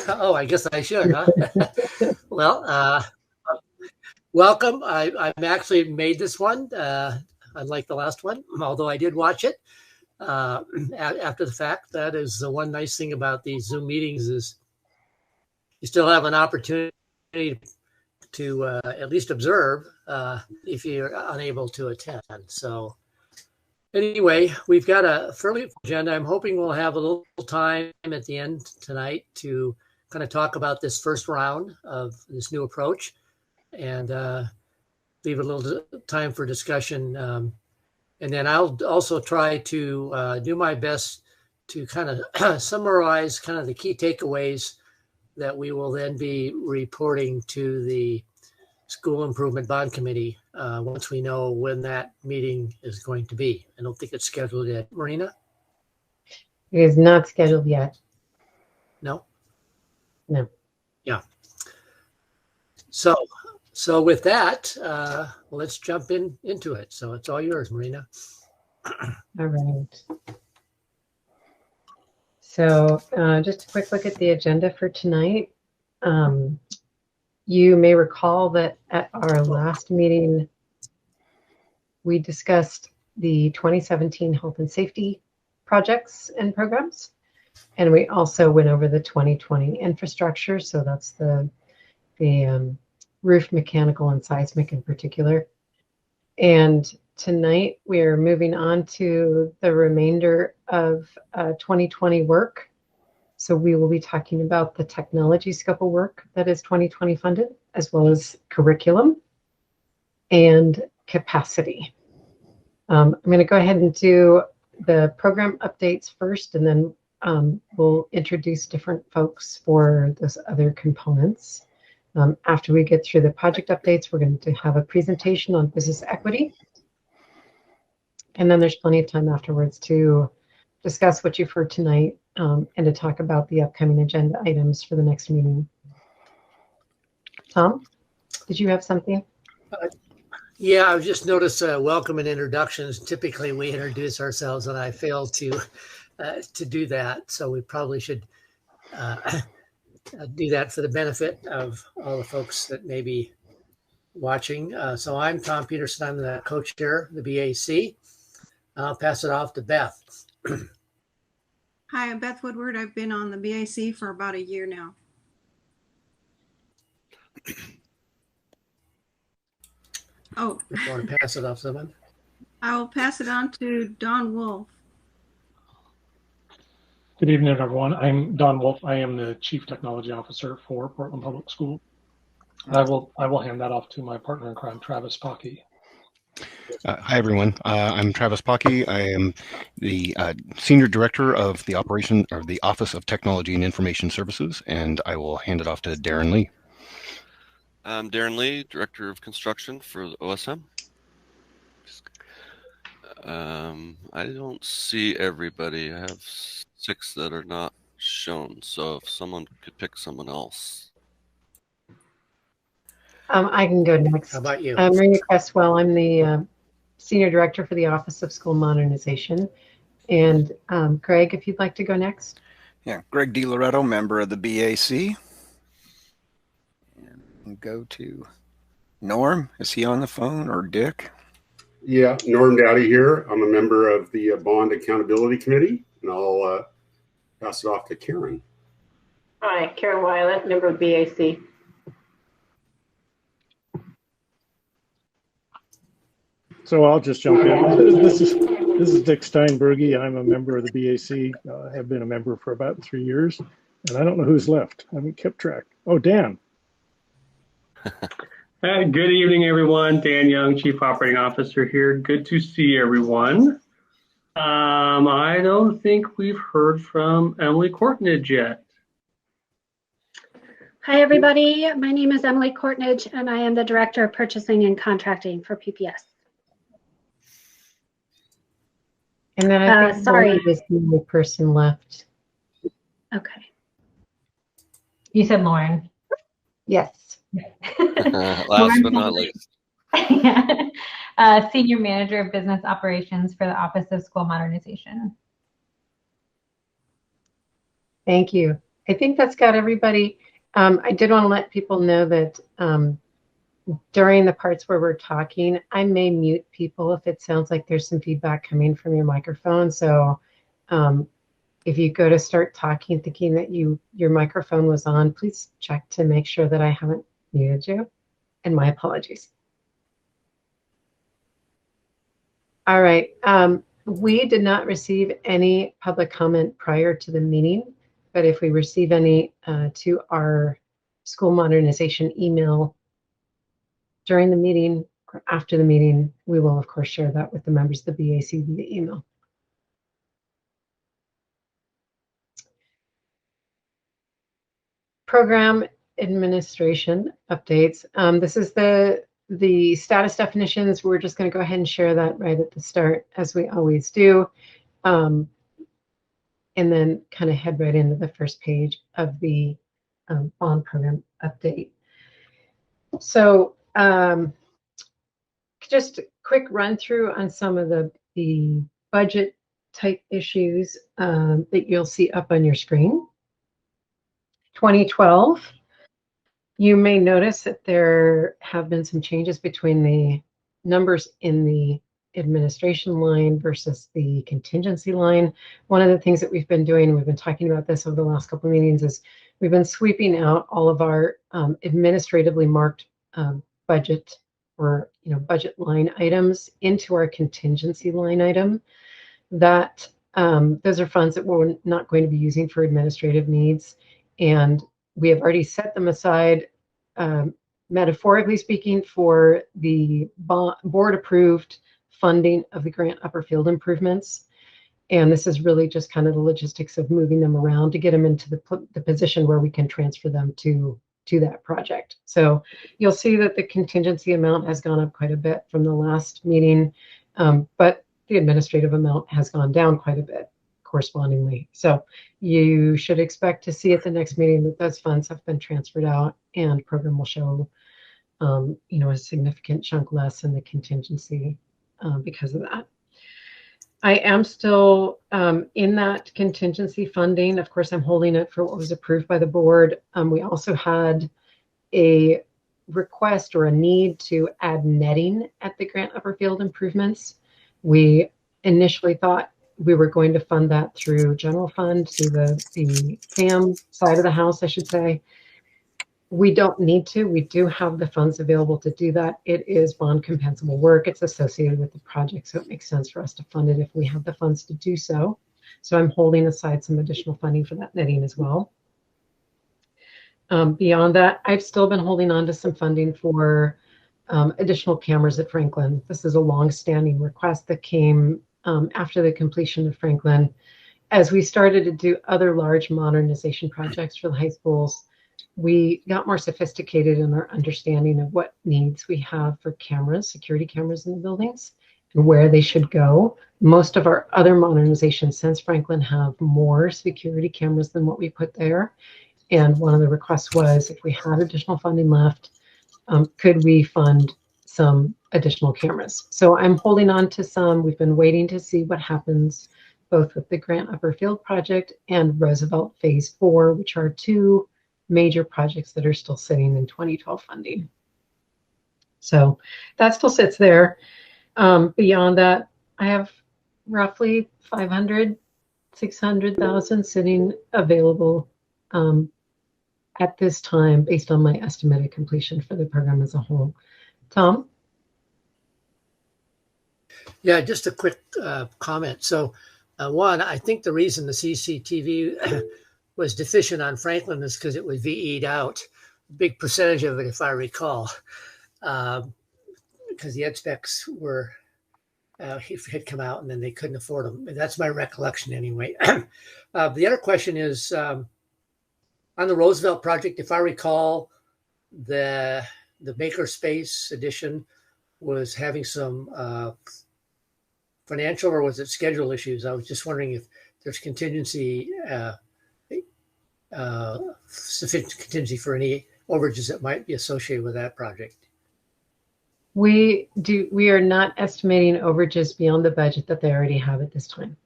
Oh, I guess I should, huh? Well, welcome. I've actually made this one, unlike the last one, although I did watch it after the fact. That is the one nice thing about these Zoom meetings is you still have an opportunity to at least observe if you're unable to attend. So anyway, we've got a fairly full agenda. I'm hoping we'll have a little time at the end tonight to kind of talk about this first round of this new approach and leave a little time for discussion. And then I'll also try to do my best to kind of summarize kind of the key takeaways that we will then be reporting to the School Improvement Bond Committee once we know when that meeting is going to be. I don't think it's scheduled yet. Marina? It is not scheduled yet. No? No. Yeah. So with that, let's jump into it. So it's all yours, Marina. All right. So just a quick look at the agenda for tonight. You may recall that at our last meeting, we discussed the 2017 health and safety projects and programs. And we also went over the 2020 infrastructure. So that's the roof mechanical and seismic in particular. And tonight we're moving on to the remainder of 2020 work. So we will be talking about the technology scope of work that is 2020 funded, as well as curriculum and capacity. I'm going to go ahead and do the program updates first, and then we'll introduce different folks for those other components. After we get through the project updates, we're going to have a presentation on business equity. And then there's plenty of time afterwards to discuss what you've heard tonight and to talk about the upcoming agenda items for the next meeting. Tom, did you have something? Yeah, I've just noticed welcome and introductions. Typically, we introduce ourselves, and I fail to do that. So we probably should do that for the benefit of all the folks that may be watching. So I'm Tom Peterson. I'm the co-chair of the BAC. I'll pass it off to Beth. Hi, I'm Beth Woodward. I've been on the BAC for about a year now. Oh. You want to pass it off to someone? I'll pass it on to Don Wolf. Good evening, everyone. I'm Don Wolf. I am the Chief Technology Officer for Portland Public School. I will hand that off to my partner in crime, Travis Pocky. Hi, everyone. I'm Travis Pocky. I am the Senior Director of the Office of Technology and Information Services, and I will hand it off to Darren Lee. I'm Darren Lee, Director of Construction for the OSM. I don't see everybody. I have 6 that are not shown, so if someone could pick someone else. I can go next. How about you? Maria Cresswell. I'm the Senior Director for the Office of School Modernization. And Greg, if you'd like to go next. Yeah, Greg DiLoretto, member of the BAC. And we'll go to Norm. Is he on the phone, or Dick? Yeah, Norm Dowdy here. I'm a member of the Bond Accountability Committee, and I'll pass it off to Karen. Hi, Karen Weiland, member of BAC. So I'll just jump in. This is Dick Steinbergy. I'm a member of the BAC. I have been a member for about 3 years, and I don't know who's left. I haven't kept track. Oh, Dan. Good evening, everyone. Dan Young, Chief Operating Officer here. Good to see everyone. I don't think we've heard from Emily Courtnage yet. Hi, everybody. My name is Emily Courtnage, and I am the Director of Purchasing and Contracting for PPS. And then I think sorry, this new person left. Okay. You said Lauren. Yes. Last but not least. Senior Manager of Business Operations for the Office of School Modernization. Thank you. I think that's got everybody. I did want to let people know that during the parts where we're talking, I may mute people if it sounds like there's some feedback coming from your microphone. So if you go to start talking thinking that your microphone was on, please check to make sure that I haven't muted you. And my apologies. All right. We did not receive any public comment prior to the meeting, but if we receive any to our school modernization email during the meeting or after the meeting, we will of course share that with the members of the BAC via email. Program administration updates. This is the status definitions. We're just going to go ahead and share that right at the start, as we always do, and then kind of head right into the first page of the bond program update. So just a quick run through on some of the budget type issues that you'll see up on your screen. 2012. You may notice that there have been some changes between the numbers in the administration line versus the contingency line. One of the things that we've been doing, we've been talking about this over the last couple of meetings, is we've been sweeping out all of our administratively marked budget or budget line items into our contingency line item. That those are funds that we're not going to be using for administrative needs, and we have already set them aside, metaphorically speaking, for the board-approved funding of the grant upper field improvements. And this is really just kind of the logistics of moving them around to get them into the position where we can transfer them to that project. So you'll see that the contingency amount has gone up quite a bit from the last meeting, but the administrative amount has gone down quite a bit correspondingly. So you should expect to see at the next meeting that those funds have been transferred out, and program will show a significant chunk less in the contingency because of that. I am still in that contingency funding. Of course, I'm holding it for what was approved by the board. We also had a request or a need to add netting at the grant upper field improvements. We initially thought we were going to fund that through general fund, through the FAM side of the house, I should say. We don't need to. We do have the funds available to do that. It is bond compensable work. It's associated with the project, so it makes sense for us to fund it if we have the funds to do so. So I'm holding aside some additional funding for that netting as well. Beyond that, I've still been holding on to some funding for additional cameras at Franklin. This is a long-standing request that came after the completion of Franklin. As we started to do other large modernization projects for the high schools, we got more sophisticated in our understanding of what needs we have for cameras, security cameras in the buildings, and where they should go. Most of our other modernizations since Franklin have more security cameras than what we put there. And one of the requests was, if we had additional funding left, could we fund some additional cameras? So I'm holding on to some. We've been waiting to see what happens both with the Grant Upper Field project and Roosevelt Phase 4, which are two major projects that are still sitting in 2012 funding. So that still sits there. Beyond that, I have roughly 500, 600,000 sitting available at this time based on my estimated completion for the program as a whole. Tom? Yeah, just a quick comment. So one, I think the reason the CCTV was deficient on Franklin is because it was VE'd out, a big percentage of it, if I recall, because the ed specs were had come out and then they couldn't afford them. That's my recollection anyway. The other question is on the Roosevelt project, if I recall, the Makerspace edition was having some financial, or was it schedule issues? I was just wondering if there's contingency, sufficient contingency for any overages that might be associated with that project. We are not estimating overages beyond the budget that they already have at this time.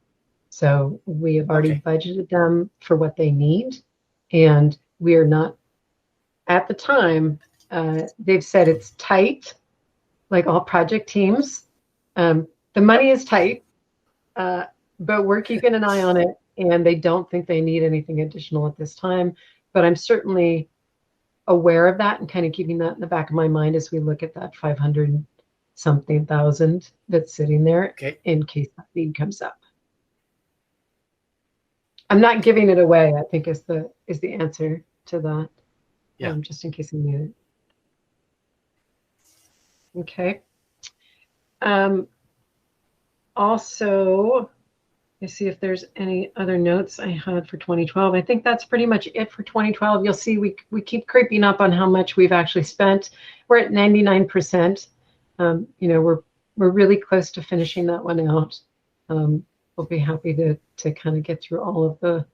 So we have already budgeted them for what they need, And we are not, at the time, they've said it's tight, like all project teams. The money is tight, but we're keeping an eye on it, and they don't think they need anything additional at this time. But I'm certainly aware of that and kind of keeping that in the back of my mind as we look at that 500-something thousand that's sitting there in case that need comes up. I'm not giving it away, I think is the answer to that. Yeah. Just in case I need it. Okay. Also, let's see if there's any other notes I had for 2012. I think that's pretty much it for 2012. You'll see we keep creeping up on how much we've actually spent. We're at 99%. You know, we're really close to finishing that one out. We'll be happy to kind of get through all of the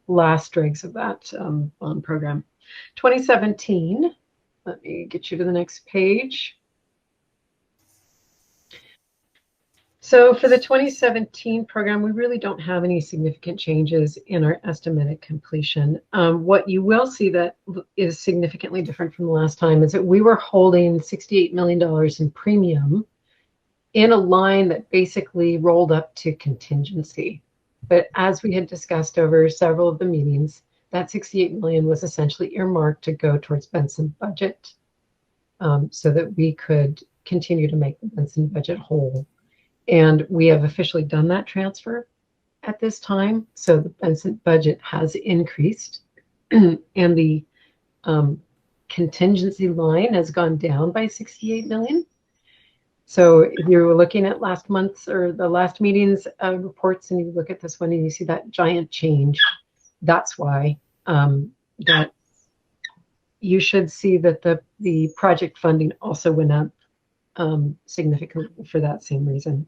last dregs of that bond program. 2017, let me get you to the next page. So for the 2017 program, we really don't have any significant changes in our estimated completion. What you will see that is significantly different from the last time is that we were holding $68 million in premium in a line that basically rolled up to contingency. But as we had discussed over several of the meetings, that $68 million was essentially earmarked to go towards Benson budget so that we could continue to make the Benson budget whole. And we have officially done that transfer at this time. So the Benson budget has increased and the contingency line has gone down by $68 million. So if you're looking at last month's or the last meeting's reports and you look at this one and you see that giant change, that's why that you should see that the project funding also went up significantly for that same reason.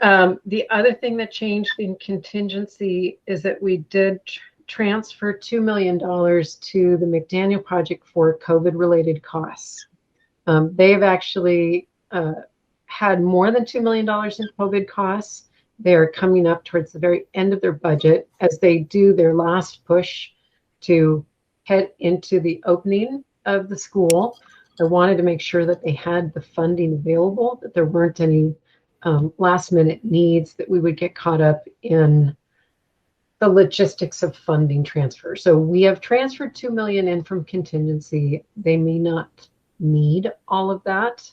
The other thing that changed in contingency is that we did transfer $2 million to the McDaniel project for COVID-related costs. They've actually had more than $2 million in COVID costs. They're coming up towards the very end of their budget as they do their last push to head into the opening of the school. They wanted to make sure that they had the funding available, that there weren't any last minute needs, that we would get caught up in the logistics of funding transfer. So we have transferred $2 million in from contingency. They may not need all of that.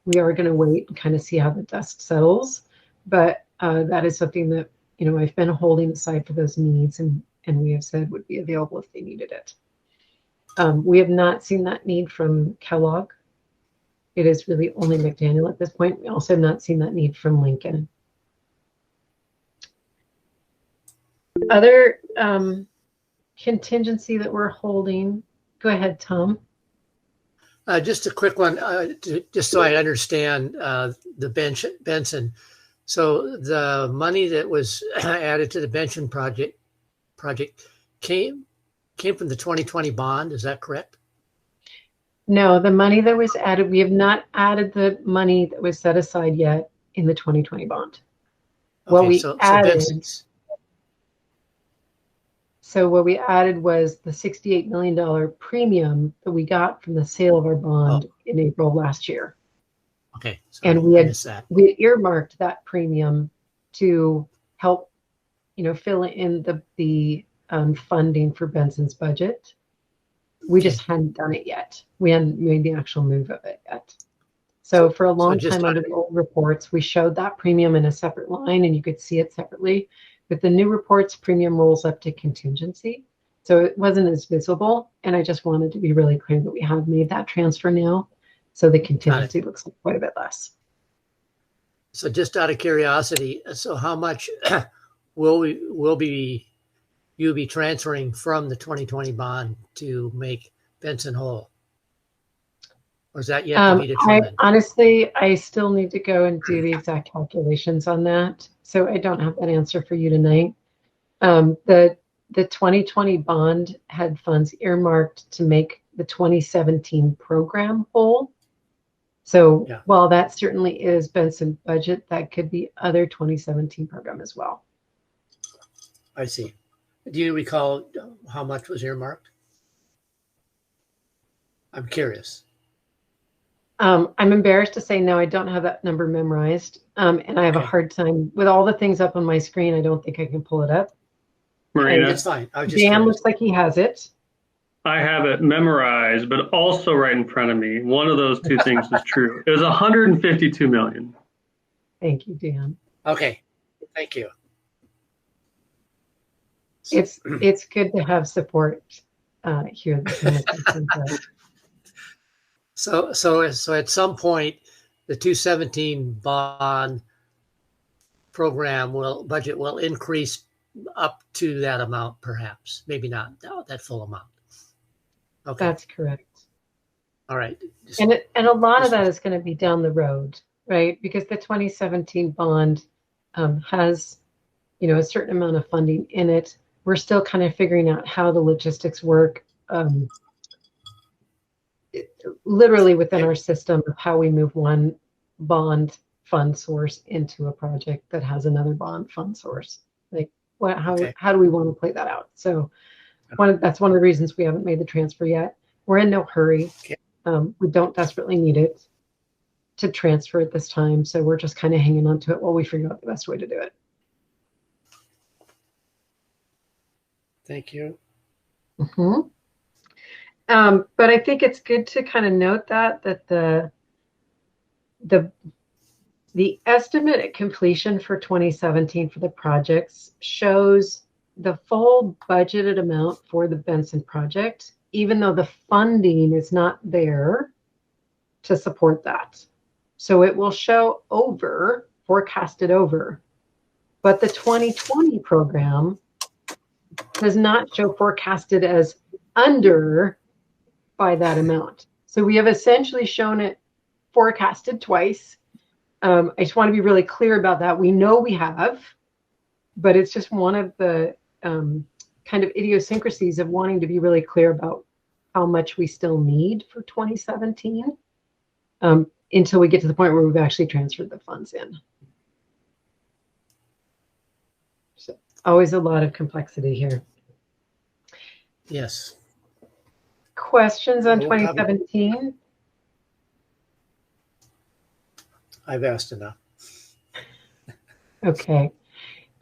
We are going to wait and kind of see how the dust settles, but that is something that, you know, I've been holding aside for those needs, and we have said would be available if they needed it. We have not seen that need from Kellogg. It is really only McDaniel at this point. We also have not seen that need from Lincoln. Other contingency that we're holding. Go ahead, Tom. Just a quick one, just so I understand the Benson. So the money that was added to the Benson project came from the 2020 bond. Is that correct? No, the money that was added, we have not added the money that was set aside yet in the 2020 bond. Okay, what we so added, so what we added was the $68 million premium that we got from the sale of our bond in April of last year. Okay, so and we had earmarked that premium to help, you know, fill in the funding for Benson's budget. We just hadn't done it yet. We hadn't made the actual move of it yet. So for a long time under the old reports, we showed that premium in a separate line and you could see it separately. With the new reports, premium rolls up to contingency. So it wasn't as visible. And I just wanted to be really clear that we have made that transfer now. So the contingency looks like quite a bit less. So just out of curiosity, so how much will you be transferring from the 2020 bond to make Benson whole? Or is that yet to be determined? Honestly, I still need to go and do the exact calculations on that. So I don't have that answer for you tonight. The 2020 bond had funds earmarked to make the 2017 program whole. So while that certainly is Benson budget, that could be other 2017 program as well. I see. Do you recall how much was earmarked? I'm curious. I'm embarrassed to say no, I don't have that number memorized. And I have a hard time with all the things up on my screen. I don't think I can pull it up. Marina, that's fine. I was just Dan curious. looks like he has it. I have it memorized, but also right in front of me. One of those two things is true. It was 152 million. Thank you, Dan. Okay, thank you. It's good to have support here. So at some point, the 217 bond program budget will increase up to that amount, perhaps, maybe not that full amount. Okay, that's correct. All right, and a lot of that is going to be down the road, right? Because the 2017 bond has, a certain amount of funding in it. We're still kind of figuring out how the logistics work. Literally within our system of how we move one bond fund source into a project that has another bond fund source. Like, how do we want to play that out? So that's one of the reasons we haven't made the transfer yet. We're in no hurry. We don't desperately need it to transfer at this time. So we're just kind of hanging on to it while we figure out the best way to do it. Thank you. Mm-hmm. But I think it's good to kind of note that the estimate at completion for 2017 for the projects shows the full budgeted amount for the Benson project, even though the funding is not there to support that. So it will show forecasted over, but the 2020 program does not show forecasted as under by that amount. So we have essentially shown it forecasted twice. I just want to be really clear about that. We know we have, but it's just one of the kind of idiosyncrasies of wanting to be really clear about how much we still need for 2017 until we get to the point where we've actually transferred the funds in. So always a lot of complexity here. Yes. Questions on 2017? I've asked enough. Okay.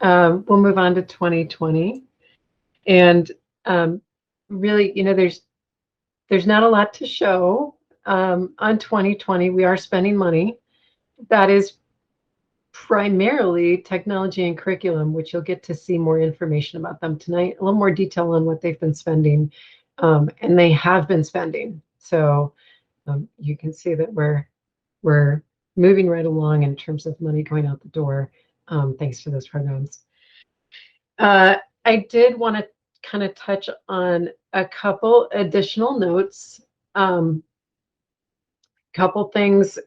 We'll move on to 2020. And really, there's not a lot to show on 2020. We are spending money. That is primarily technology and curriculum, which you'll get to see more information about them tonight, a little more detail on what they've been spending. And they have been spending. So you can see that we're moving right along in terms of money going out the door, thanks to those programs. I did want to kind of touch on a couple additional notes, couple things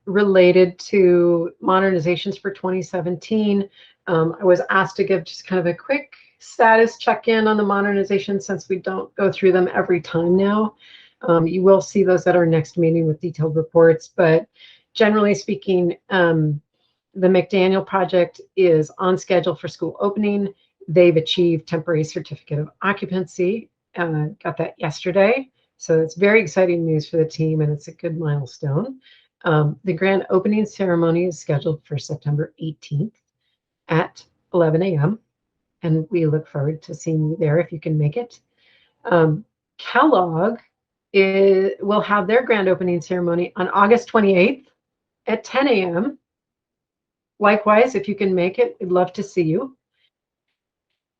related to modernizations for 2017. I was asked to give just kind of a quick status check-in on the modernization since we don't go through them every time now. You will see those at our next meeting with detailed reports, but generally speaking, the McDaniel project is on schedule for school opening. They've achieved temporary certificate of occupancy, got that yesterday. So it's very exciting news for the team and it's a good milestone. The grand opening ceremony is scheduled for September 18th at 11 a.m. And we look forward to seeing you there if you can make it. Kellogg will have their grand opening ceremony on August 28th at 10 a.m. Likewise, if you can make it, we'd love to see you.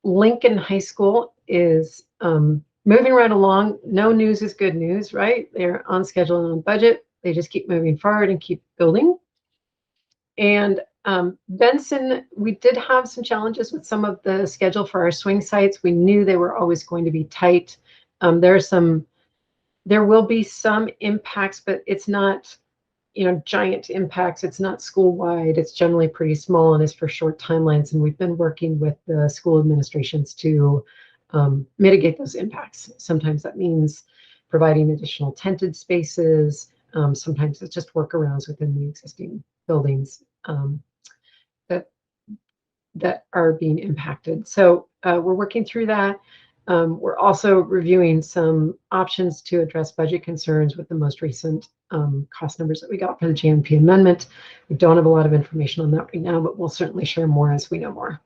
Lincoln High School is moving right along. No news is good news, right? They're on schedule and on budget. They just keep moving forward and keep building. And Benson, we did have some challenges with some of the schedule for our swing sites. We knew they were always going to be tight. There will be some impacts, but it's not, giant impacts. It's not school-wide. It's generally pretty small and is for short timelines. And we've been working with the school administrations to mitigate those impacts. Sometimes that means providing additional tented spaces. Sometimes it's just workarounds within the existing buildings. But that are being impacted. So we're working through that. We're also reviewing some options to address budget concerns with the most recent cost numbers that we got for the JMP amendment. We don't have a lot of information on that right now, but we'll certainly share more as we know more.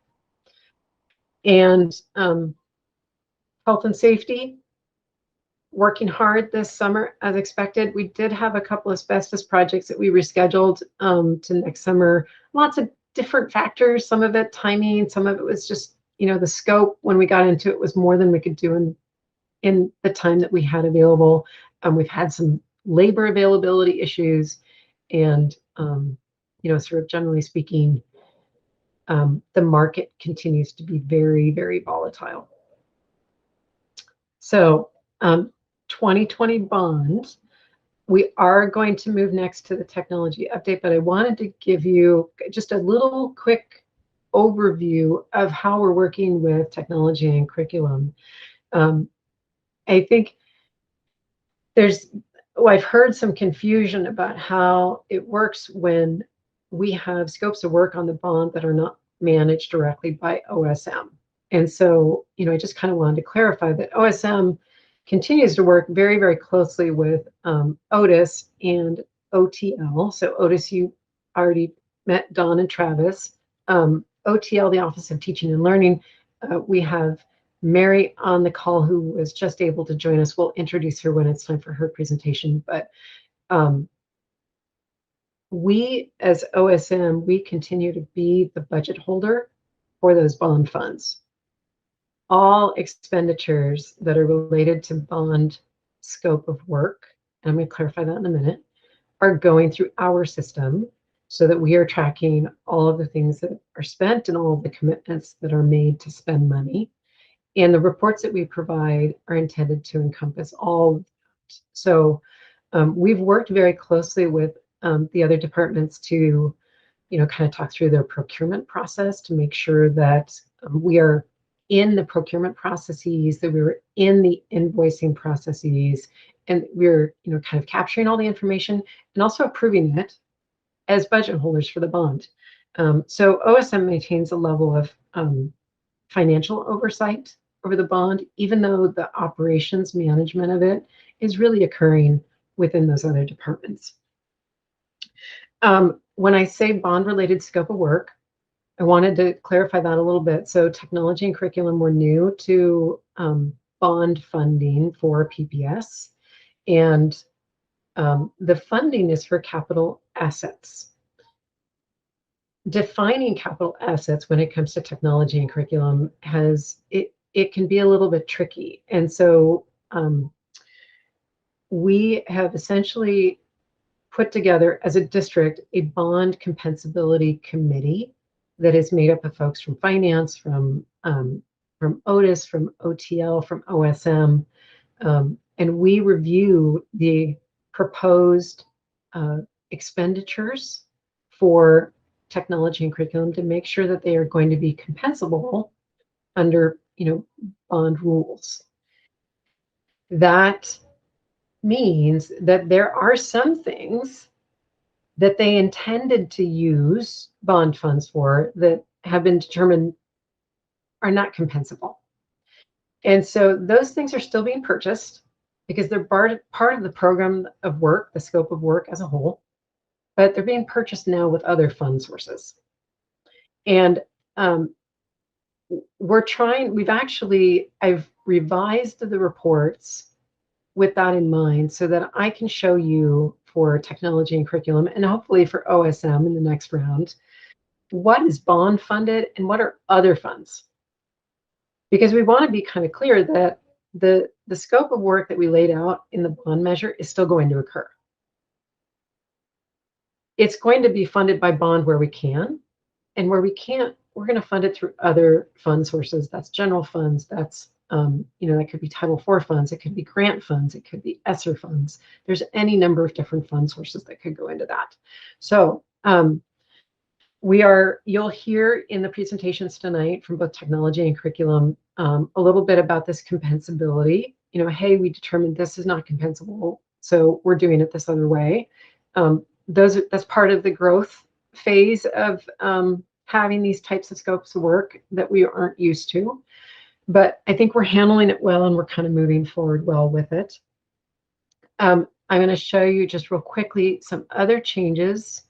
And health and safety, working hard this summer as expected. We did have a couple of asbestos projects that we rescheduled to next summer. Lots of different factors, some of it timing, some of it was just, you know, the scope when we got into it was more than we could do in the time that we had available. We've had some labor availability issues, and you know, sort of generally speaking, the market continues to be very, very volatile. So 2020 bond, we are going to move next to the technology update, but I wanted to give you just a little quick overview of how we're working with technology and curriculum. I think I've heard some confusion about how it works when we have scopes of work on the bond that are not managed directly by OSM. And so, you know, I just kind of wanted to clarify that OSM continues to work very, very closely with Otis and OTL. So Otis, you already met Don and Travis. OTL, the Office of Teaching and Learning, we have Mary on the call who was just able to join us. We'll introduce her when it's time for her presentation. But we, as OSM, we continue to be the budget holder for those bond funds. All expenditures that are related to bond scope of work, and I'm going to clarify that in a minute, are going through our system so that we are tracking all of the things that are spent and all of the commitments that are made to spend money. And the reports that we provide are intended to encompass all of that. So we've worked very closely with the other departments to, you know, kind of talk through their procurement process to make sure that we are in the procurement processes, that we were in the invoicing processes, and we're, you know, kind of capturing all the information and also approving it as budget holders for the bond. So OSM maintains a level of financial oversight over the bond, even though the operations management of it is really occurring within those other departments. When I say bond-related scope of work, I wanted to clarify that a little bit. So technology and curriculum were new to bond funding for PPS, and the funding is for capital assets. Defining capital assets when it comes to technology and curriculum it can be a little bit tricky. And so we have essentially put together as a district a bond compensability committee that is made up of folks from finance, from Otis, from OTL, from OSM, and we review the proposed expenditures for technology and curriculum to make sure that they are going to be compensable under, you know, bond rules. That means that there are some things that they intended to use bond funds for that have been determined are not compensable. And so those things are still being purchased because they're part of the program of work, the scope of work as a whole, but they're being purchased now with other fund sources. And I've revised the reports with that in mind so that I can show you for technology and curriculum, and hopefully for OSM in the next round, what is bond funded and what are other funds. Because we want to be kind of clear that the scope of work that we laid out in the bond measure is still going to occur. It's going to be funded by bond where we can, and where we can't, we're going to fund it through other fund sources. That's general funds, that's you know, that could be Title IV funds, it could be grant funds, it could be ESSER funds. There's any number of different fund sources that could go into that. So you'll hear in the presentations tonight from both technology and curriculum a little bit about this compensability. You know, hey, we determined this is not compensable, so we're doing it this other way. That's part of the growth phase of having these types of scopes of work that we aren't used to. But I think we're handling it well, and we're kind of moving forward well with it. I'm going to show you just real quickly some other changes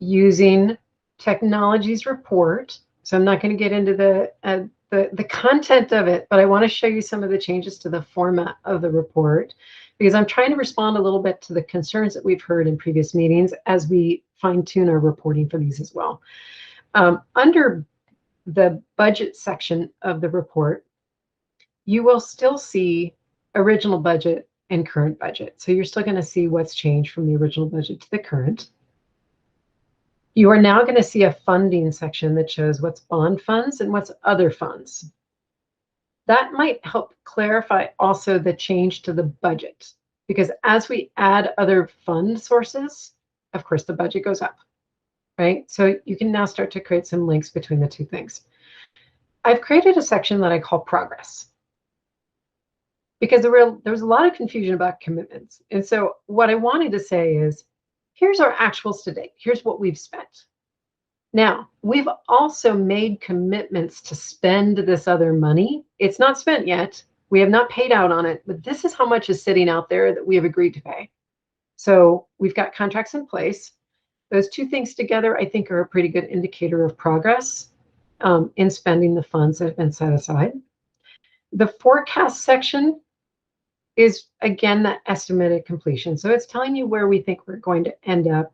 using Technology's report. So I'm not going to get into the content of it, but I want to show you some of the changes to the format of the report, because I'm trying to respond a little bit to the concerns that we've heard in previous meetings as we fine-tune our reporting for these as well. Under the budget section of the report, you will still see original budget and current budget. So you're still going to see what's changed from the original budget to the current. You are now going to see a funding section that shows what's bond funds and what's other funds. That might help clarify also the change to the budget, because as we add other fund sources, of course, the budget goes up, right? So you can now start to create some links between the two things. I've created a section that I call progress, because there was a lot of confusion about commitments. And so what I wanted to say is, here's our actuals to date. Here's what we've spent. Now, we've also made commitments to spend this other money. It's not spent yet. We have not paid out on it, but this is how much is sitting out there that we have agreed to pay. So we've got contracts in place. Those two things together, I think, are a pretty good indicator of progress in spending the funds that have been set aside. The forecast section is, again, that estimated completion. So it's telling you where we think we're going to end up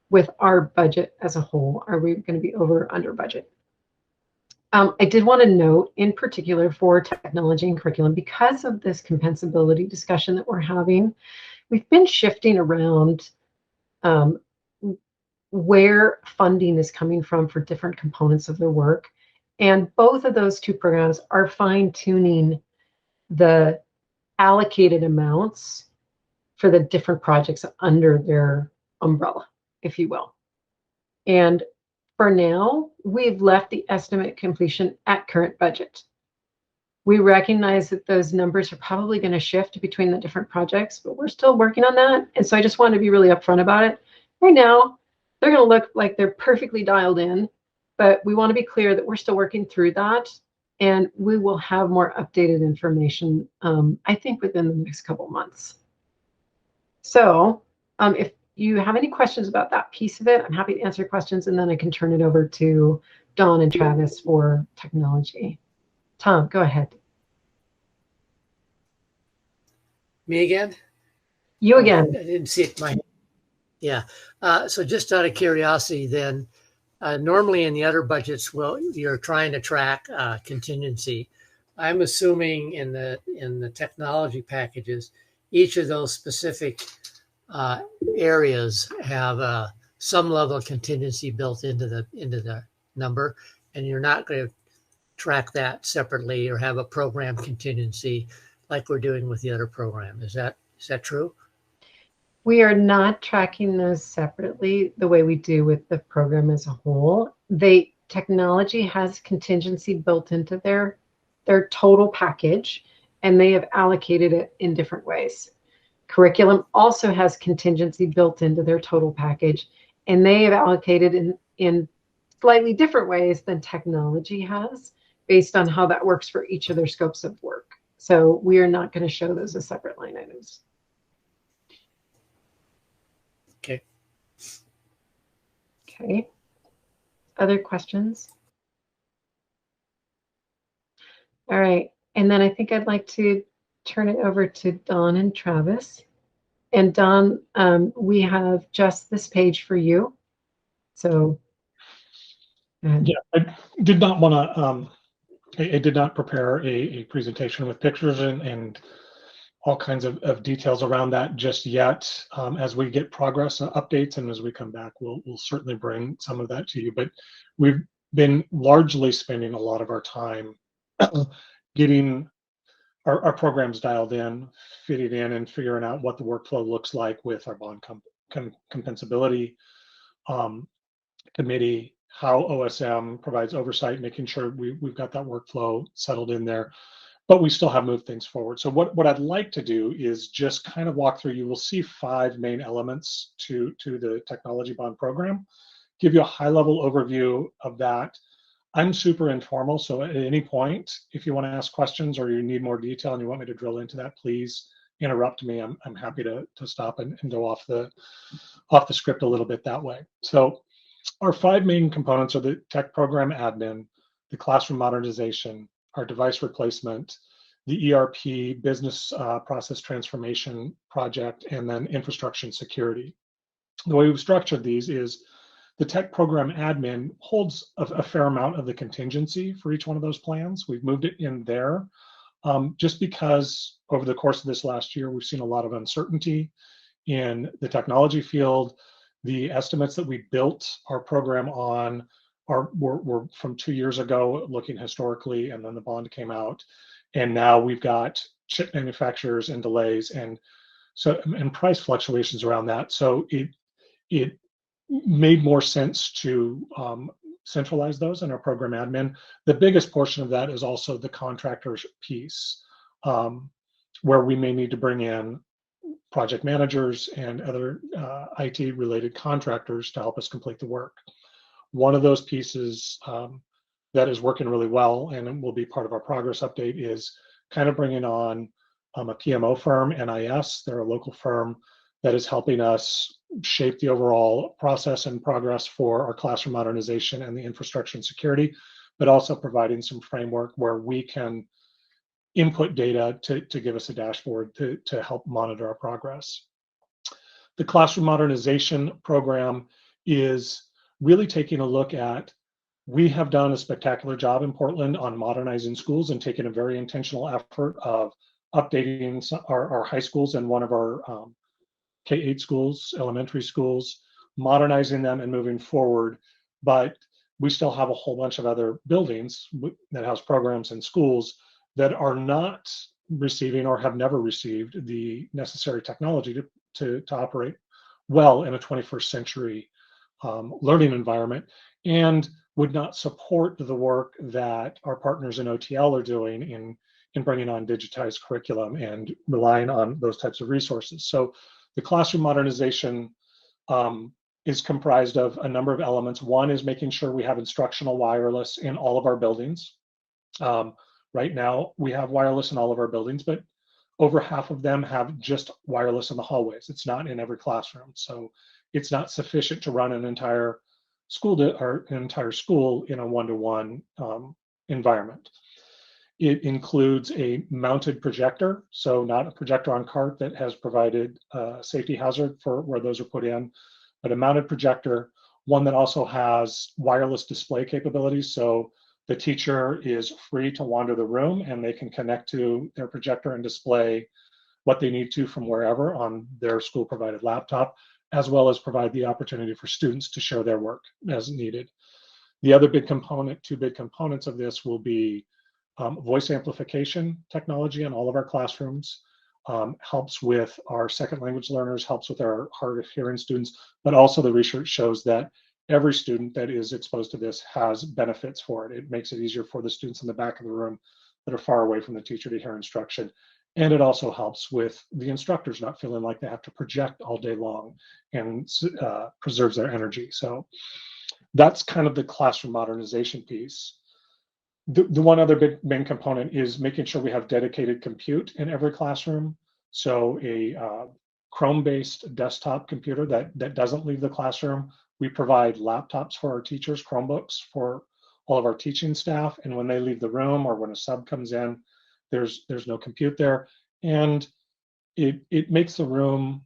with our budget as a whole. Are we going to be over or under budget? I did want to note, in particular for technology and curriculum, because of this compensability discussion that we're having, we've been shifting around where funding is coming from for different components of their work. And both of those two programs are fine-tuning the allocated amounts for the different projects under their umbrella, if you will. And for now, we've left the estimate completion at current budget. We recognize that those numbers are probably going to shift between the different projects, but we're still working on that. And so I just want to be really upfront about it. Right now, they're going to look like they're perfectly dialed in, but we want to be clear that we're still working through that. And we will have more updated information, I think, within the next couple months. So if you have any questions about that piece of it, I'm happy to answer questions, and then I can turn it over to Dawn and Travis for technology. Tom, go ahead. Me again? You again. I didn't see it. Yeah. So just out of curiosity, then, normally in the other budgets, well, you're trying to track contingency. I'm assuming in the technology packages, each of those specific areas have some level of contingency built into the number, and you're not going to track that separately or have a program contingency like we're doing with the other program. Is that true? We are not tracking those separately the way we do with the program as a whole. Technology has contingency built into their total package, and they have allocated it in different ways. Curriculum also has contingency built into their total package, and they have allocated in slightly different ways than technology has, based on how that works for each of their scopes of work. So we are not going to show those as separate line items. Okay. Okay. Other questions? All right. And then I think I'd like to turn it over to Dawn and Travis. And Dawn, we have just this page for you. So. Yeah, I did not want to, I did not prepare a presentation with pictures and all kinds of details around that just yet. As we get progress updates and as we come back, we'll certainly bring some of that to you. But we've been largely spending a lot of our time getting our programs dialed in, fitted in, and figuring out what the workflow looks like with our bond compensability committee, how OSM provides oversight, making sure we've got that workflow settled in there. But we still have moved things forward. So what I'd like to do is just kind of walk through. You will see 5 main elements to the technology bond program. give you a high-level overview of that. I'm super informal, so at any point, if you want to ask questions or you need more detail and you want me to drill into that, please interrupt me. I'm happy to stop and go off the script a little bit that way. So our 5 main components are the tech program admin, the classroom modernization, our device replacement, the ERP business process transformation project, and then infrastructure and security. The way we've structured these is the tech program admin holds a fair amount of the contingency for each one of those plans. We've moved it in there just because over the course of this last year, we've seen a lot of uncertainty in the technology field. The estimates that we built our program on were from 2 years ago, looking historically, and then the bond came out. And now we've got chip manufacturers and delays and price fluctuations around that. So it made more sense to centralize those in our program admin. The biggest portion of that is also the contractors piece, where we may need to bring in project managers and other IT related contractors to help us complete the work. One of those pieces that is working really well and will be part of our progress update is kind of bringing on a PMO firm, NIS. They're a local firm that is helping us shape the overall process and progress for our classroom modernization and the infrastructure and security, but also providing some framework where we can input data to give us a dashboard to help monitor our progress. The classroom modernization program is really taking a look at, we have done a spectacular job in Portland on modernizing schools and taking a very intentional effort of updating our high schools and one of our K-8 schools, elementary schools, modernizing them and moving forward. But we still have a whole bunch of other buildings that house programs and schools that are not receiving or have never received the necessary technology to operate well in a 21st century learning environment, and would not support the work that our partners in OTL are doing in bringing on digitized curriculum and relying on those types of resources. So the classroom modernization is comprised of a number of elements. One is making sure we have instructional wireless in all of our buildings. Right now, we have wireless in all of our buildings, but over half of them have just wireless in the hallways. It's not in every classroom. So it's not sufficient to run an entire school in a one-to-one environment. It includes a mounted projector, so not a projector on cart that has provided a safety hazard for where those are put in, but a mounted projector, one that also has wireless display capabilities. So the teacher is free to wander the room and they can connect to their projector and display what they need to from wherever on their school provided laptop, as well as provide the opportunity for students to share their work as needed. The other big component, 2 big components of this will be voice amplification technology in all of our classrooms, helps with our second language learners, helps with our hard of hearing students, but also the research shows that every student that is exposed to this has benefits for it. It makes it easier for the students in the back of the room that are far away from the teacher to hear instruction. And it also helps with the instructors not feeling like they have to project all day long and preserves their energy. So that's kind of the classroom modernization piece. The one other big main component is making sure we have dedicated compute in every classroom. So a Chrome-based desktop computer that doesn't leave the classroom. We provide laptops for our teachers, Chromebooks for all of our teaching staff. And when they leave the room or when a sub comes in, there's no compute there. And it makes the room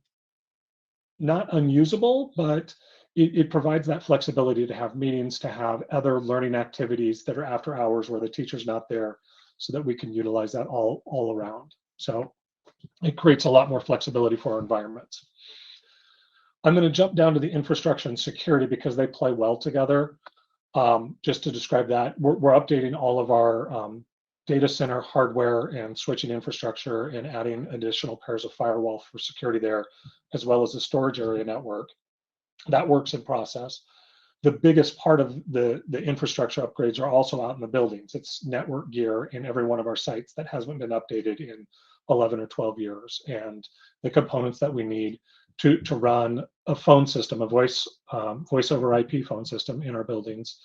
not unusable, but it provides that flexibility to have meetings, to have other learning activities that are after hours where the teacher's not there, so that we can utilize that all around. So it creates a lot more flexibility for our environments. I'm going to jump down to the infrastructure and security because they play well together. Just to describe that, we're updating all of our data center hardware and switching infrastructure and adding additional pairs of firewall for security there, as well as the storage area network. That works in process. The biggest part of the infrastructure upgrades are also out in the buildings. It's network gear in every one of our sites that hasn't been updated in 11 or 12 years, and the components that we need to run a phone system, a voice over IP phone system in our buildings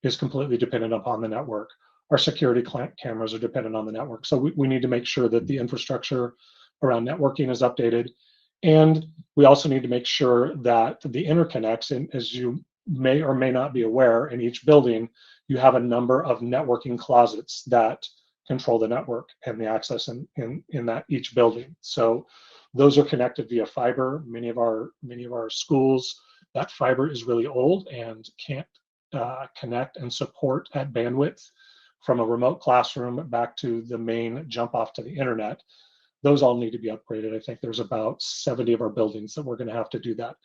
is completely dependent upon the network. Our security cameras are dependent on the network. So we need to make sure that the infrastructure around networking is updated. And we also need to make sure that the interconnects, and as you may or may not be aware, in each building, you have a number of networking closets that control the network and the access in that each building. So those are connected via fiber. Many of our schools, that fiber is really old and can't connect and support at bandwidth from a remote classroom back to the main jump off to the internet. Those all need to be upgraded. I think there's about 70 of our buildings that we're going to have to do that.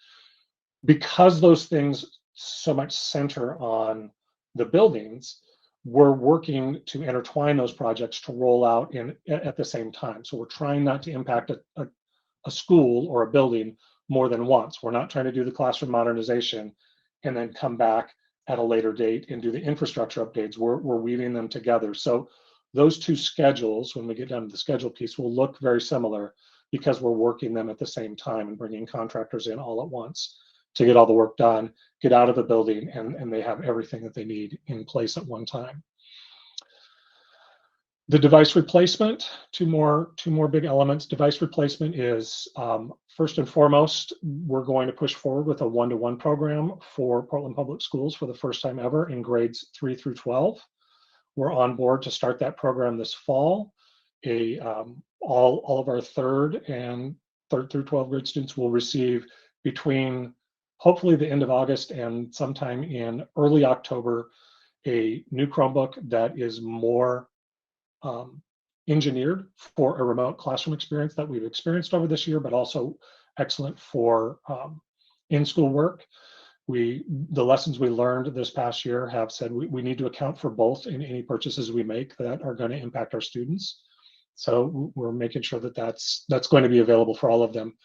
Because those things so much center on the buildings, we're working to intertwine those projects to roll out at the same time. So we're trying not to impact a school or a building more than once. We're not trying to do the classroom modernization and then come back at a later date and do the infrastructure updates. We're weaving them together. So those two schedules, when we get down to the schedule piece, will look very similar because we're working them at the same time and bringing contractors in all at once to get all the work done, get out of the building, and they have everything that they need in place at one time. The device replacement, two more big elements. Device replacement is first and foremost, we're going to push forward with a one-to-one program for Portland Public Schools for the first time ever in grades 3 through 12. We're on board to start that program this fall. All of our third through 12 grade students will receive between hopefully the end of August and sometime in early October a new Chromebook that is more engineered for a remote classroom experience that we've experienced over this year, but also excellent for in-school work. The lessons we learned this past year have said we need to account for both in any purchases we make that are going to impact our students. So we're making sure that that's going to be available for all of them.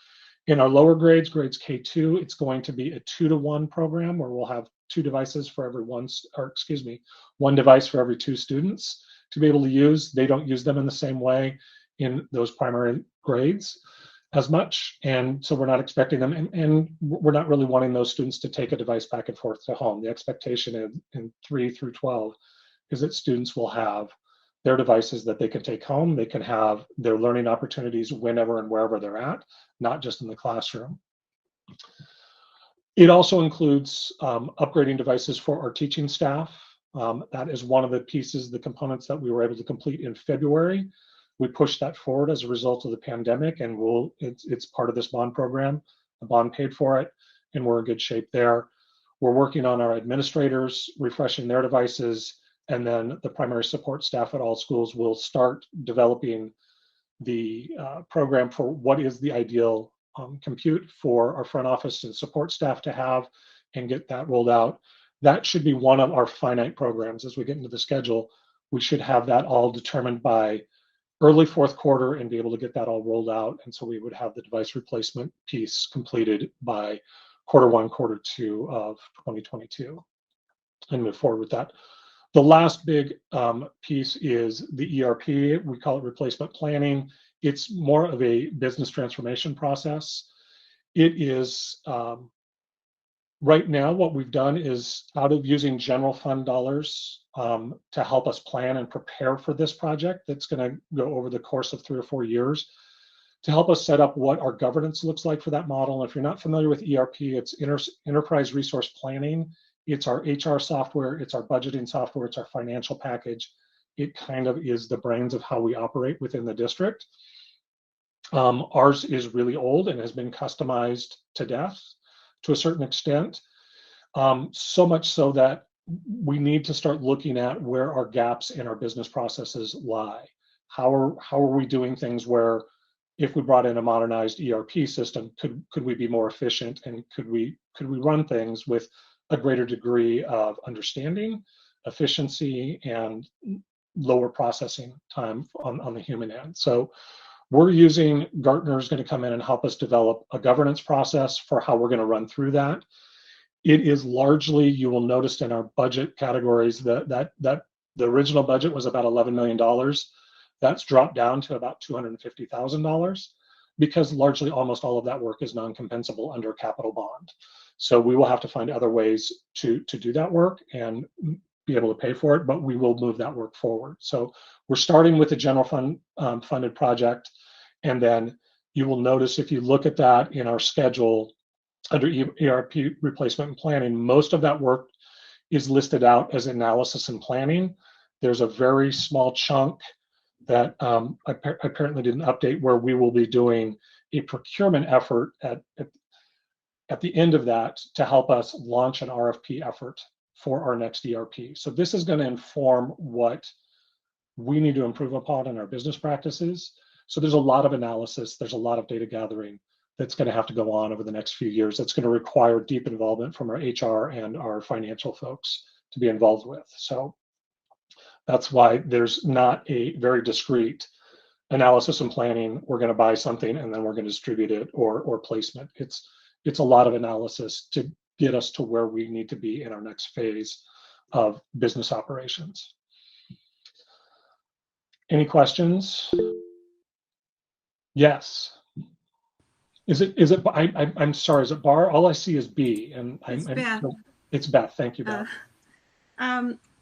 In our lower grades, grades K2, it's going to be a 2-to-1 program where we'll have one device for every 2 students to be able to use. They don't use them in the same way in those primary grades as much. And so we're not expecting them, and we're not really wanting those students to take a device back and forth to home. The expectation in 3 through 12 is that students will have their devices that they can take home. They can have their learning opportunities whenever and wherever they're at, not just in the classroom. It also includes upgrading devices for our teaching staff. That is one of the pieces, the components that we were able to complete in February. We pushed that forward as a result of the pandemic, and it's part of this bond program. The bond paid for it, and we're in good shape there. We're working on our administrators, refreshing their devices, and then the primary support staff at all schools will start developing the program for what is the ideal compute for our front office and support staff to have and get that rolled out. That should be one of our finite programs as we get into the schedule. We should have that all determined by early fourth quarter and be able to get that all rolled out. And so we would have the device replacement piece completed by quarter 1, quarter 2 of 2022 and move forward with that. The last big piece is the ERP. We call it replacement planning. It's more of a business transformation process. It is, right now, what we've done is out of using general fund dollars to help us plan and prepare for this project that's going to go over the course of 3 or 4 years, to help us set up what our governance looks like for that model. And if you're not familiar with ERP, it's Enterprise Resource Planning. It's our HR software, it's our budgeting software, it's our financial package. It kind of is the brains of how we operate within the district. Ours is really old and has been customized to death to a certain extent. So much so that we need to start looking at where our gaps in our business processes lie. How are we doing things where if we brought in a modernized ERP system, could we be more efficient, and could we run things with a greater degree of understanding, efficiency, and lower processing time on the human end. So we're using, Gartner's going to come in and help us develop a governance process for how we're going to run through that. It is largely, you will notice in our budget categories that the original budget was about $11 million. That's dropped down to about $250,000. because largely almost all of that work is non-compensable under capital bond. So we will have to find other ways to do that work and be able to pay for it, but we will move that work forward. So we're starting with a general fund funded project, and then you will notice if you look at that in our schedule under ERP replacement and planning, most of that work is listed out as analysis and planning. There's a very small chunk that I apparently didn't update where we will be doing a procurement effort at the end of that to help us launch an RFP effort for our next ERP. So this is going to inform what we need to improve upon in our business practices. So there's a lot of analysis, there's a lot of data gathering that's going to have to go on over the next few years. That's going to require deep involvement from our HR and our financial folks to be involved with. So that's why there's not a very discrete analysis and planning. We're going to buy something and then we're going to distribute it or placement. It's a lot of analysis to get us to where we need to be in our next phase of business operations. Any questions? Yes. Is it? I'm sorry. Is it Bar? All I see is B, and It's Beth. It's Beth. Thank you, Beth.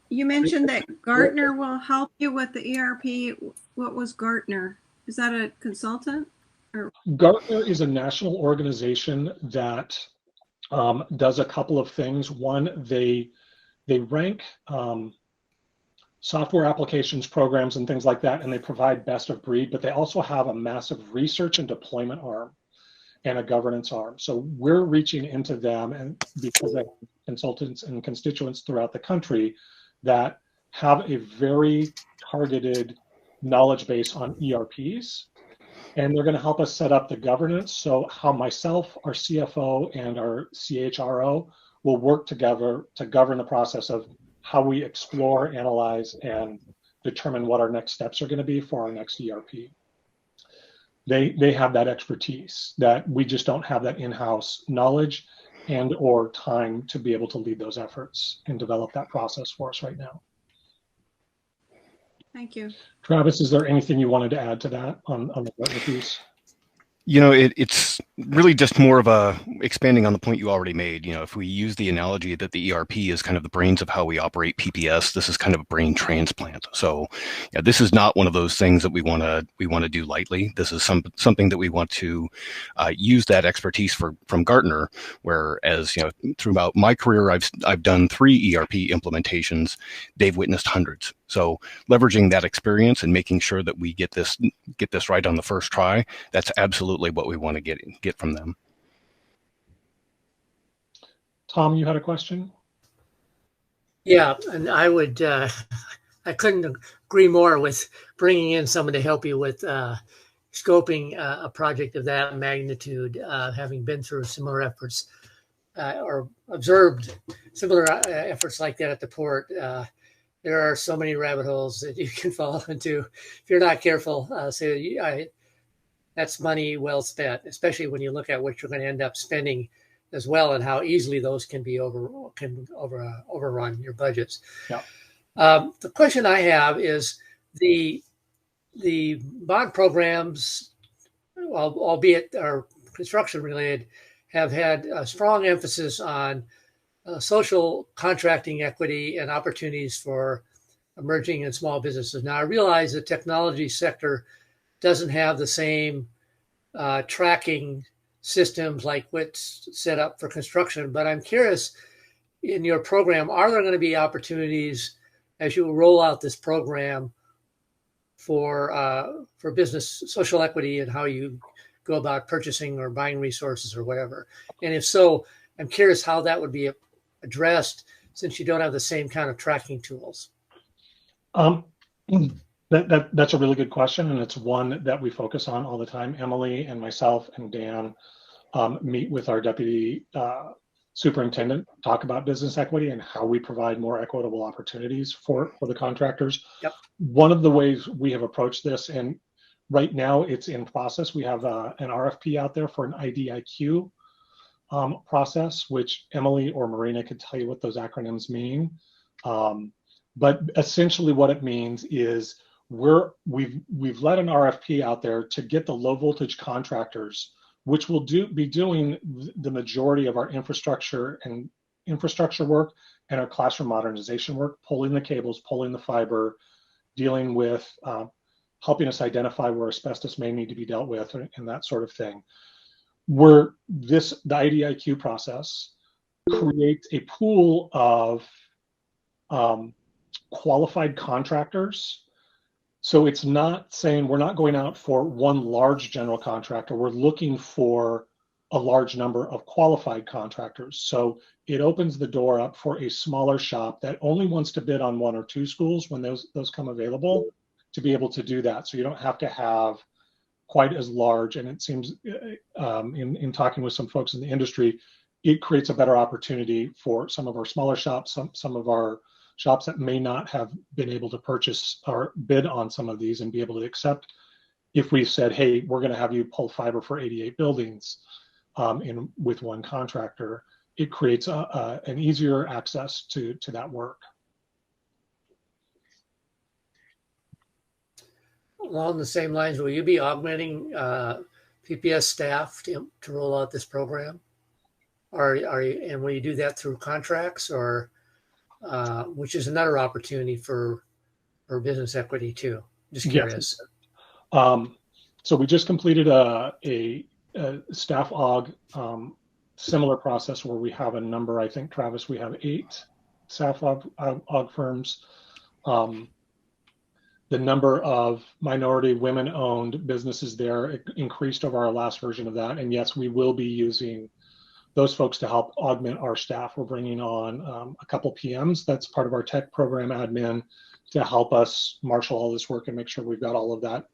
You mentioned that Gartner will help you with the ERP. What was Gartner? Is that a consultant? Or? Gartner is a national organization that does a couple of things. One, they rank software applications, programs, and things like that, and they provide best of breed, but they also have a massive research and deployment arm and a governance arm. So we're reaching into them, and because they have consultants and constituents throughout the country that have a very targeted knowledge base on ERPs, and they're going to help us set up the governance. So how myself, our CFO, and our CHRO will work together to govern the process of how we explore, analyze, and determine what our next steps are going to be for our next ERP. They have that expertise that we just don't have that in-house knowledge and or time to be able to lead those efforts and develop that process for us right now. Thank you. Travis, is there anything you wanted to add to that on the Gartner piece? You know, it's really just more of a expanding on the point you already made. You know, if we use the analogy that the ERP is kind of the brains of how we operate PPS, this is kind of a brain transplant. So, yeah, this is not one of those things that we want to do lightly. This is something that we want to use that expertise from Gartner. Whereas, you know, throughout my career, I've done 3 ERP implementations. They've witnessed hundreds. So leveraging that experience and making sure that we get this right on the first try, that's absolutely what we want to get from them. Tom, you had a question? Yeah, and I would, I couldn't agree more with bringing in someone to help you with scoping a project of that magnitude, having been through similar efforts or observed similar efforts like that at the port. There are so many rabbit holes that you can fall into if you're not careful. So that's money well spent, especially when you look at what you're going to end up spending as well, and how easily those can be overrun your budgets. Yeah. The question I have is the bond programs, albeit are construction related, have had a strong emphasis on social contracting equity and opportunities for emerging and small businesses. Now, I realize the technology sector doesn't have the same tracking systems like what's set up for construction, but I'm curious, in your program, are there going to be opportunities as you roll out this program for business social equity and how you go about purchasing or buying resources or whatever? And if so, I'm curious how that would be addressed since you don't have the same kind of tracking tools. That's a really good question, and it's one that we focus on all the time. Emily and myself and Dan meet with our deputy superintendent, talk about business equity and how we provide more equitable opportunities for the contractors. Yep. One of the ways we have approached this, and right now it's in process, we have an RFP out there for an IDIQ process, which Emily or Marina could tell you what those acronyms mean. But essentially what it means is we've let an RFP out there to get the low voltage contractors, which will be doing the majority of our infrastructure work and our classroom modernization work, pulling the cables, pulling the fiber, dealing with helping us identify where asbestos may need to be dealt with and that sort of thing. The IDIQ process creates a pool of qualified contractors. So it's not saying we're not going out for one large general contractor. We're looking for a large number of qualified contractors. So it opens the door up for a smaller shop that only wants to bid on 1 or 2 schools when those come available to be able to do that. So you don't have to have quite as large. And it seems in talking with some folks in the industry, it creates a better opportunity for some of our smaller shops, some of our shops that may not have been able to purchase or bid on some of these and be able to accept. If we said, hey, we're going to have you pull fiber for 88 buildings with one contractor, it creates an easier access to that work. Along the same lines, will you be augmenting PPS staff to roll out this program? And will you do that through contracts, or which is another opportunity for business equity too? Just curious. Yes. So we just completed a staff aug similar process where we have a number. I think, Travis, we have 8 staff aug firms. The number of minority women-owned businesses there increased over our last version of that. And yes, we will be using those folks to help augment our staff. We're bringing on a couple PMs. That's part of our tech program admin to help us marshal all this work and make sure we've got all of that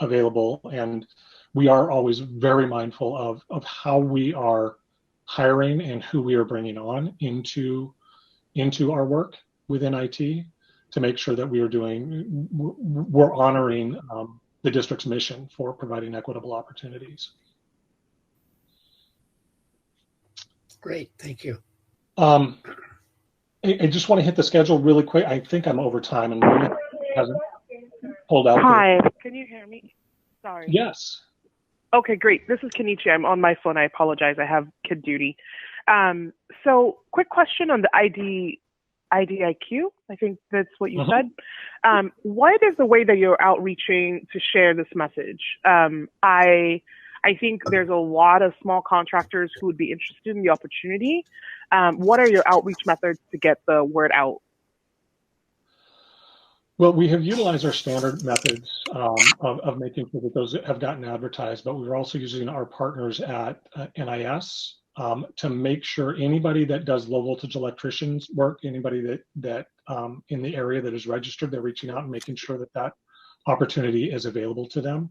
available. And we are always very mindful of how we are hiring and who we are bringing on into our work within IT, to make sure that we're honoring the district's mission for providing equitable opportunities. Great, thank you. I just want to hit the schedule really quick. I think I'm over time and Maria hasn't pulled out. Hi, can you hear me? Sorry. Yes. Okay, great. This is Kenichi. I'm on my phone. I apologize. I have kid duty. So quick question on the IDIQ. I think that's what you said. What is the way that you're outreaching to share this message? I think there's a lot of small contractors who would be interested in the opportunity. What are your outreach methods to get the word out? Well, we have utilized our standard methods of making sure that those have gotten advertised, but we're also using our partners at NIS to make sure anybody that does low voltage electricians work, anybody that in the area that is registered, they're reaching out and making sure that opportunity is available to them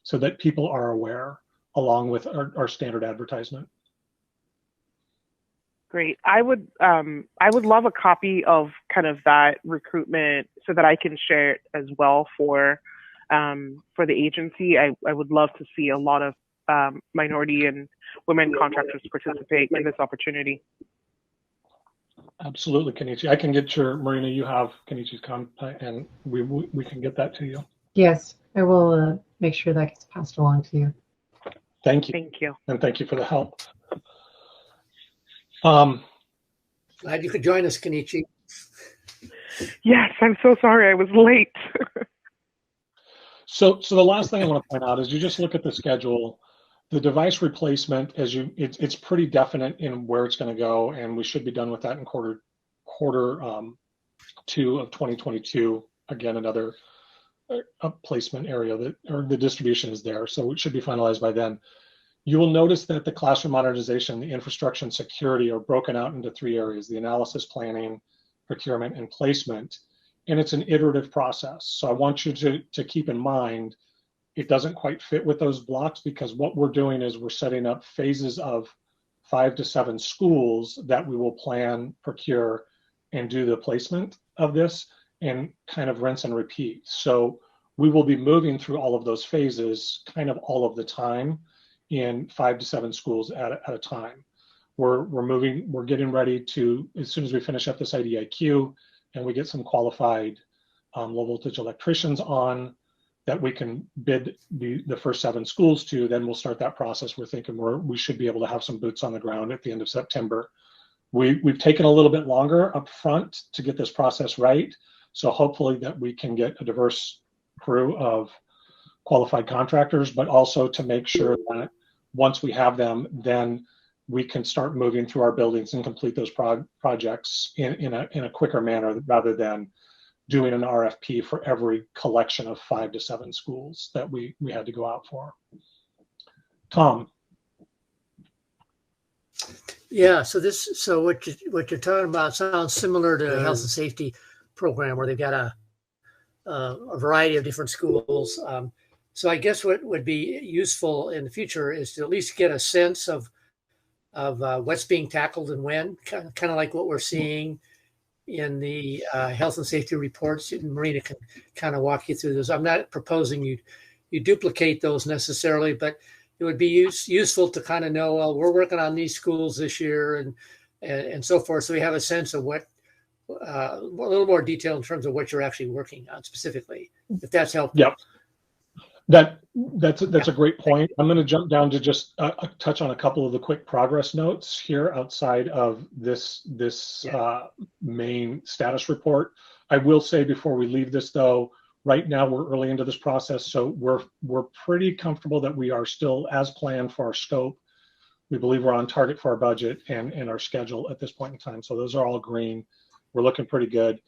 so that people are aware, along with our standard advertisement. Great. I would love a copy of kind of that recruitment so that I can share it as well for the agency. I would love to see a lot of minority and women contractors participate in this opportunity. Absolutely, Kenichi. I can get Marina, you have Kenichi's contact, and we can get that to you. Yes, I will make sure that gets passed along to you. Thank you. Thank you. And thank you for the help. Glad you could join us, Kenichi. Yes, I'm so sorry I was late. So the last thing I want to point out is you just look at the schedule. The device replacement, it's pretty definite in where it's going to go, and we should be done with that in quarter 2 of 2022. Again, another placement area or the distribution is there, so it should be finalized by then. You will notice that the classroom modernization, the infrastructure and security are broken out into 3 areas: the analysis, planning, procurement, and placement. And it's an iterative process. So I want you to keep in mind, it doesn't quite fit with those blocks, because what we're doing is we're setting up phases of 5 to 7 schools that we will plan, procure, and do the placement of this, and kind of rinse and repeat. So we will be moving through all of those phases kind of all of the time in 5 to 7 schools at a time. We're getting ready to, as soon as we finish up this IDIQ and we get some qualified low voltage electricians on that we can bid the first 7 schools to. Then we'll start that process. We're thinking we should be able to have some boots on the ground at the end of September. We've taken a little bit longer up front to get this process right. So hopefully that we can get a diverse crew of qualified contractors, but also to make sure that once we have them, then we can start moving through our buildings and complete those projects in a quicker manner rather than doing an RFP for every collection of 5 to 7 schools that we had to go out for. Tom. Yeah, so what you're talking about sounds similar to the health and safety program where they've got a variety of different schools. So I guess what would be useful in the future is to at least get a sense of what's being tackled and when, kind of like what we're seeing in the health and safety reports. Marina can kind of walk you through those. I'm not proposing you duplicate those necessarily, but it would be useful to kind of know, well, we're working on these schools this year and so forth. So we have a sense of what, a little more detail in terms of what you're actually working on specifically, if that's helpful. Yep. That's a great point. I'm going to jump down to just touch on a couple of the quick progress notes here outside of this main status report. I will say before we leave this though, right now we're early into this process, so we're pretty comfortable that we are still as planned for our scope. We believe we're on target for our budget and our schedule at this point in time. So those are all green. We're looking pretty good.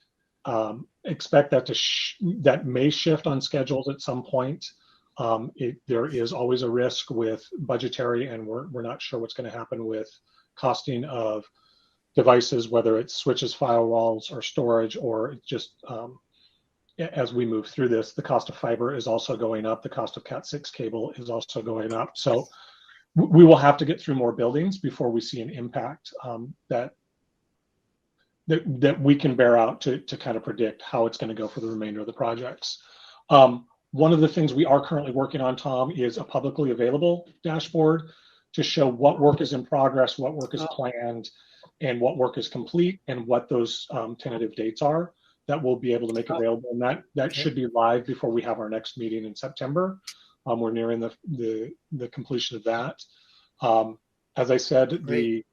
Expect that that may shift on schedules at some point. There is always a risk with budgetary, and we're not sure what's going to happen with costing of devices, whether it's switches, firewalls, or storage, or just as we move through this, the cost of fiber is also going up. The cost of Cat6 cable is also going up. So we will have to get through more buildings before we see an impact that we can bear out to kind of predict how it's going to go for the remainder of the projects. One of the things we are currently working on, Tom, is a publicly available dashboard to show what work is in progress, what work is planned, and what work is complete, and what those tentative dates are that we'll be able to make available. And that should be live before we have our next meeting in September. We're nearing the completion of that. As I said, the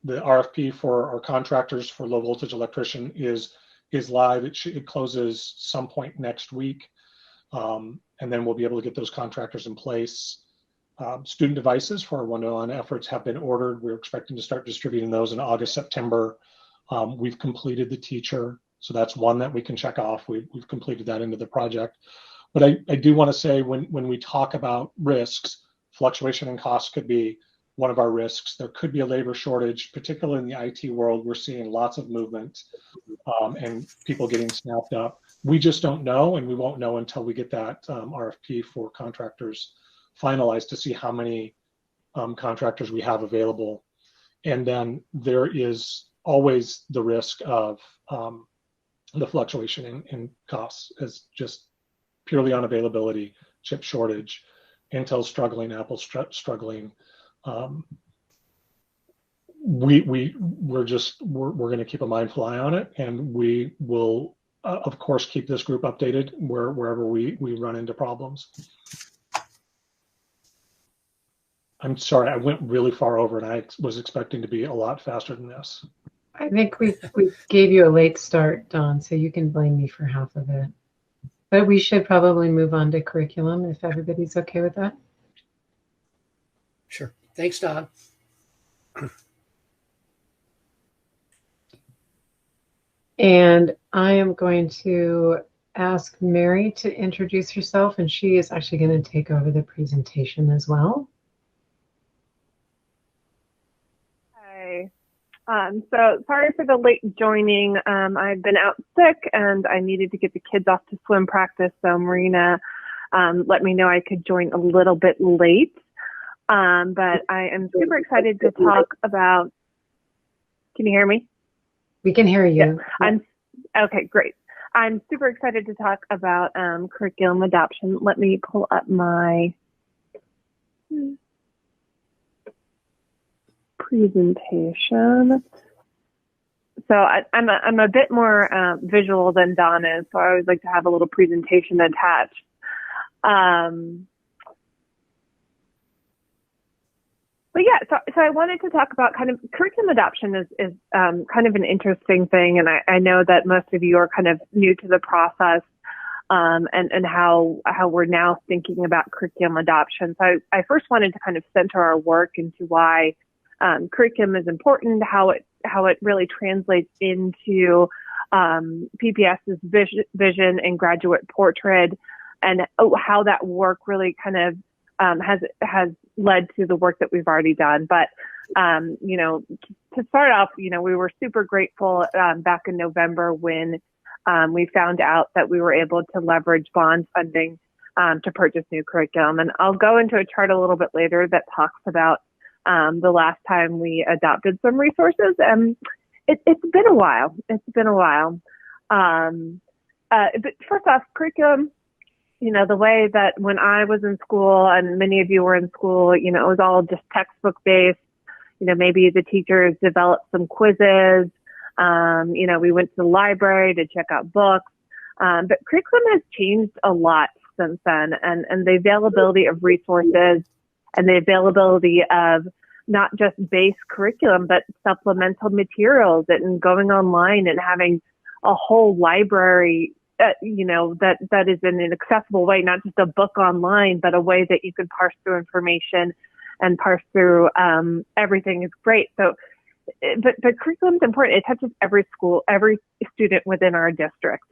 RFP for our contractors for low voltage electrician is live. It closes some point next week. And then we'll be able to get those contractors in place. Student devices for our one-to-one efforts have been ordered. We're expecting to start distributing those in August, September. We've completed the teacher, so that's one that we can check off. We've completed that into the project. But I do want to say when we talk about risks, fluctuation in costs could be one of our risks. There could be a labor shortage, particularly in the IT world. We're seeing lots of movement and people getting snapped up. We just don't know, and we won't know until we get that RFP for contractors finalized to see how many contractors we have available. And then there is always the risk of the fluctuation in costs as just purely on availability, chip shortage, Intel's struggling, Apple's struggling. We're going to keep a mindful eye on it, and we will of course keep this group updated wherever we run into problems. I'm sorry, I went really far over, and I was expecting to be a lot faster than this. I think we gave you a late start, Don, so you can blame me for half of it. But we should probably move on to curriculum if everybody's okay with that. Sure. Thanks, Don. And I am going to ask Mary to introduce herself, and she is actually going to take over the presentation as well. Hi. So sorry for the late joining. I've been out sick and I needed to get the kids off to swim practice. So Marina let me know I could join a little bit late. But I am super excited to talk about, can you hear me? We can hear you. Yeah. Okay, great. I'm super excited to talk about curriculum adoption. Let me pull up my presentation. So I'm a bit more visual than Don is, so I always like to have a little presentation attached. But yeah, so I wanted to talk about kind of curriculum adoption is kind of an interesting thing, and I know that most of you are kind of new to the process, and how we're now thinking about curriculum adoption. So I first wanted to kind of center our work into why curriculum is important, how it really translates into PPS's vision and graduate portrait, and how that work really kind of has led to the work that we've already done. But to start off, we were super grateful back in November when we found out that we were able to leverage bond funding to purchase new curriculum. And I'll go into a chart a little bit later that talks about the last time we adopted some resources. And it's been a while. But first off, curriculum, the way that when I was in school and many of you were in school, it was all just textbook based. Maybe the teachers developed some quizzes. We went to the library to check out books. But curriculum has changed a lot since then. And the availability of resources and the availability of not just base curriculum, but supplemental materials and going online and having a whole library that is in an accessible way, not just a book online, but a way that you can parse through information and parse through everything is great. So, but curriculum is important. It touches every school, every student within our district,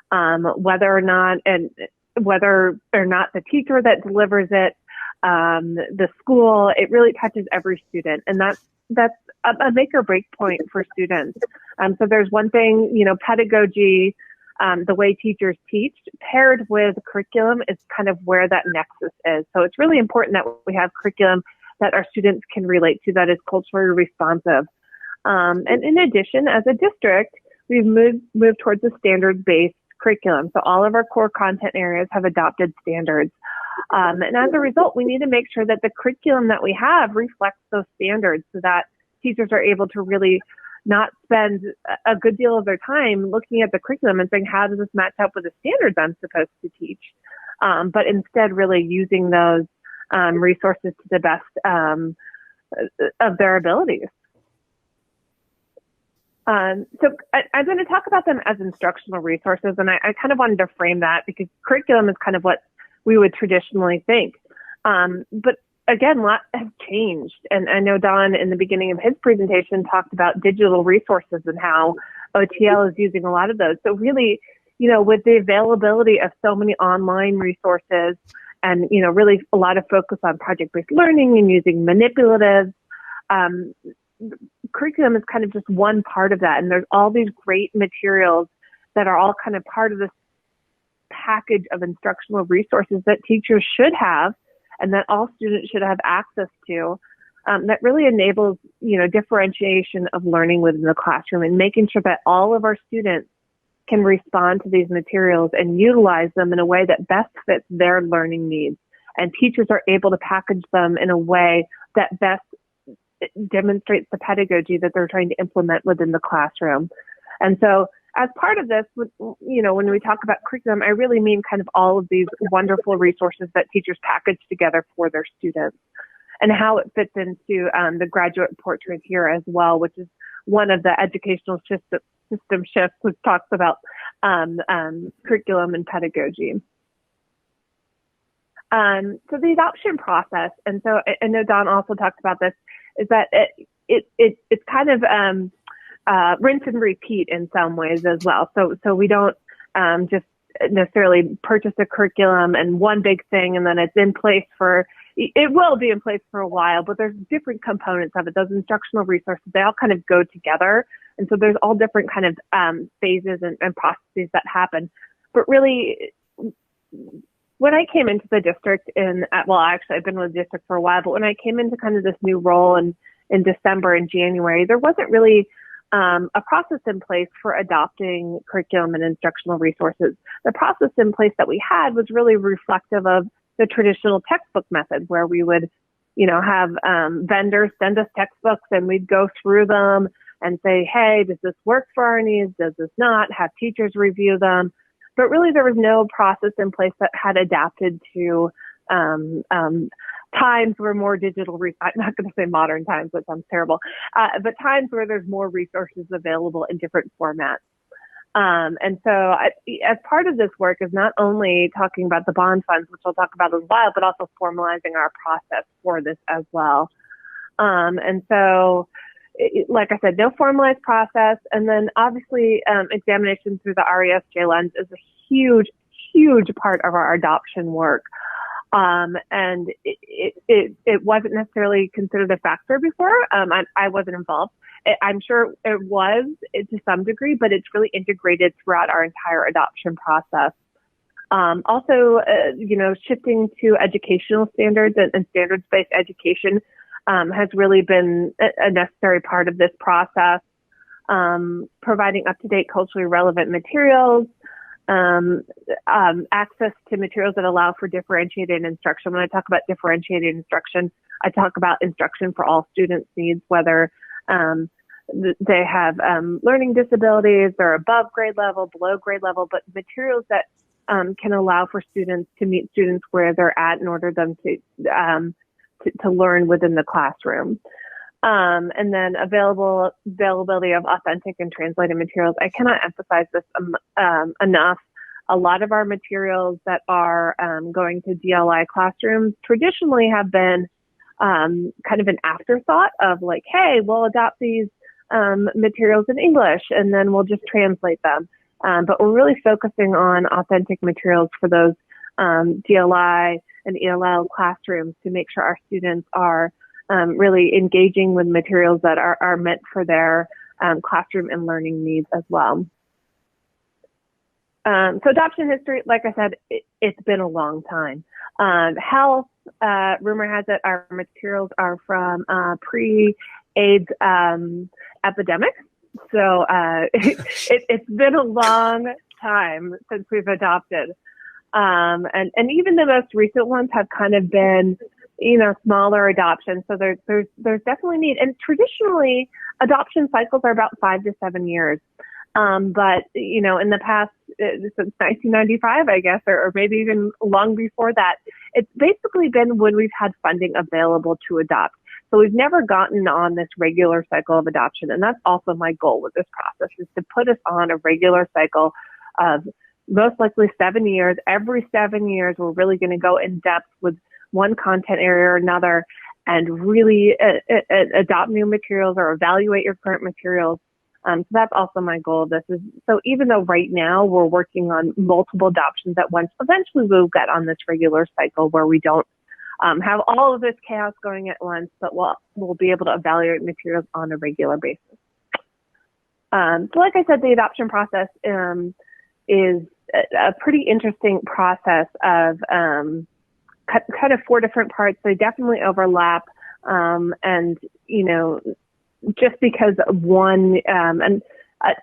whether or not the teacher that delivers it, the school, it really touches every student, and that's a make or break point for students. So there's one thing, pedagogy. The way teachers teach paired with curriculum is kind of where that nexus is. So it's really important that we have curriculum that our students can relate to that is culturally responsive. And in addition, as a district, we've moved towards a standards-based curriculum. So all of our core content areas have adopted standards. And as a result, we need to make sure that the curriculum that we have reflects those standards so that teachers are able to really not spend a good deal of their time looking at the curriculum and saying, how does this match up with the standards I'm supposed to teach? But instead really using those resources to the best of their abilities. So I'm going to talk about them as instructional resources, and I kind of wanted to frame that because curriculum is kind of what we would traditionally think. But again, a lot has changed. And I know Don, in the beginning of his presentation, talked about digital resources and how OTL is using a lot of those. So really, with the availability of so many online resources and, really a lot of focus on project-based learning and using manipulatives, curriculum is kind of just one part of that. And there's all these great materials that are all kind of part of this package of instructional resources that teachers should have and that all students should have access to, that really enables, differentiation of learning within the classroom and making sure that all of our students can respond to these materials and utilize them in a way that best fits their learning needs. And teachers are able to package them in a way that best demonstrates the pedagogy that they're trying to implement within the classroom. And so as part of this, when we talk about curriculum, I really mean kind of all of these wonderful resources that teachers package together for their students and how it fits into the graduate portrait here as well, which is one of the educational system shifts, which talks about curriculum and pedagogy. So the adoption process, and so I know Don also talked about this, is that it's kind of rinse and repeat in some ways as well. So we don't just necessarily purchase a curriculum and one big thing and then it's in place it will be in place for a while, but there's different components of it. Those instructional resources, they all kind of go together. And so there's all different kind of phases and processes that happen. But really, when I came into the district actually I've been with the district for a while, but when I came into kind of this new role in December and January, there wasn't really a process in place for adopting curriculum and instructional resources. The process in place that we had was really reflective of the traditional textbook method where we would, have vendors send us textbooks and we'd go through them and say, hey, does this work for our needs? Does this not? Have teachers review them. But really, there was no process in place that had adapted to times where more digital, I'm not going to say modern times, that sounds terrible, but times where there's more resources available in different formats. And so as part of this work is not only talking about the bond funds, which I'll talk about as well, but also formalizing our process for this as well. And so, like I said, no formalized process. And then obviously examination through the RESJ lens is a huge, huge part of our adoption work. And it wasn't necessarily considered a factor before. I wasn't involved. I'm sure it was to some degree, but it's really integrated throughout our entire adoption process. Also, shifting to educational standards and standards-based education has really been a necessary part of this process. Providing up-to-date culturally relevant materials, access to materials that allow for differentiated instruction. When I talk about differentiated instruction, I talk about instruction for all students' needs, whether they have learning disabilities, they're above grade level, below grade level, but materials that can allow for students to meet students where they're at in order them to learn within the classroom. And then availability of authentic and translated materials. I cannot emphasize this enough. A lot of our materials that are going to DLI classrooms traditionally have been kind of an afterthought of like, hey, we'll adopt these materials in English and then we'll just translate them. But we're really focusing on authentic materials for those DLI and ELL classrooms to make sure our students are really engaging with materials that are meant for their classroom and learning needs as well. So adoption history, like I said, it's been a long time. Health, rumor has it our materials are from pre-AIDS epidemic. So it's been a long time since we've adopted. And even the most recent ones have kind of been, smaller adoptions. So there's definitely need. And traditionally, adoption cycles are about 5 to 7 years. But, in the past, since 1995, I guess, or maybe even long before that, it's basically been when we've had funding available to adopt. So we've never gotten on this regular cycle of adoption. And that's also my goal with this process, is to put us on a regular cycle of most likely 7 years. Every 7 years, we're really going to go in depth with one content area or another and really adopt new materials or evaluate your current materials. So that's also my goal of this. So even though right now we're working on multiple adoptions at once, eventually we'll get on this regular cycle where we don't have all of this chaos going at once, but we'll be able to evaluate materials on a regular basis. So like I said, the adoption process is a pretty interesting process of kind of 4 different parts. They definitely overlap, and just because one and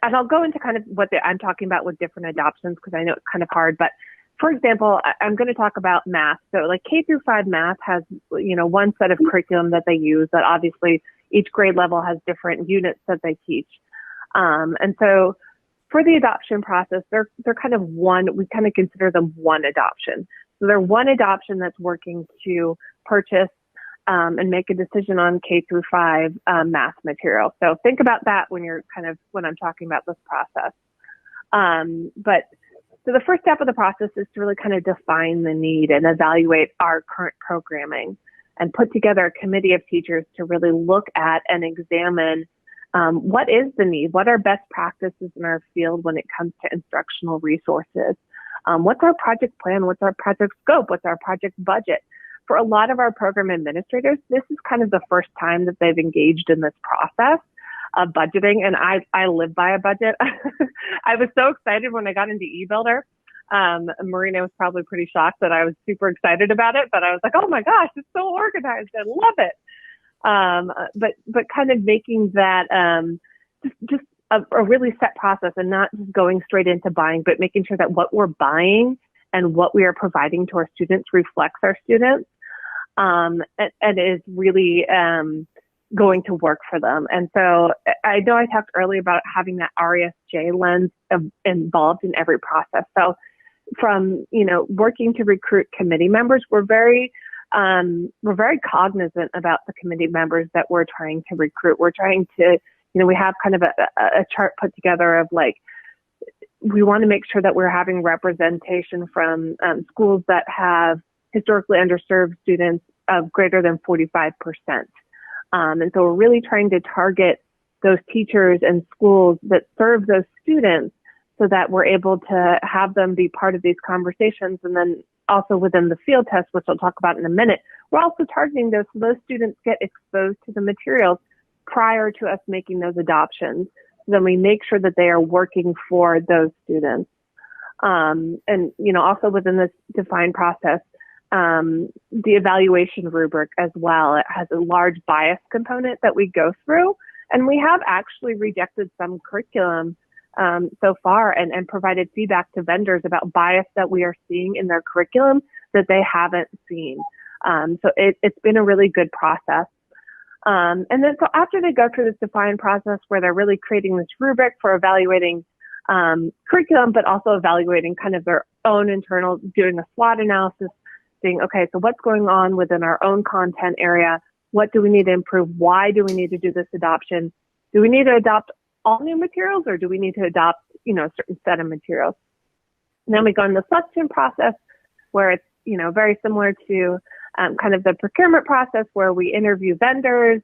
I'll go into kind of what I'm talking about with different adoptions because I know it's kind of hard. But for example, I'm going to talk about math. So like K through 5 math has one set of curriculum that they use that obviously each grade level has different units that they teach. And so for the adoption process, they're kind of we kind of consider them one adoption. So they're one adoption that's working to purchase and make a decision on K through 5 math material. So think about that when I'm talking about this process. So the first step of the process is to really kind of define the need and evaluate our current programming and put together a committee of teachers to really look at and examine what is the need? What are best practices in our field when it comes to instructional resources? What's our project plan? What's our project scope? What's our project budget? For a lot of our program administrators, this is kind of the first time that they've engaged in this process of budgeting. And I live by a budget. I was so excited when I got into eBuilder. Marina was probably pretty shocked that I was super excited about it, but I was like, oh my gosh, it's so organized. I love it. But kind of making that just a really set process and not just going straight into buying, but making sure that what we're buying and what we are providing to our students reflects our students. And is really going to work for them. And so I know I talked earlier about having that RESJ lens involved in every process. So from, working to recruit committee members, we're very cognizant about the committee members that we're trying to recruit. We're trying to, we have kind of a chart put together of like, we want to make sure that we're having representation from schools that have historically underserved students of greater than 45%. And so we're really trying to target those teachers and schools that serve those students so that we're able to have them be part of these conversations. And then also within the field test, which I'll talk about in a minute, we're also targeting those so those students get exposed to the materials prior to us making those adoptions. So then we make sure that they are working for those students. And, also within this defined process, the evaluation rubric as well, it has a large bias component that we go through. And we have actually rejected some curriculum so far and provided feedback to vendors about bias that we are seeing in their curriculum that they haven't seen. So it's been a really good process. And then so after they go through this defined process where they're really creating this rubric for evaluating curriculum, but also evaluating kind of their own internal, doing a SWOT analysis, saying, okay, so what's going on within our own content area? What do we need to improve? Why do we need to do this adoption? Do we need to adopt all new materials, or do we need to adopt, a certain set of materials? And then we go in the selection process where it's, very similar to kind of the procurement process where we interview vendors.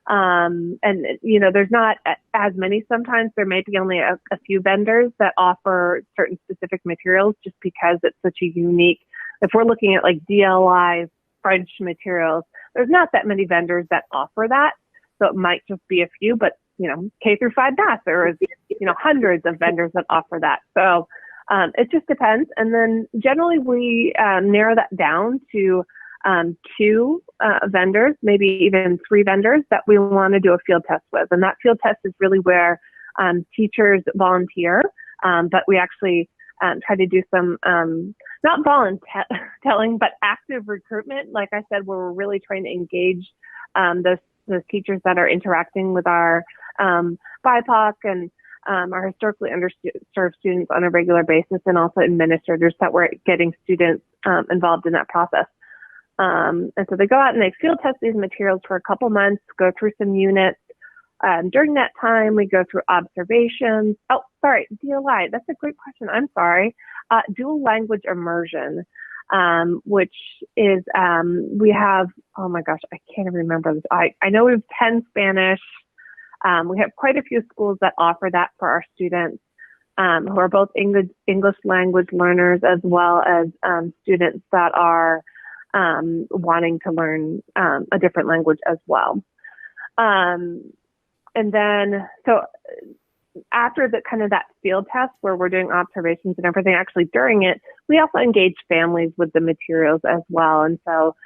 And, there's not as many. Sometimes there may be only a few vendors that offer certain specific materials just because it's such a unique, if we're looking at like DLI, French materials, there's not that many vendors that offer that. So it might just be a few, but K through 5 math, there is, hundreds of vendors that offer that. So it just depends. And then generally we narrow that down to 2 vendors, maybe even 3 vendors that we want to do a field test with. And that field test is really where teachers volunteer, but we actually try to do some, not volunteering, but active recruitment. Like I said, where we're really trying to engage those teachers that are interacting with our BIPOC and our historically underserved students on a regular basis, and also administrators that we're getting students involved in that process. And so they go out and they field test these materials for a couple months, go through some units. During that time, we go through observations. Oh, sorry, DLI. That's a great question. I'm sorry. Dual language immersion, which is, we have, oh my gosh, I can't even remember this. I know we have 10 Spanish. We have quite a few schools that offer that for our students who are both English language learners as well as students that are wanting to learn a different language as well. And then, so after the kind of that field test where we're doing observations and everything, actually during it, we also engage families with the materials as well. And so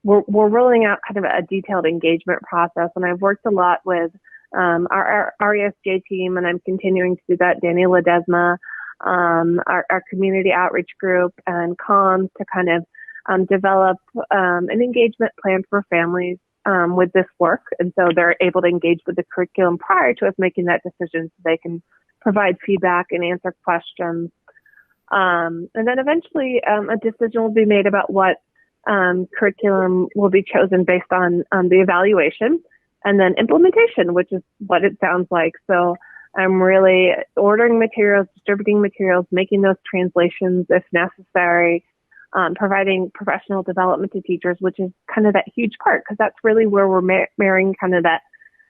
we're rolling out kind of a detailed engagement process. And I've worked a lot with our RESJ team, and I'm continuing to do that, Danny Ledesma, our community outreach group and comms to kind of develop an engagement plan for families with this work. And so they're able to engage with the curriculum prior to us making that decision so they can provide feedback and answer questions. And then eventually a decision will be made about what curriculum will be chosen based on the evaluation, and then implementation, which is what it sounds like. So I'm really ordering materials, distributing materials, making those translations if necessary, providing professional development to teachers, which is kind of that huge part, because that's really where we're marrying kind of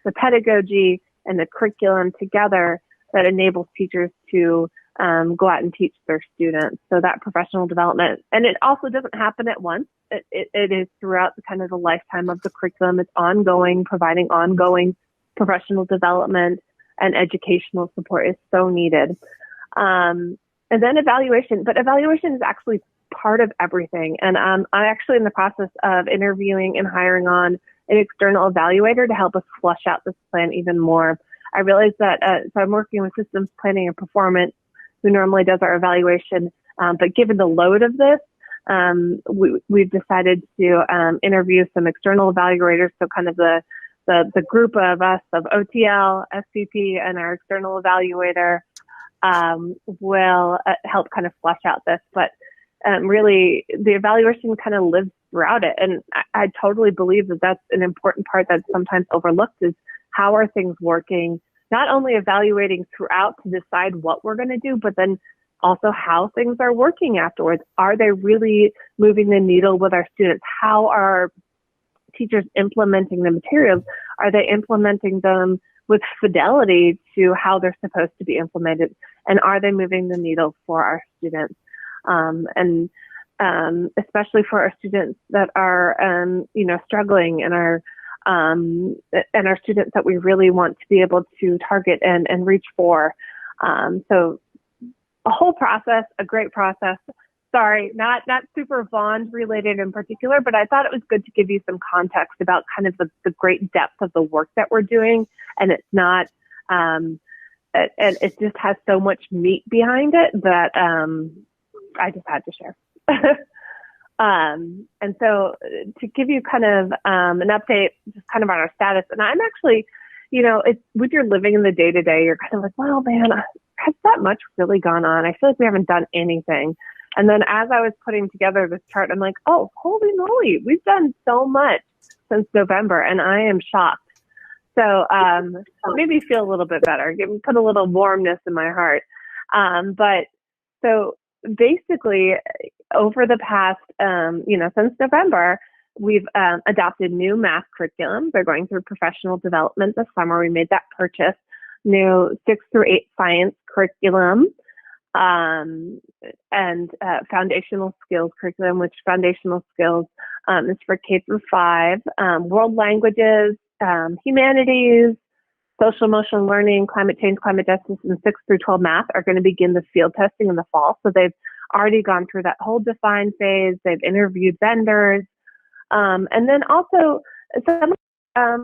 the pedagogy and the curriculum together that enables teachers to go out and teach their students. So that professional development, and it also doesn't happen at once. It is throughout the kind of the lifetime of the curriculum. It's ongoing, providing ongoing professional development and educational support is so needed. And then evaluation, but evaluation is actually part of everything. And I'm actually in the process of interviewing and hiring on an external evaluator to help us flesh out this plan even more. I realized that, so I'm working with systems planning and performance, who normally does our evaluation, but given the load of this, we've decided to interview some external evaluators. So kind of the group of us of OTL, SCP, and our external evaluator will help kind of flesh out this. But really, the evaluation kind of lives throughout it. And I totally believe that that's an important part that's sometimes overlooked, is how are things working, not only evaluating throughout to decide what we're going to do, but then also how things are working afterwards. Are they really moving the needle with our students? How are teachers implementing the materials? Are they implementing them with fidelity to how they're supposed to be implemented? And are they moving the needle for our students? And especially for our students that are, struggling, and our students that we really want to be able to target and reach for. So a whole process, a great process. Sorry, not super Vaughn related in particular, but I thought it was good to give you some context about kind of the great depth of the work that we're doing. And it's not, and it just has so much meat behind it that I just had to share. And so to give you kind of an update, just kind of on our status, and I'm actually, it's with your living in the day to day, you're kind of like, well, man, has that much really gone on? I feel like we haven't done anything. And then as I was putting together this chart, I'm like, oh, holy moly, we've done so much since November, and I am shocked. So made me feel a little bit better, put a little warmness in my heart. But so basically, over the past, since November, we've adopted new math curriculum. They're going through professional development this summer. We made that purchase. New 6 through 8 science curriculum, and foundational skills curriculum, which foundational skills is for K through 5, world languages, humanities, social emotional learning, climate change, climate justice, and 6 through 12 math are going to begin the field testing in the fall. So they've already gone through that whole define phase. They've interviewed vendors. And then also some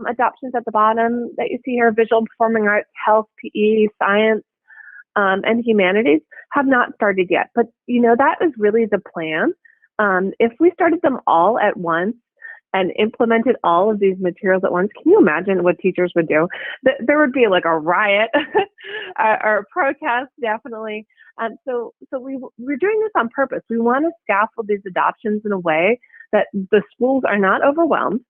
adoptions at the bottom that you see here: visual and performing arts, health, PE, science, and humanities have not started yet. But, that is really the plan. If we started them all at once and implemented all of these materials at once, can you imagine what teachers would do? There would be like a riot or a protest, definitely. So we're doing this on purpose. We want to scaffold these adoptions in a way that the schools are not overwhelmed,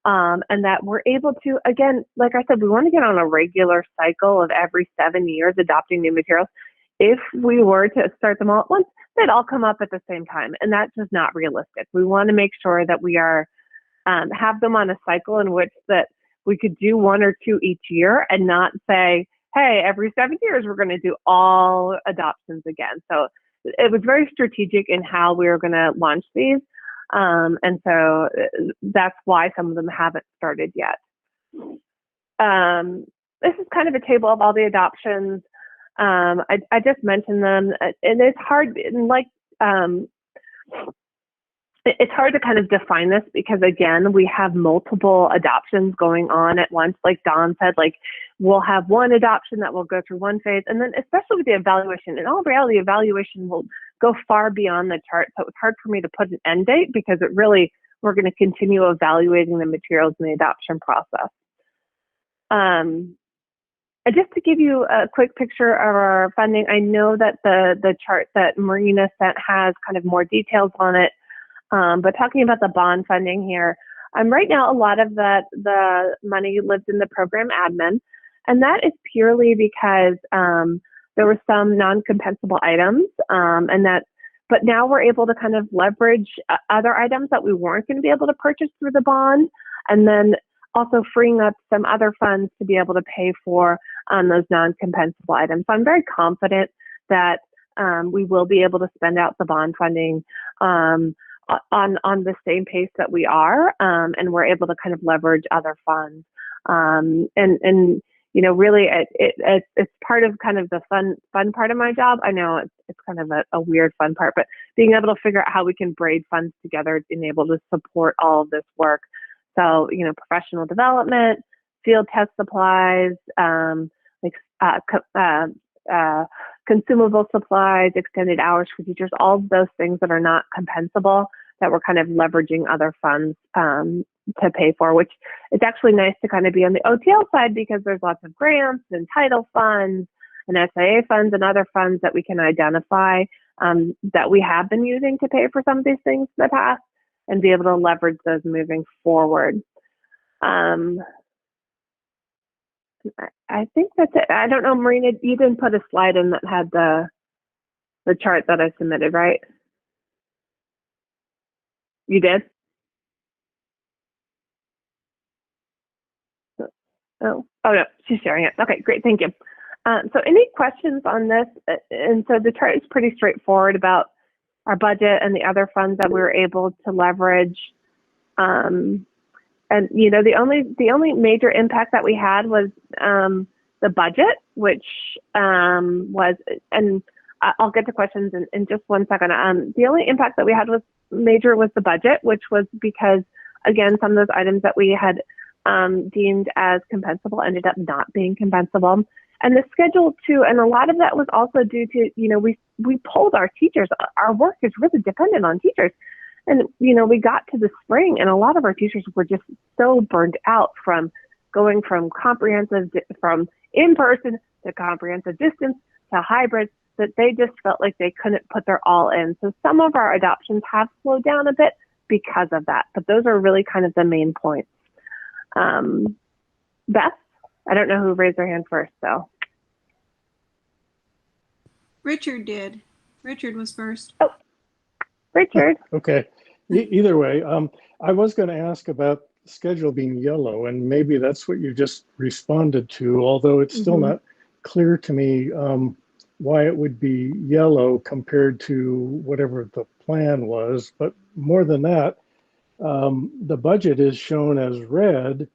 and that we're able to, again, like I said, we want to get on a regular cycle of every 7 years adopting new materials. If we were to start them all at once, they'd all come up at the same time, and that's just not realistic. We want to make sure that we are have them on a cycle in which that we could do 1 or 2 each year, and not say, hey, every 7 years we're going to do all adoptions again. So it was very strategic in how we were going to launch these. And so that's why some of them haven't started yet. This is kind of a table of all the adoptions. I just mentioned them, and it's hard, it's hard to kind of define this because, again, we have multiple adoptions going on at once. Like Don said, we'll have one adoption that will go through one phase, and then especially with the evaluation, in all reality, evaluation will go far beyond the chart. So it's hard for me to put an end date because we're going to continue evaluating the materials in the adoption process. And just to give you a quick picture of our funding, I know that the chart that Marina sent has kind of more details on it. But talking about the bond funding here, right now, a lot of the money lives in the program admin, and that is purely because there were some non-compensable items, but now we're able to kind of leverage other items that we weren't going to be able to purchase through the bond, and then also freeing up some other funds to be able to pay for those non-compensable items. So I'm very confident that we will be able to spend out the bond funding on the same pace that we are, and we're able to kind of leverage other funds. Really, it's part of kind of the fun part of my job. I know it's kind of a weird fun part, but being able to figure out how we can braid funds together to enable to support all of this work. So, professional development, field test supplies, consumable supplies, extended hours for teachers, all of those things that are not compensable that we're kind of leveraging other funds to pay for, which it's actually nice to kind of be on the OTL side because there's lots of grants and title funds and SIA funds and other funds that we can identify that we have been using to pay for some of these things in the past and be able to leverage those moving forward. I think that's it. I don't know, Marina, you didn't put a slide in that had the chart that I submitted, right? You did? Oh no, she's sharing it. Okay, great, thank you. So any questions on this? And so the chart is pretty straightforward about our budget and the other funds that we were able to leverage. And you know, the only major impact that we had was the budget, which was, and I'll get to questions in just 1 second. The only impact that we had was major was the budget, which was because, again, some of those items that we had deemed as compensable ended up not being compensable. And the schedule too, and a lot of that was also due to, you know, we polled our teachers. Our work is really dependent on teachers. And, you know, we got to the spring and a lot of our teachers were just so burned out from going from from in-person to comprehensive distance to hybrid that they just felt like they couldn't put their all in. So some of our adoptions have slowed down a bit because of that. But those are really kind of the main points. Beth, I don't know who raised their hand first, though. Richard did. Richard was first. Oh, Richard. Okay. Either way, I was going to ask about the schedule being yellow, and maybe that's what you just responded to, although it's still not clear to me why it would be yellow compared to whatever the plan was. But more than that, the budget is shown as red,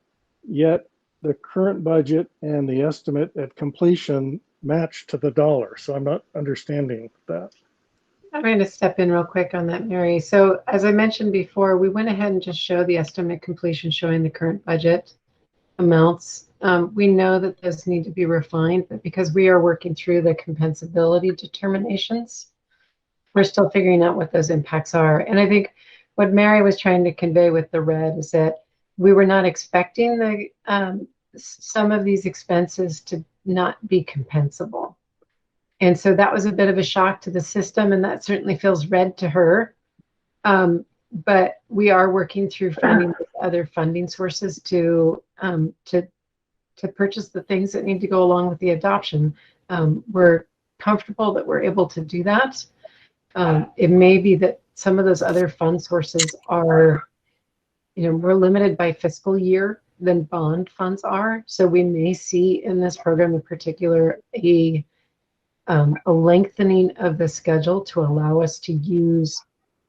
yet the current budget and the estimate at completion match to the dollar. So I'm not understanding that. I'm going to step in real quick on that, Mary. So as I mentioned before, we went ahead and just showed the estimate completion showing the current budget amounts. We know that those need to be refined, but because we are working through the compensability determinations, we're still figuring out what those impacts are. And I think what Mary was trying to convey with the red is that we were not expecting the some of these expenses to not be compensable. And so that was a bit of a shock to the system, and that certainly feels red to her. But we are working through finding other funding sources to purchase the things that need to go along with the adoption. We're comfortable that we're able to do that. It may be that some of those other fund sources are, you know, more limited by fiscal year than bond funds are. So we may see in this program in particular a lengthening of the schedule to allow us to use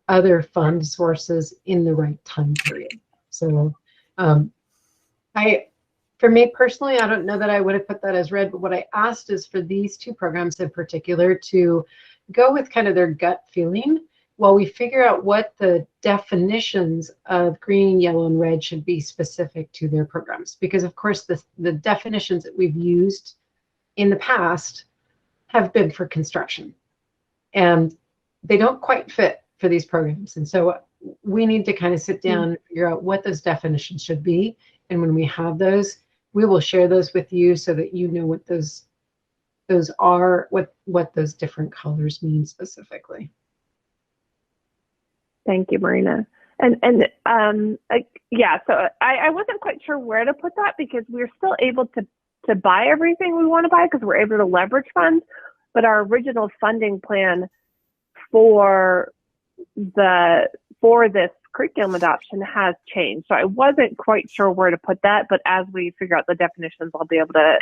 other fund sources in the right time period. So for me personally, I don't know that I would have put that as red, but what I asked is for these two programs in particular to go with kind of their gut feeling while we figure out what the definitions of green, yellow, and red should be specific to their programs. Because of course, the definitions that we've used in the past have been for construction, and they don't quite fit for these programs. And so we need to kind of sit down and figure out what those definitions should be. And when we have those, we will share those with you so that you know what those are, what those different colors mean specifically. Thank you, Marina. And yeah, so I wasn't quite sure where to put that because we're still able to buy everything we want to buy because we're able to leverage funds, but our original funding plan for this curriculum adoption has changed. So I wasn't quite sure where to put that, but as we figure out the definitions, I'll be able to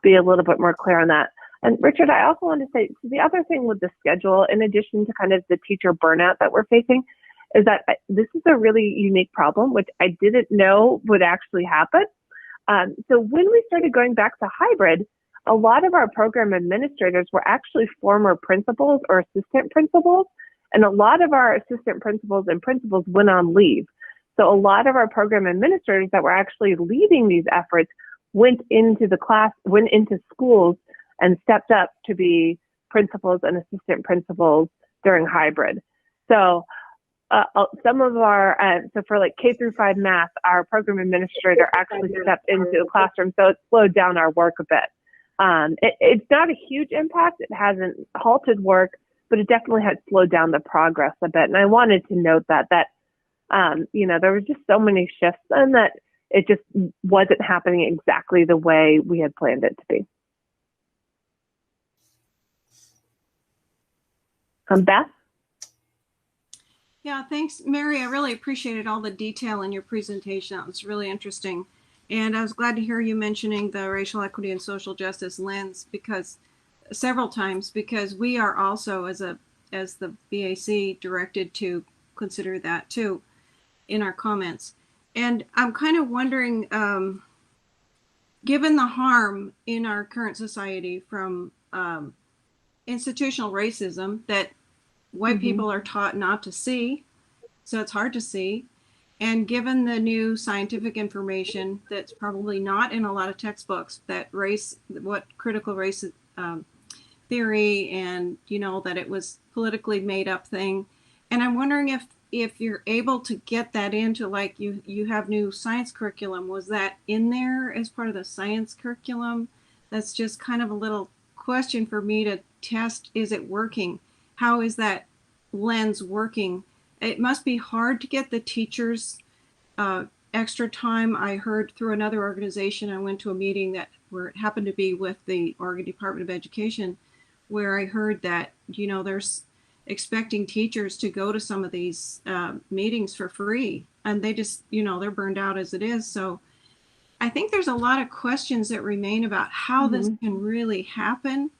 be a little bit more clear on that. And Richard, I also want to say the other thing with the schedule, in addition to kind of the teacher burnout that we're facing, is that this is a really unique problem, which I didn't know would actually happen. So when we started going back to hybrid, a lot of our program administrators were actually former principals or assistant principals, and a lot of our assistant principals and principals went on leave. So a lot of our program administrators that were actually leading these efforts went into schools and stepped up to be principals and assistant principals during hybrid. So some of our, so for like K through 5 math, our program administrator actually stepped into the classroom, so it slowed down our work a bit. It's not a huge impact. It hasn't halted work, but it definitely had slowed down the progress a bit. And I wanted to note that you know, there was just so many shifts and that it just wasn't happening exactly the way we had planned it to be. Beth? Yeah, thanks, Mary. I really appreciated all the detail in your presentation. That was really interesting. And I was glad to hear you mentioning the racial equity and social justice lens several times, because we are also, as the BAC, directed to consider that too in our comments. And I'm kind of wondering, given the harm in our current society from institutional racism that white people are taught not to see, so it's hard to see. And given the new scientific information that's probably not in a lot of textbooks, that what critical race theory, and you know that it was politically made up thing. And I'm wondering if you're able to get that into, like, you have new science curriculum. Was that in there as part of the science curriculum? That's just kind of a little question for me to test. Is it working? How is that lens working? It must be hard to get the teachers extra time. I heard through another organization, I went to a meeting where it happened to be with the Oregon Department of Education, where I heard that, you know, there's expecting teachers to go to some of these meetings for free, and they just, you know, they're burned out as it is. So I think there's a lot of questions that remain about how this can really happen.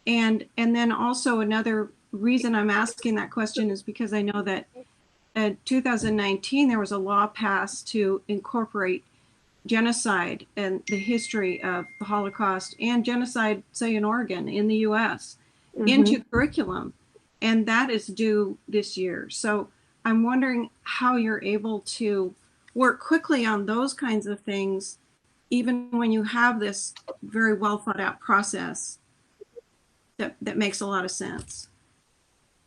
And then also another reason I'm asking that question is because I know that in 2019 there was a law passed to incorporate genocide and the history of the Holocaust and genocide, say in Oregon, in the US, into curriculum. And that is due this year. So I'm wondering how you're able to work quickly on those kinds of things, even when you have this very well thought out process that makes a lot of sense.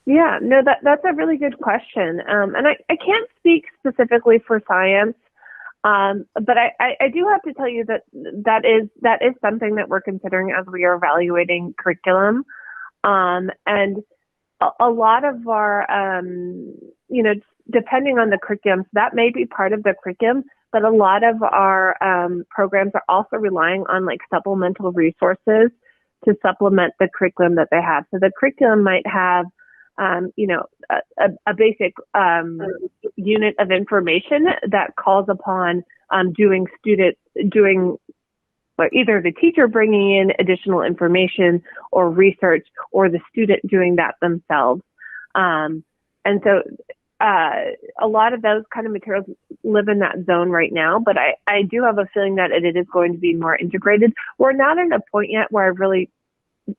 Yeah, no, that's a really good question. And I can't speak specifically for science, but I do have to tell you that is something that we're considering as we are evaluating curriculum. And a lot of our, you know, depending on the curriculum, so that may be part of the curriculum, but a lot of our programs are also relying on like supplemental resources to supplement the curriculum that they have. So the curriculum might have, you know, a basic unit of information that calls upon or either the teacher bringing in additional information or research, or the student doing that themselves. And so a lot of those kind of materials live in that zone right now, but I do have a feeling that it is going to be more integrated. We're not at a point yet where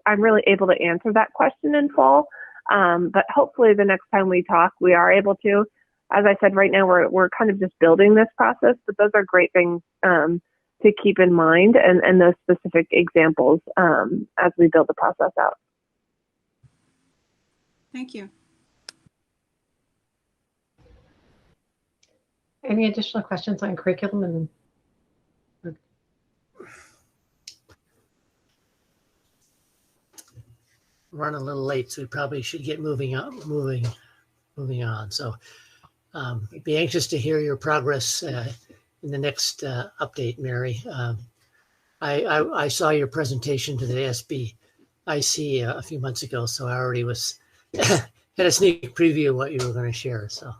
I'm really able to answer that question in full. But hopefully the next time we talk, we are able to. As I said, right now we're kind of just building this process, but those are great things to keep in mind, and those specific examples as we build the process out. Thank you. Any additional questions on curriculum? Run a little late, so we probably should get moving on. So be anxious to hear your progress in the next update, Mary. I saw your presentation to the SBIC a few months ago, so I already had a sneak preview of what you were going to share. So,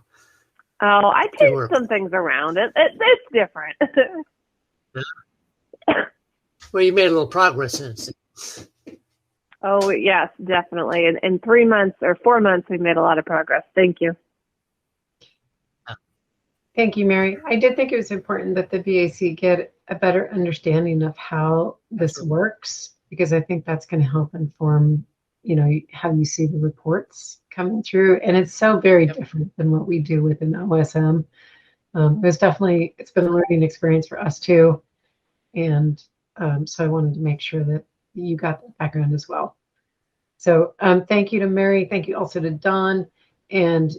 I changed some things around. It's different. Well, you made a little progress since. Oh, yes, definitely. In 3 months or 4 months, we've made a lot of progress. Thank you. Thank you, Mary. I did think it was important that the BAC get a better understanding of how this works, because I think that's going to help inform, you know, how you see the reports coming through. And it's so very different than what we do within OSM. It's been a learning experience for us too. And so I wanted to make sure that you got that background as well. So thank you to Mary. Thank you also to Don. And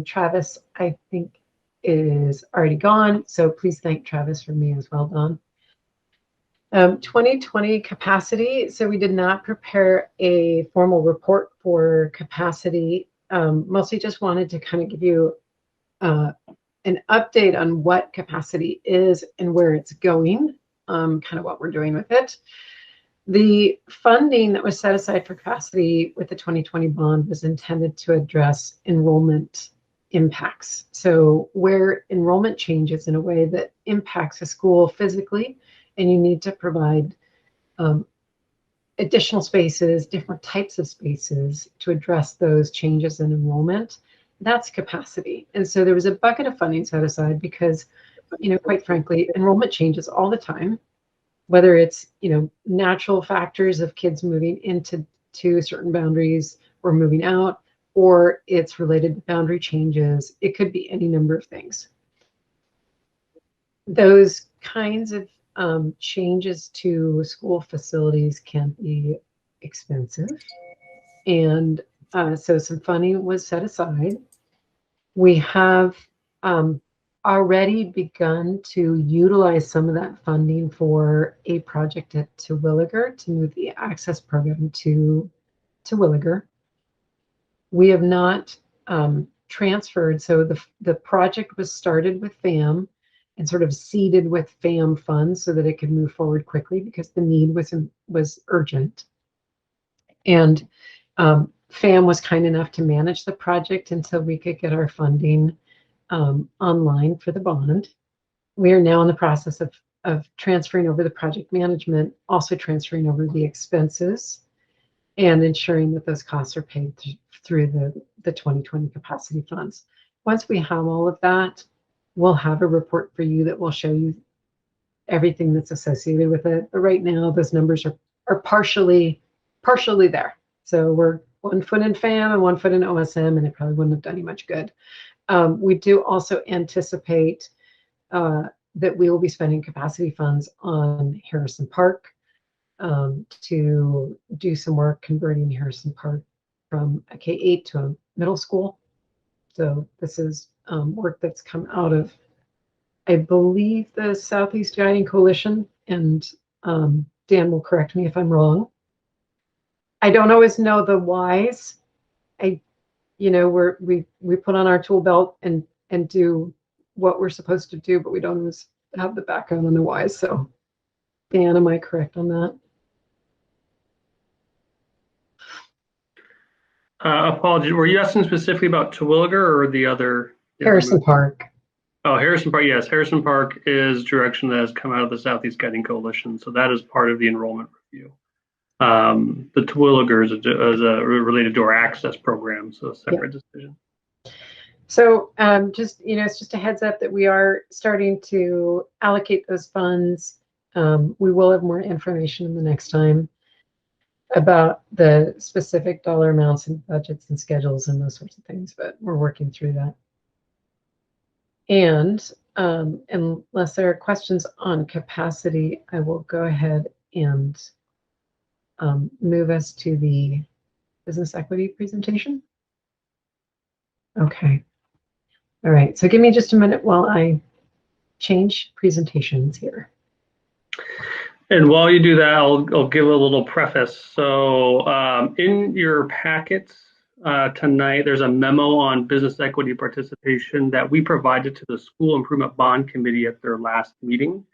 Travis, I think, is already gone. So please thank Travis for me as well, Don. 2020 capacity. So we did not prepare a formal report for capacity. Mostly just wanted to kind of give you an update on what capacity is and where it's going, kind of what we're doing with it. The funding that was set aside for capacity with the 2020 bond was intended to address enrollment impacts. So where enrollment changes in a way that impacts a school physically, and you need to provide additional spaces, different types of spaces to address those changes in enrollment, that's capacity. And so there was a bucket of funding set aside because, quite frankly, enrollment changes all the time. Whether it's, natural factors of kids moving into certain boundaries or moving out, or it's related to boundary changes. It could be any number of things. Those kinds of changes to school facilities can be expensive. And so some funding was set aside. We have already begun to utilize some of that funding for a project at Terwilliger to move the access program to Terwilliger. We have not transferred, so the project was started with FAM and sort of seeded with FAM funds so that it could move forward quickly because the need was urgent. And FAM was kind enough to manage the project until we could get our funding online for the bond. We are now in the process of transferring over the project management, also transferring over the expenses, and ensuring that those costs are paid through the 2020 capacity funds. Once we have all of that, we'll have a report for you that will show you everything that's associated with it. But right now, those numbers are partially there. So we're 1 foot in FAM and 1 foot in OSM, and it probably wouldn't have done you much good. We do also anticipate that we will be spending capacity funds on Harrison Park to do some work converting Harrison Park from a K-8 to a middle school. So this is work that's come out of, I believe, the Southeast Guiding Coalition, and Dan will correct me if I'm wrong. I don't always know the whys. We put on our tool belt and do what we're supposed to do, but we don't always have the background on the whys. So, Dan, am I correct on that? Apologies. Were you asking specifically about Terwilliger or the other? Harrison Park. Oh, Harrison Park. Yes, Harrison Park is direction that has come out of the Southeast Guiding Coalition, so that is part of the enrollment review. The Terwilliger is related to our access program, so a separate decision. So it's just a heads up that we are starting to allocate those funds. We will have more information in the next time about the specific dollar amounts and budgets and schedules and those sorts of things, but we're working through that. And unless there are questions on capacity, I will go ahead and move us to the business equity presentation. Okay. All right. So give me just a minute while I change presentations here. And while you do that, I'll give a little preface. So in your packets tonight, there's a memo on business equity participation that we provided to the School Improvement Bond Committee at their last meeting.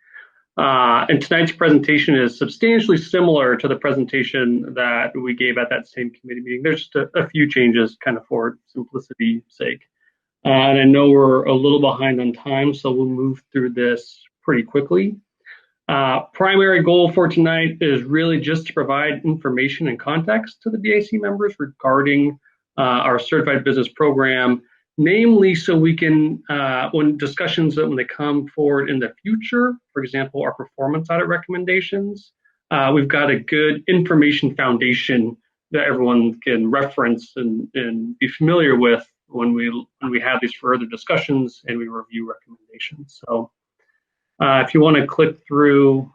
And tonight's presentation is substantially similar to the presentation that we gave at that same committee meeting. There's just a few changes kind of for simplicity's sake. And I know we're a little behind on time, so we'll move through this pretty quickly. Primary goal for tonight is really just to provide information and context to the BAC members regarding our certified business program, namely so we can, when they come forward in the future, for example, our performance audit recommendations, we've got a good information foundation that everyone can reference and be familiar with when we have these further discussions and we review recommendations. So if you want to click through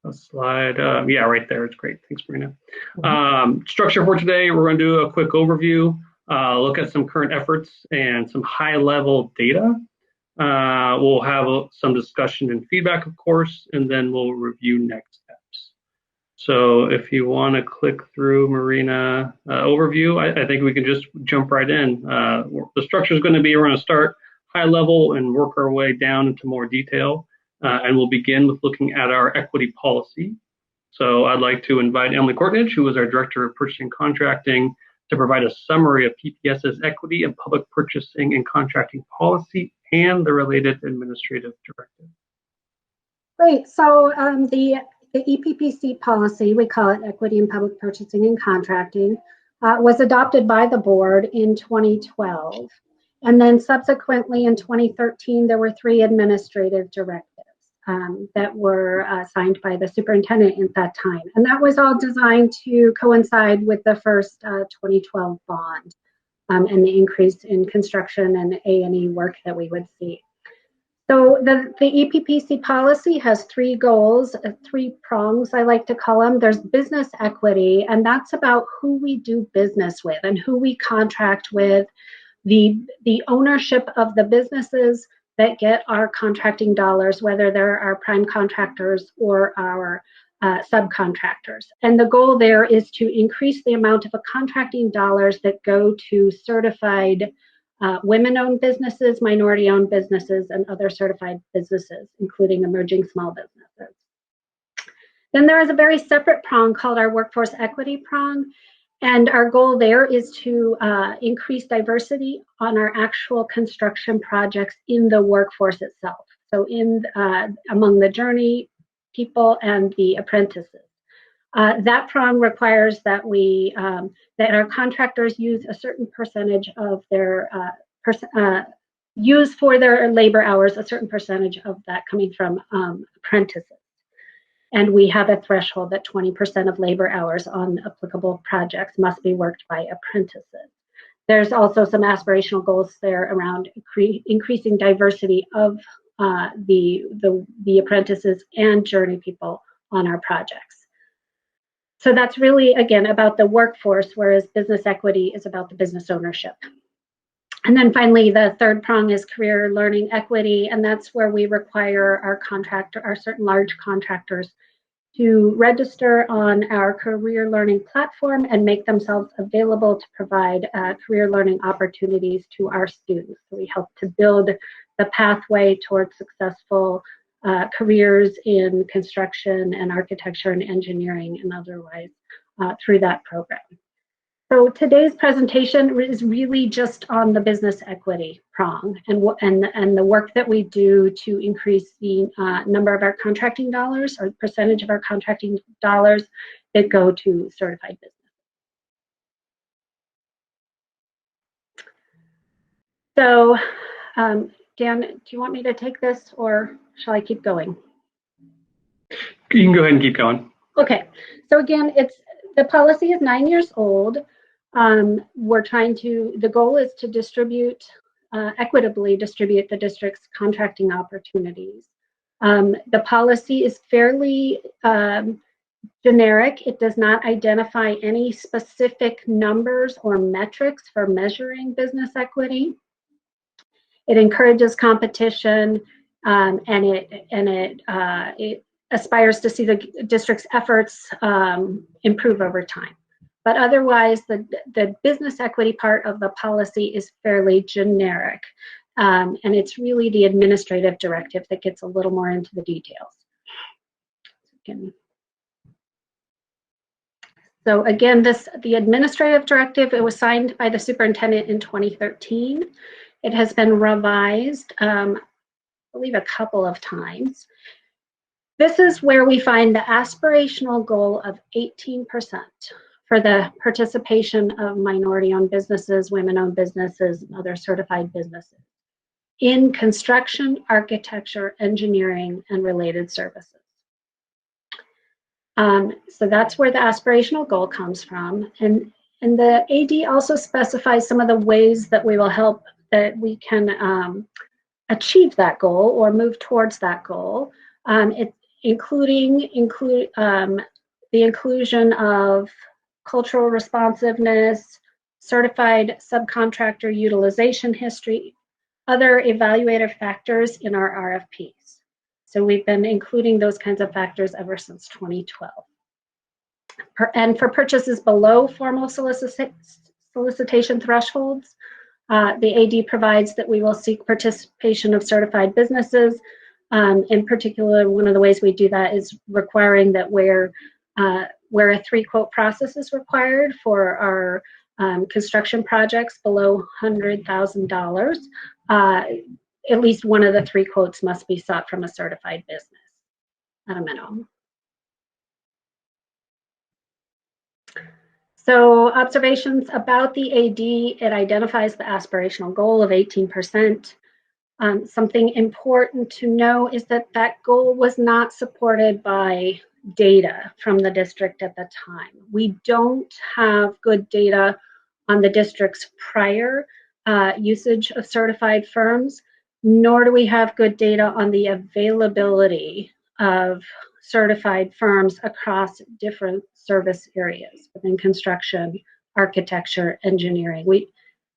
a slide. Yeah, right there. It's great. Thanks, Marina. Structure for today, we're going to do a quick overview, look at some current efforts and some high-level data. We'll have some discussion and feedback, of course, and then we'll review next steps. So if you want to click through Marina overview, I think we can just jump right in. The structure is going to be, we're going to start high level and work our way down into more detail. And we'll begin with looking at our equity policy. So I'd like to invite Emily Courtnidge, who is our Director of Purchasing and Contracting, to provide a summary of PPS's equity and public purchasing and contracting policy and the related administrative directive. Great. So the EPPC policy, we call it Equity in Public Purchasing and Contracting, was adopted by the board in 2012. And then subsequently in 2013, there were 3 administrative directives that were signed by the superintendent at that time. And that was all designed to coincide with the first 2012 bond and the increase in construction and A&E work that we would see. So the EPPC policy has 3 goals, 3 prongs, I like to call them. There's business equity, and that's about who we do business with and who we contract with, the ownership of the businesses that get our contracting dollars, whether they're our prime contractors or our subcontractors. And the goal there is to increase the amount of contracting dollars that go to certified women-owned businesses, minority-owned businesses, and other certified businesses, including emerging small businesses. Then there is a very separate prong called our workforce equity prong. And our goal there is to increase diversity on our actual construction projects in the workforce itself. So among the journey people and the apprentices. That prong requires that that our contractors use a certain percentage of their use for their labor hours, a certain percentage of that coming from apprentices. And we have a threshold that 20% of labor hours on applicable projects must be worked by apprentices. There's also some aspirational goals there around increasing diversity of the apprentices and journey people on our projects. So that's really, again, about the workforce, whereas business equity is about the business ownership. And then finally, the third prong is career learning equity, and that's where we require our certain large contractors to register on our career learning platform and make themselves available to provide career learning opportunities to our students. So we help to build the pathway towards successful careers in construction and architecture and engineering and otherwise through that program. So today's presentation is really just on the business equity prong and the work that we do to increase the number of our contracting dollars or percentage of our contracting dollars that go to certified business. So Dan, do you want me to take this or shall I keep going? You can go ahead and keep going. Okay, so again, the policy is 9 years old. The goal is to equitably distribute the district's contracting opportunities. The policy is fairly generic. It does not identify any specific numbers or metrics for measuring business equity. It encourages competition, and it aspires to see the district's efforts improve over time. But otherwise, the business equity part of the policy is fairly generic. And it's really the administrative directive that gets a little more into the details. So again, the administrative directive, it was signed by the superintendent in 2013. It has been revised, I believe, a couple of times. This is where we find the aspirational goal of 18% for the participation of minority-owned businesses, women-owned businesses, and other certified businesses in construction, architecture, engineering, and related services. So that's where the aspirational goal comes from. And the AD also specifies some of the ways that we can achieve that goal or move towards that goal. It including the inclusion of cultural responsiveness, certified subcontractor utilization history, other evaluative factors in our RFPs. So we've been including those kinds of factors ever since 2012. And for purchases below formal solicitation thresholds, the AD provides that we will seek participation of certified businesses. In particular, one of the ways we do that is requiring that where a 3-quote process is required for our construction projects below $100,000, at least one of the 3 quotes must be sought from a certified business at a minimum. So observations about the AD, it identifies the aspirational goal of 18%. Something important to know is that that goal was not supported by data from the district at the time. We don't have good data on the district's prior usage of certified firms, nor do we have good data on the availability of certified firms across different service areas within construction, architecture, engineering.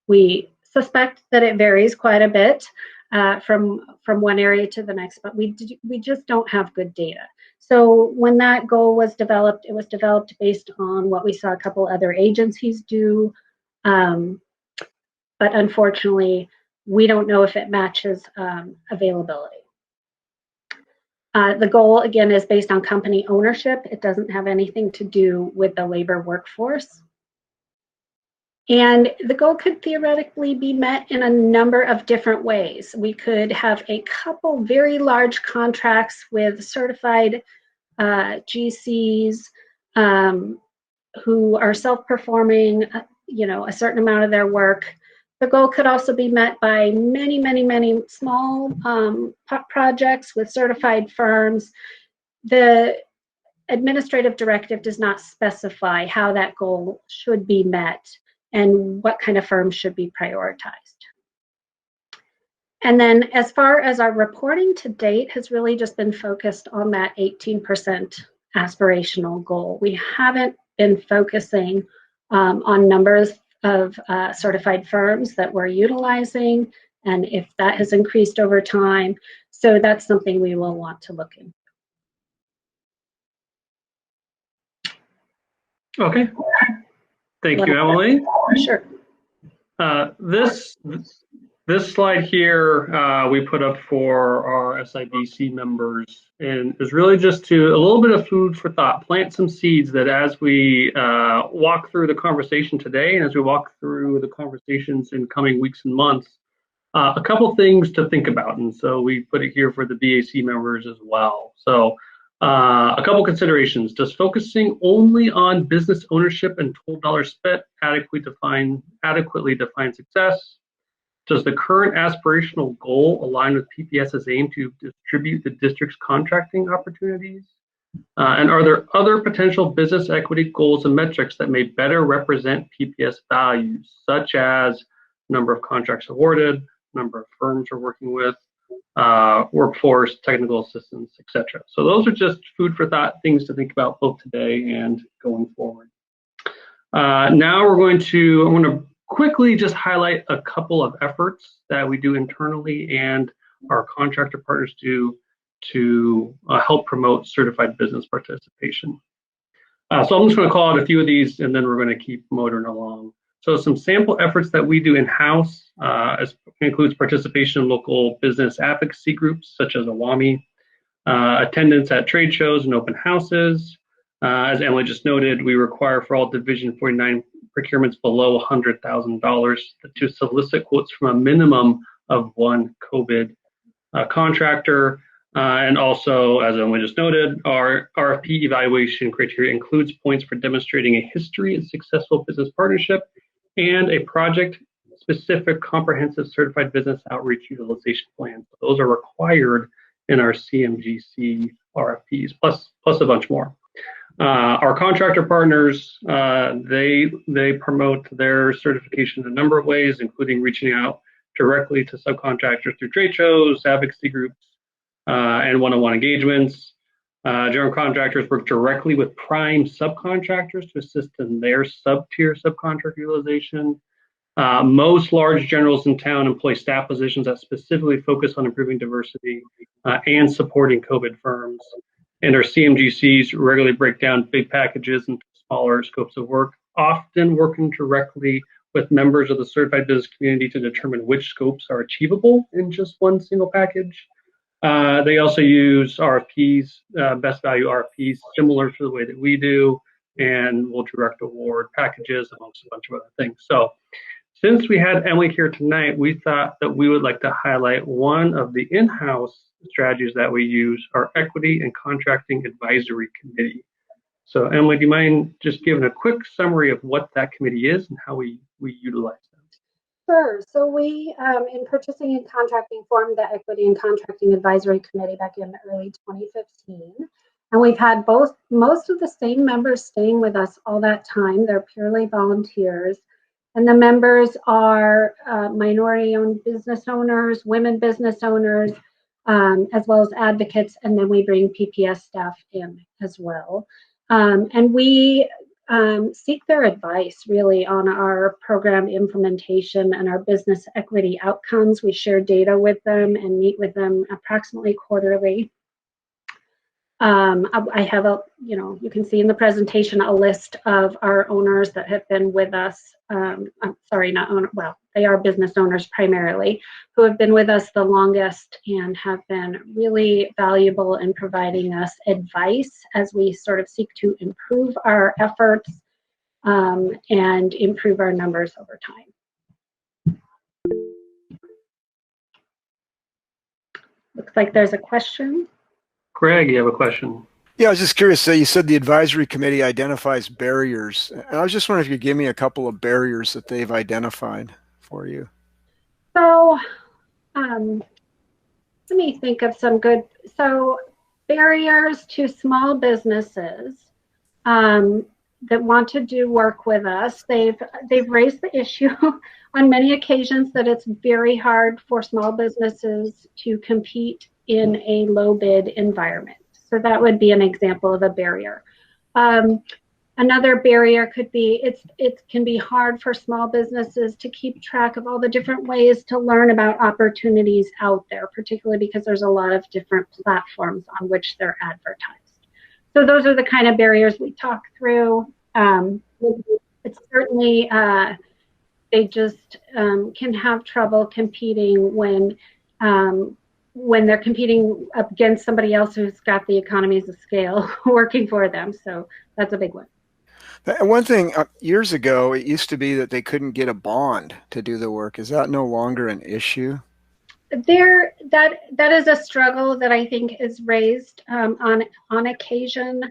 We suspect that it varies quite a bit from one area to the next, but we just don't have good data. So when that goal was developed, it was developed based on what we saw a couple other agencies do, but unfortunately, we don't know if it matches availability. The goal, again, is based on company ownership. It doesn't have anything to do with the labor workforce. And the goal could theoretically be met in a number of different ways. We could have a couple very large contracts with certified GCs who are self-performing, a certain amount of their work. The goal could also be met by many, many, many small projects with certified firms. The administrative directive does not specify how that goal should be met and what kind of firms should be prioritized. And then as far as our reporting to date has really just been focused on that 18% aspirational goal. We haven't been focusing on numbers of certified firms that we're utilizing and if that has increased over time. So that's something we will want to look into. Okay. Thank you, Emily. Sure. This slide here we put up for our SIBC members, and is really just a little bit of food for thought, plant some seeds that as we walk through the conversation today and as we walk through the conversations in coming weeks and months, a couple things to think about. And so we put it here for the BAC members as well. So a couple considerations. Does focusing only on business ownership and total dollars spent adequately define success? Does the current aspirational goal align with PPS's aim to distribute the district's contracting opportunities? And are there other potential business equity goals and metrics that may better represent PPS values, such as number of contracts awarded, number of firms we're working with, workforce, technical assistance, etc. So those are just food for thought, things to think about both today and going forward. Now I'm going to quickly just highlight a couple of efforts that we do internally and our contractor partners do to help promote certified business participation. So I'm just going to call out a few of these and then we're going to keep motoring along. So some sample efforts that we do in-house includes participation in local business advocacy groups such as AWAMI, attendance at trade shows and open houses. As Emily just noted, we require for all Division 49 procurements below $100,000 to solicit quotes from a minimum of one COVID contractor. And also, as Emily just noted, our Rfp Evaluation Criteria includes points for demonstrating a history of successful business partnership and a project-specific comprehensive certified business outreach utilization plan. So those are required in our CMGC RFPs, plus a bunch more. Our contractor partners, they promote their certification in a number of ways, including reaching out directly to subcontractors through trade shows, advocacy groups, and one-on-one engagements. General contractors work directly with prime subcontractors to assist in their sub-tier subcontract utilization. Most large generals in town employ staff positions that specifically focus on improving diversity and supporting COVID firms. And our CMGCs regularly break down big packages into smaller scopes of work, often working directly with members of the certified business community to determine which scopes are achievable in just one single package. They also use RFPs, best value RFPs, similar to the way that we do, and will direct award packages amongst a bunch of other things. So since we had Emily here tonight, we thought that we would like to highlight one of the in-house strategies that we use, our Equity and Contracting Advisory Committee. So Emily, do you mind just giving a quick summary of what that committee is and how we utilize them? Sure. So we, in purchasing and contracting, formed the Equity and Contracting Advisory Committee back in early 2015. And we've had most of the same members staying with us all that time. They're purely volunteers. And the members are minority-owned business owners, women business owners, as well as advocates. And then we bring PPS staff in as well. And we seek their advice really on our program implementation and our business equity outcomes. We share data with them and meet with them approximately quarterly. I have you can see in the presentation a list of our owners that have been with us. I'm sorry, not owner, well, they are business owners primarily, who have been with us the longest and have been really valuable in providing us advice as we sort of seek to improve our efforts and improve our numbers over time. Looks like there's a question. Greg, you have a question. Yeah, I was just curious. So you said the advisory committee identifies barriers. And I was just wondering if you could give me a couple of barriers that they've identified for you. So let me think of some good. So barriers to small businesses that want to do work with us. They've raised the issue on many occasions that it's very hard for small businesses to compete in a low bid environment. So that would be an example of a barrier. Another barrier could be it can be hard for small businesses to keep track of all the different ways to learn about opportunities out there, particularly because there's a lot of different platforms on which they're advertised. So those are the kind of barriers we talk through. It's certainly, they just can have trouble competing when they're competing against somebody else who's got the economies of scale working for them. So that's a big one. One thing, years ago, it used to be that they couldn't get a bond to do the work. Is that no longer an issue? That is a struggle that I think is raised on occasion.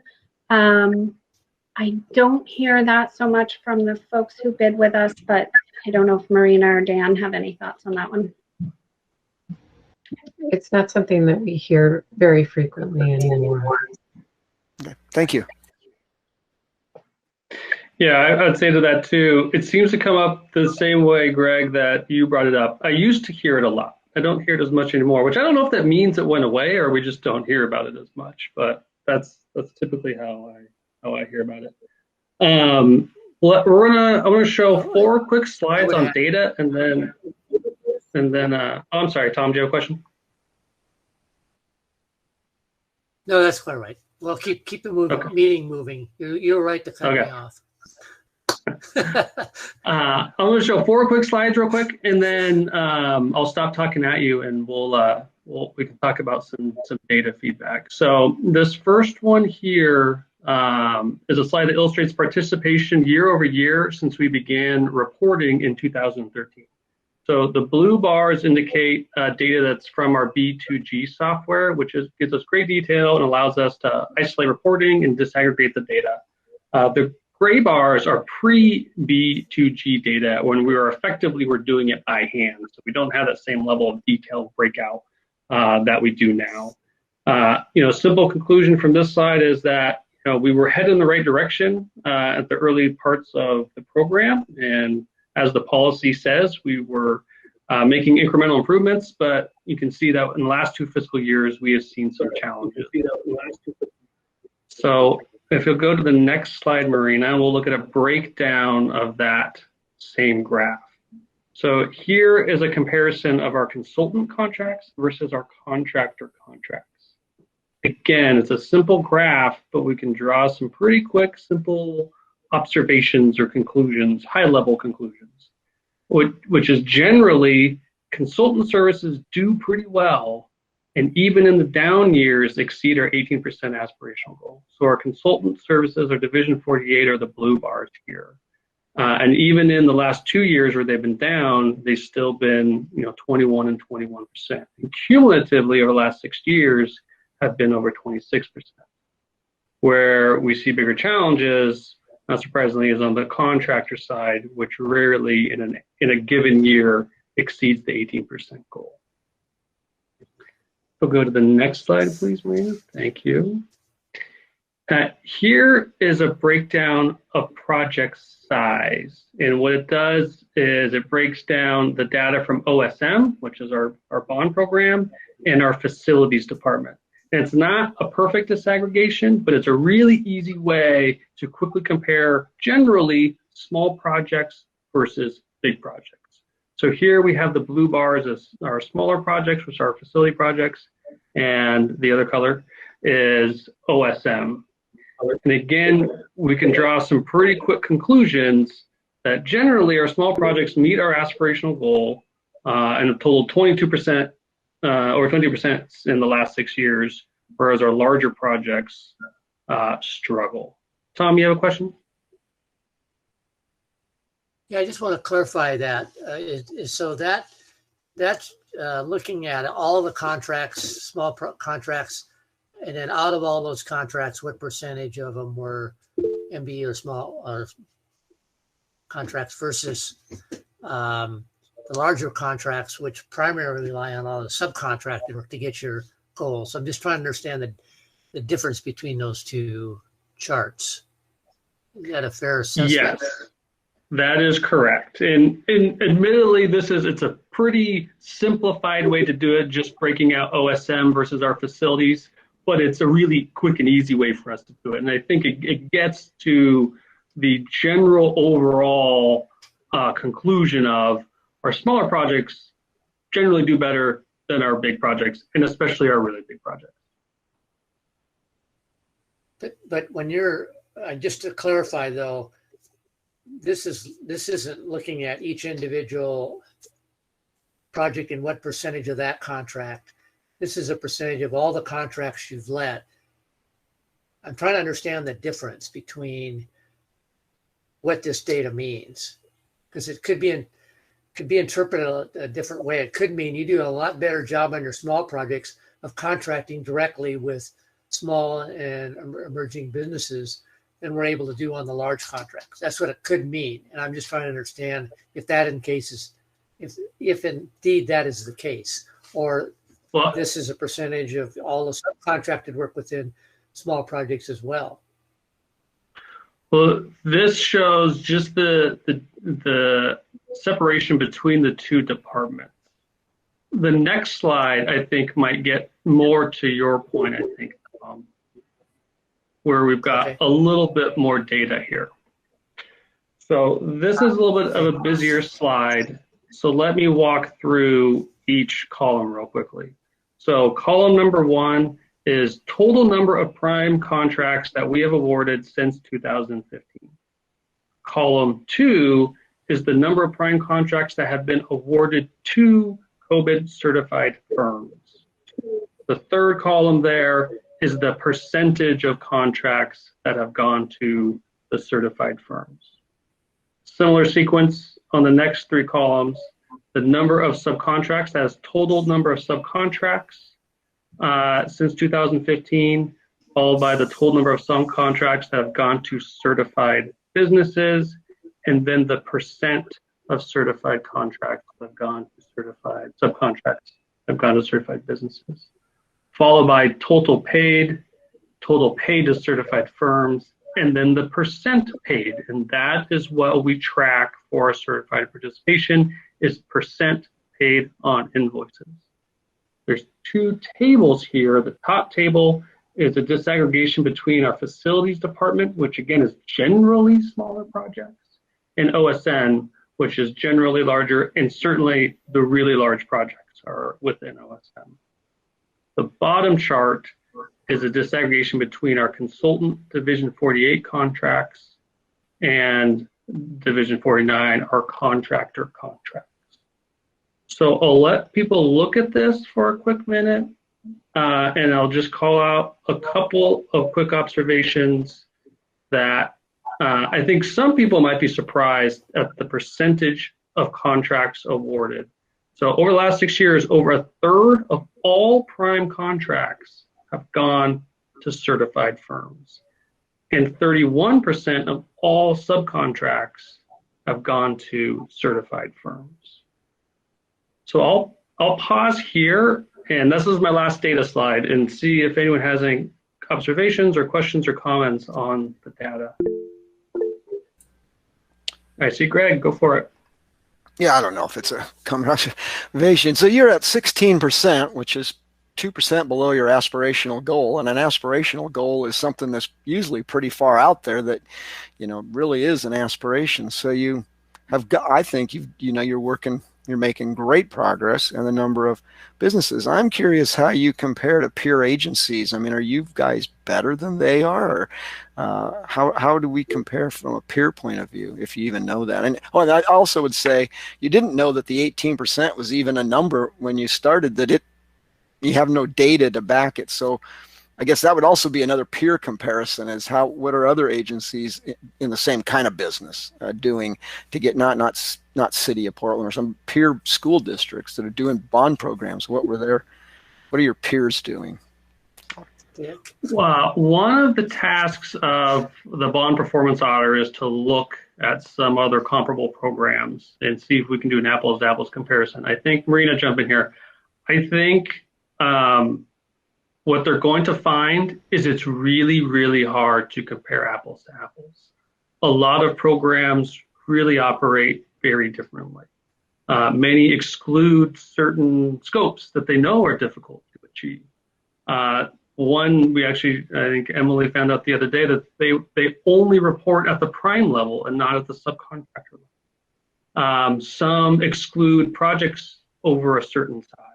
I don't hear that so much from the folks who bid with us, but I don't know if Marina or Dan have any thoughts on that one. It's not something that we hear very frequently anymore. Okay, thank you. Yeah, I'd say to that too. It seems to come up the same way, Greg, that you brought it up. I used to hear it a lot. I don't hear it as much anymore, which I don't know if that means it went away or we just don't hear about it as much. But that's typically how I hear about it. I'm gonna show 4 quick slides on data, and then oh, I'm sorry, Tom, do you have a question? No, that's quite right. Well, keep the meeting moving. You're right to cut me off. I'm going to show 4 quick slides real quick, and then I'll stop talking at you, and we can talk about some data feedback. So this first one here is a slide that illustrates participation year over year since we began reporting in 2013. So the blue bars indicate data that's from our B2G software, which gives us great detail and allows us to isolate reporting and disaggregate the data. The gray bars are pre-B2G data when we're doing it by hand. So we don't have that same level of detailed breakout that we do now. Simple conclusion from this slide is that we were headed in the right direction at the early parts of the program, and as the policy says, we were making incremental improvements, but you can see that in the last 2 fiscal years, we have seen some challenges. So if you'll go to the next slide, Marina, we'll look at a breakdown of that same graph. So here is a comparison of our consultant contracts versus our contractor contracts. Again, it's a simple graph, but we can draw some pretty quick, simple observations or conclusions, high-level conclusions, which is generally consultant services do pretty well, and even in the down years exceed our 18% aspirational goal. So our consultant services, or Division 48, are the blue bars here. And even in the last 2 years where they've been down, they've still been 21 and 21%. And cumulatively over the last 6 years have been over 26%. Where we see bigger challenges, not surprisingly, is on the contractor side, which rarely in a given year exceeds the 18% goal. We'll go to the next slide, please, Marina. Thank you. Here is a breakdown of project size. And what it does is it breaks down the data from OSM, which is our bond program, and our facilities department. And it's not a perfect disaggregation, but it's a really easy way to quickly compare generally small projects versus big projects. So here we have the blue bars as our smaller projects, which are facility projects, and the other color is OSM. And again, we can draw some pretty quick conclusions that generally our small projects meet our aspirational goal and have totaled 22% or 20% in the last 6 years, whereas our larger projects struggle. Tom, you have a question? Yeah, I just want to clarify that. So that's looking at all the contracts, small contracts, and then out of all those contracts, what percentage of them were MBE or small contracts versus the larger contracts, which primarily rely on all the subcontracted work to get your goals. So I'm just trying to understand the difference between those two charts. Is that a fair assessment? Yes, that is correct. And admittedly, it's a pretty simplified way to do it, just breaking out OSM versus our facilities, but it's a really quick and easy way for us to do it. And I think it gets to the general overall conclusion of our smaller projects generally do better than our big projects, and especially our really big projects. But when you're, just to clarify though, this isn't looking at each individual project and what percentage of that contract. This is a percentage of all the contracts you've let. I'm trying to understand the difference between what this data means, because it could be interpreted a different way. It could mean you do a lot better job on your small projects of contracting directly with small and emerging businesses than we're able to do on the large contracts. That's what it could mean. And I'm just trying to understand if that if indeed that is the case, or this is a percentage of all the subcontracted work within small projects as well. Well, this shows just the separation between the two departments. The next slide, I think, might get more to your point, I think, where we've got a little bit more data here. So this is a little bit of a busier slide. So let me walk through each column real quickly. So column number 1 is total number of prime contracts that we have awarded since 2015. Column 2 is the number of prime contracts that have been awarded to COVID certified firms. The third column there is the percentage of contracts that have gone to the certified firms. Similar sequence on the next 3 columns, the number of subcontracts, that is total number of subcontracts since 2015, followed by the total number of subcontracts that have gone to certified businesses, and then the percent of certified contracts that have gone to certified subcontracts have gone to certified businesses, followed by total paid to certified firms, and then the percent paid. And that is what we track for certified participation, is percent paid on invoices. There's 2 tables here. The top table is a disaggregation between our facilities department, which again is generally smaller projects, and OSN, which is generally larger, and certainly the really large projects are within OSN. The bottom chart is a disaggregation between our consultant Division 48 contracts and Division 49, our contractor contracts. So I'll let people look at this for a quick minute, and I'll just call out a couple of quick observations that I think some people might be surprised at the percentage of contracts awarded. So over the last 6 years, over a third of all prime contracts have gone to certified firms, and 31% of all subcontracts have gone to certified firms. So I'll pause here, and this is my last data slide, and see if anyone has any observations or questions or comments on the data. I see Greg, go for it. Yeah, I don't know if it's a observation. So you're at 16%, which is 2% below your aspirational goal, and an aspirational goal is something that's usually pretty far out there that, you know, really is an aspiration. So you have got, I think you're making great progress in the number of businesses. I'm curious how you compare to peer agencies. I mean, are you guys better than they are? Or how do we compare from a peer point of view, if you even know that? And I also would say you didn't know that the 18% was even a number when you started, that you have no data to back it. So I guess that would also be another peer comparison, is what are other agencies in the same kind of business doing to get not City of Portland or some peer school districts that are doing bond programs. What are your peers doing? Yeah. Well, one of the tasks of the bond performance auditor is to look at some other comparable programs and see if we can do an apples to apples comparison. I think, Marina, jump in here. I think what they're going to find is it's really, really hard to compare apples to apples. A lot of programs really operate very differently. Many exclude certain scopes that they know are difficult to achieve. One, I think Emily found out the other day that they only report at the prime level and not at the subcontractor level. Some exclude projects over a certain size.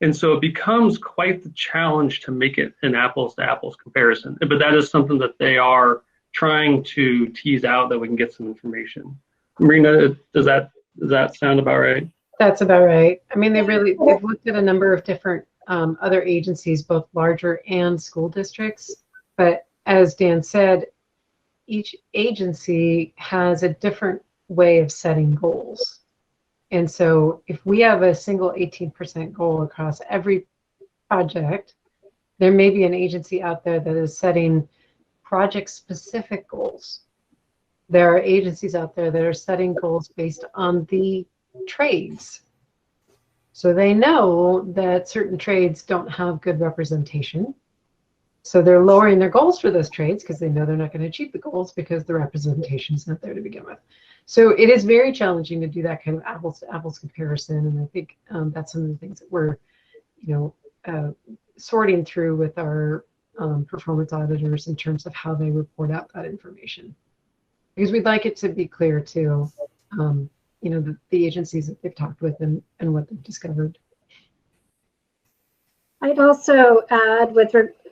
And so it becomes quite the challenge to make it an apples to apples comparison. But that is something that they are trying to tease out, that we can get some information. Marina, does that sound about right? That's about right. I mean, they've looked at a number of different other agencies, both larger and school districts. But as Dan said, each agency has a different way of setting goals. And so if we have a single 18% goal across every project, there may be an agency out there that is setting project-specific goals. There are agencies out there that are setting goals based on the trades. So they know that certain trades don't have good representation. So they're lowering their goals for those trades because they know they're not going to achieve the goals because the representation is not there to begin with. So it is very challenging to do that kind of apples to apples comparison. And I think that's some of the things that we're, sorting through with our performance auditors in terms of how they report out that information. Because we'd like it to be clear to, the agencies that they've talked with and what they've discovered. I'd also add,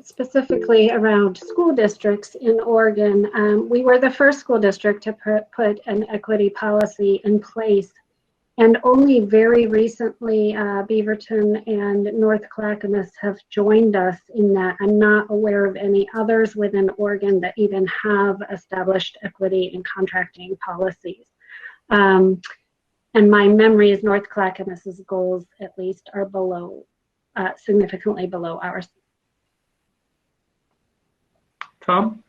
specifically around school districts in Oregon, we were the first school district to put an equity policy in place. And only very recently, Beaverton and North Clackamas have joined us in that. I'm not aware of any others within Oregon that even have established equity and contracting policies. And my memory is North Clackamas's goals, at least, are significantly below ours. Tom?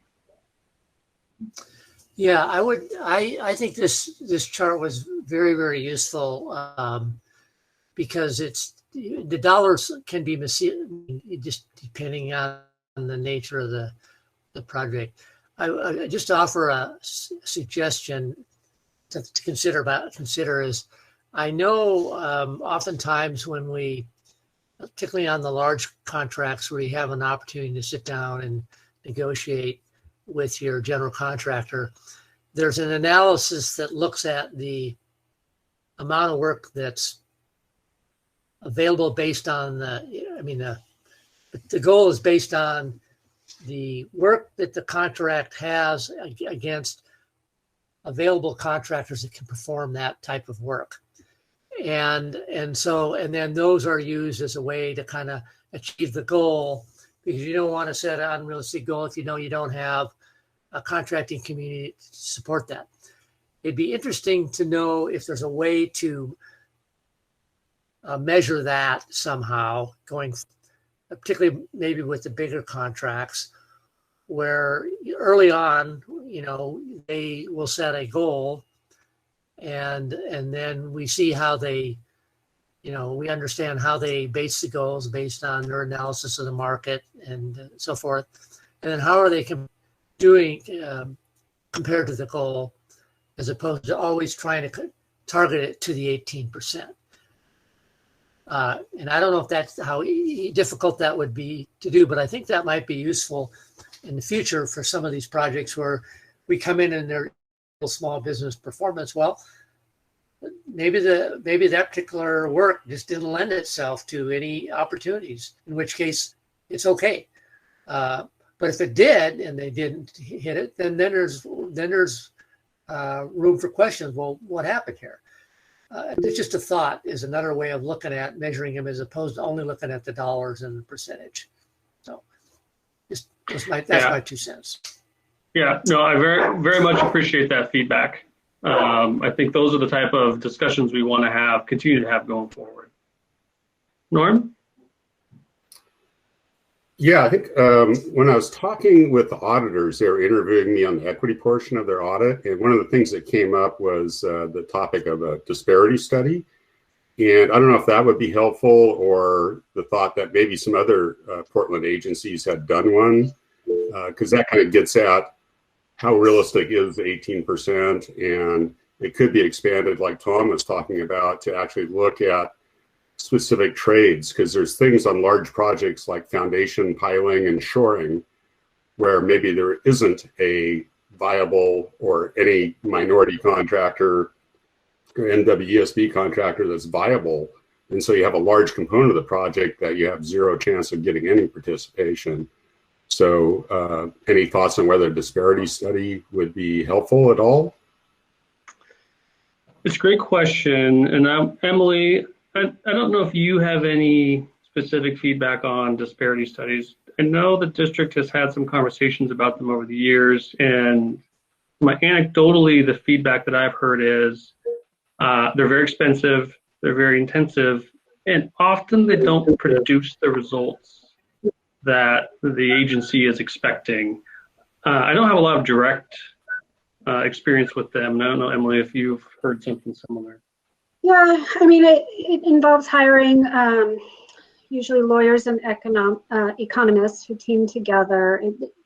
Yeah, I think this chart was very, very useful because the dollars can be just depending on the nature of the project. I just offer a suggestion to consider is, I know oftentimes when we particularly on the large contracts where you have an opportunity to sit down and negotiate with your general contractor, there's an analysis that looks at the amount of work that's available based on the goal is based on the work that the contract has against available contractors that can perform that type of work. And then those are used as a way to kind of achieve the goal, because you don't want to set an unrealistic goal if you know you don't have a contracting community to support that. It'd be interesting to know if there's a way to measure that somehow, going particularly maybe with the bigger contracts, where early on, they will set a goal, and then we see how they, we understand how they base the goals based on their analysis of the market and so forth, and then how are they doing compared to the goal, as opposed to always trying to target it to the 18%. And I don't know if that's how difficult that would be to do, but I think that might be useful in the future for some of these projects where we come in and they're small business performance. Well, maybe that particular work just didn't lend itself to any opportunities, in which case it's okay. But if it did and they didn't hit it, then there's room for questions. Well, what happened here? It's just a thought, is another way of looking at measuring them, as opposed to only looking at the dollars and the percentage. So that's my 2 cents. Yeah, no, I very, very much appreciate that feedback. I think those are the type of discussions we want to continue to have going forward. Norm? Yeah, I think when I was talking with the auditors, they were interviewing me on the equity portion of their audit. And one of the things that came up was the topic of a disparity study. And I don't know if that would be helpful, or the thought that maybe some other Portland agencies had done one, because that kind of gets at how realistic is 18%. And it could be expanded, like Tom was talking about, to actually look at specific trades, because there's things on large projects like foundation piling and shoring where maybe there isn't a viable or any minority contractor or NWESB contractor that's viable. And so you have a large component of the project that you have zero chance of getting any participation. So any thoughts on whether a disparity study would be helpful at all? It's a great question. And Emily, I don't know if you have any specific feedback on disparity studies. I know the district has had some conversations about them over the years, and anecdotally, the feedback that I've heard is they're very expensive, they're very intensive, and often they don't produce the results that the agency is expecting. I don't have a lot of direct experience with them. I don't know, Emily, if you've heard something similar. Yeah, I mean, it involves hiring usually lawyers and economists who team together.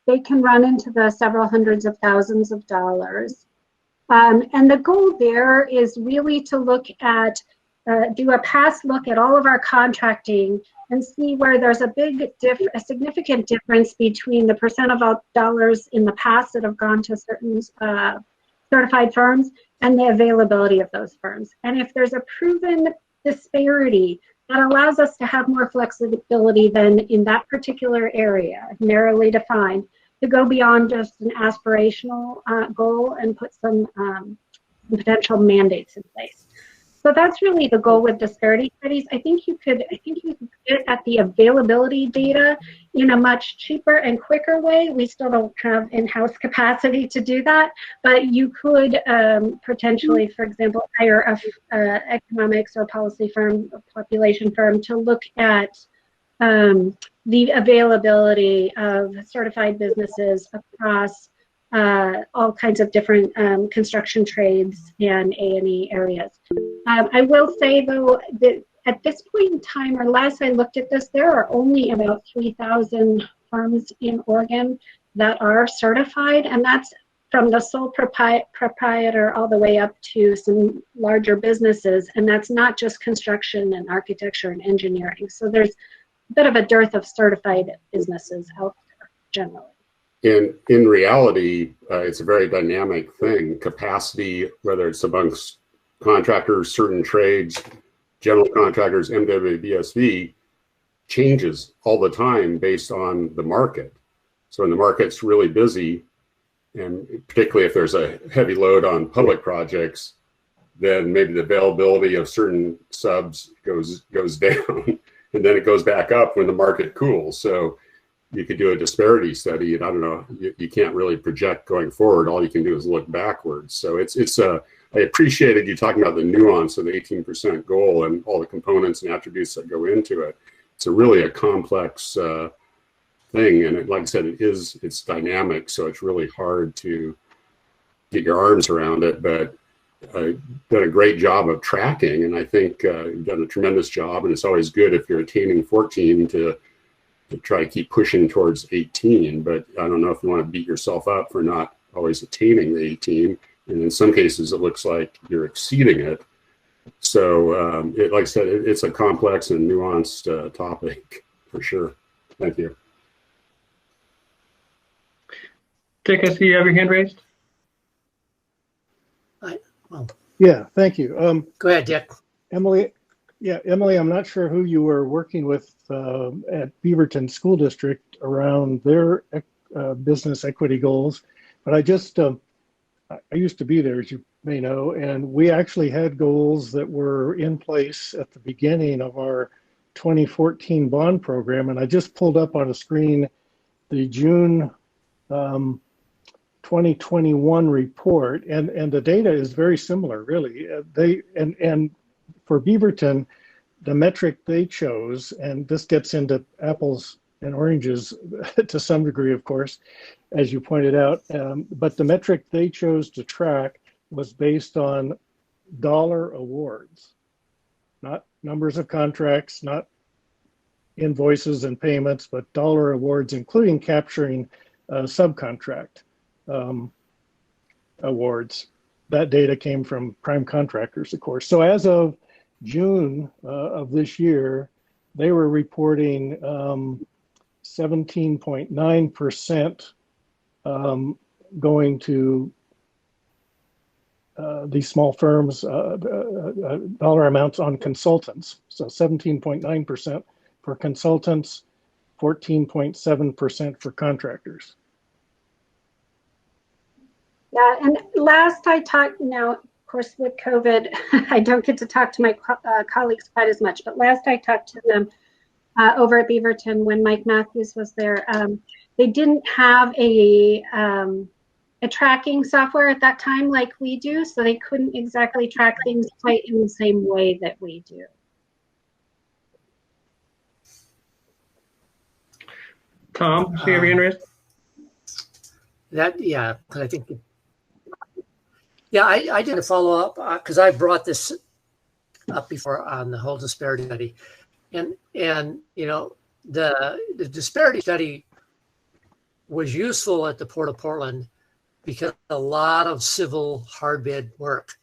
They can run into the several hundreds of thousands of dollars. And the goal there is really to look at, do a past look at all of our contracting and see where there's a significant difference between the percent of all dollars in the past that have gone to certain certified firms and the availability of those firms. And if there's a proven disparity, that allows us to have more flexibility than in that particular area, narrowly defined, to go beyond just an aspirational goal and put some potential mandates in place. So that's really the goal with disparity studies. I think you could get at the availability data in a much cheaper and quicker way. We still don't have in-house capacity to do that, but you could potentially, for example, hire a economics or policy firm, a population firm, to look at the availability of certified businesses across all kinds of different construction trades and A&E areas. I will say, though, that at this point in time, or last I looked at this, there are only about 3,000 firms in Oregon that are certified, and that's from the sole proprietor all the way up to some larger businesses, and that's not just construction and architecture and engineering. So there's a bit of a dearth of certified businesses out there generally. In reality, it's a very dynamic thing. Capacity, whether it's amongst contractors, certain trades, general contractors, MWBSV, changes all the time based on the market. So when the market's really busy, and particularly if there's a heavy load on public projects, then maybe the availability of certain subs goes down, and then it goes back up when the market cools. So you could do a disparity study, and I don't know, you can't really project going forward. All you can do is look backwards. So I appreciated you talking about the nuance of the 18% goal and all the components and attributes that go into it. It's really a complex thing, and like I said, it's dynamic, so it's really hard to get your arms around it. But you've done a great job of tracking, and I think you've done a tremendous job. And it's always good if you're attaining 14 to try to keep pushing towards 18. But I don't know if you want to beat yourself up for not always attaining the 18. And in some cases, it looks like you're exceeding it. So, like I said, it's a complex and nuanced topic for sure. Thank you. Dick, I see you have your hand raised. Yeah, thank you. Go ahead, Dick. Emily, I'm not sure who you were working with at Beaverton School District around their business equity goals, but I used to be there, as you may know, and we actually had goals that were in place at the beginning of our 2014 bond program, and I just pulled up on a screen the June 2021 report, and the data is very similar, really. And for Beaverton, the metric they chose, and this gets into apples and oranges to some degree, of course, as you pointed out, but the metric they chose to track was based on dollar awards, not numbers of contracts, not invoices and payments, but dollar awards, including capturing subcontract awards. That data came from prime contractors, of course. So as of June of this year, they were reporting 17.9% going to these small firms, dollar amounts on consultants. So 17.9% for consultants, 14.7% for contractors. Yeah, and last I talked, now, of course, with COVID, I don't get to talk to my colleagues quite as much, but last I talked to them over at Beaverton when Mike Matthews was there, they didn't have a tracking software at that time like we do, so they couldn't exactly track things quite in the same way that we do. Tom, see your hand raised? Yeah, because I think, I did a follow up because I brought this up before on the whole disparity study, and you know the disparity study was useful at the Port of Portland because a lot of civil hard bid work,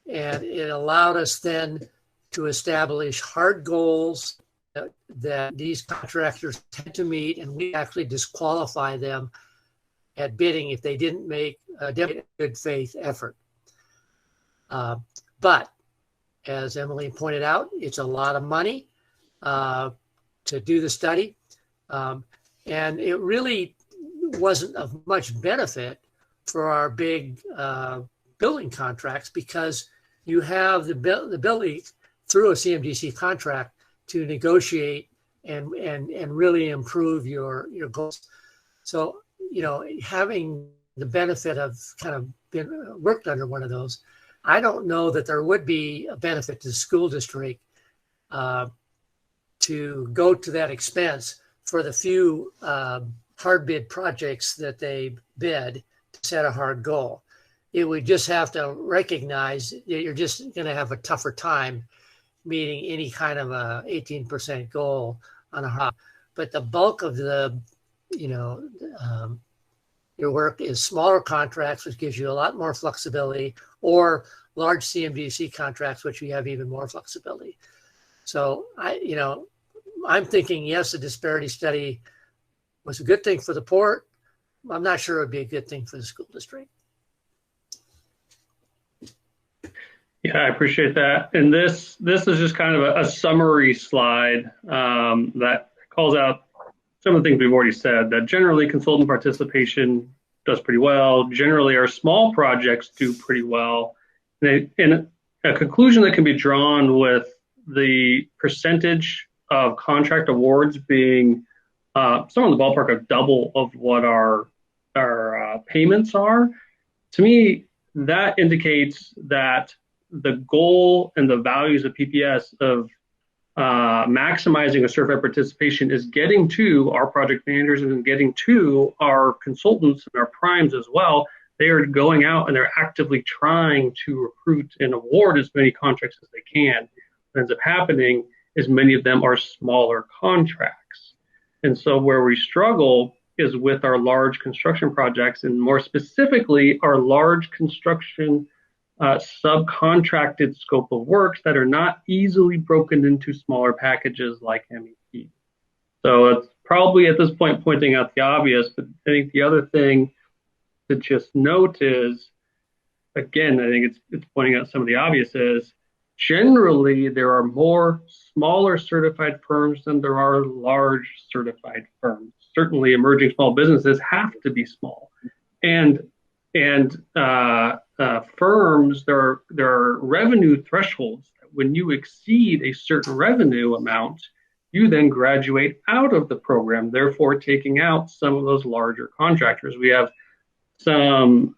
and it allowed us then to establish hard goals that these contractors had to meet, and we actually disqualify them at bidding if they didn't make a good faith effort. But as Emily pointed out, it's a lot of money to do the study. And it really wasn't of much benefit for our big building contracts because you have the ability through a CMDC contract to negotiate and really improve your goals. So, you know, having the benefit of kind of been worked under one of those, I don't know that there would be a benefit to the school district to go to that expense for the few hard bid projects that they bid to set a hard goal. It would just have to recognize that you're just going to have a tougher time meeting any kind of a 18% goal on a hard. But the bulk of the, you know, your work is smaller contracts, which gives you a lot more flexibility, or large CMDC contracts, which you have even more flexibility. So I'm thinking, yes, a disparity study was a good thing for the port. I'm not sure it would be a good thing for the school district. Yeah, I appreciate that. And this is just kind of a summary slide that calls out some of the things we've already said, that generally consultant participation does pretty well. Generally, our small projects do pretty well. And a conclusion that can be drawn with the percentage of contract awards being somewhere in the ballpark of double of what our payments are, to me, that indicates that the goal and the values of PPS of maximizing a certified participation is getting to our project managers and getting to our consultants and our primes as well. They are going out and they're actively trying to recruit and award as many contracts as they can. What ends up happening is many of them are smaller contracts. And so where we struggle is with our large construction projects, and more specifically, our large construction subcontracted scope of works that are not easily broken into smaller packages like MEP. So it's probably at this point pointing out the obvious, but I think the other thing to just note is, again, I think it's pointing out some of the obvious is, generally there are more smaller certified firms than there are large certified firms. Certainly emerging small businesses have to be small. And firms, there are revenue thresholds that when you exceed a certain revenue amount, you then graduate out of the program, therefore taking out some of those larger contractors. We have some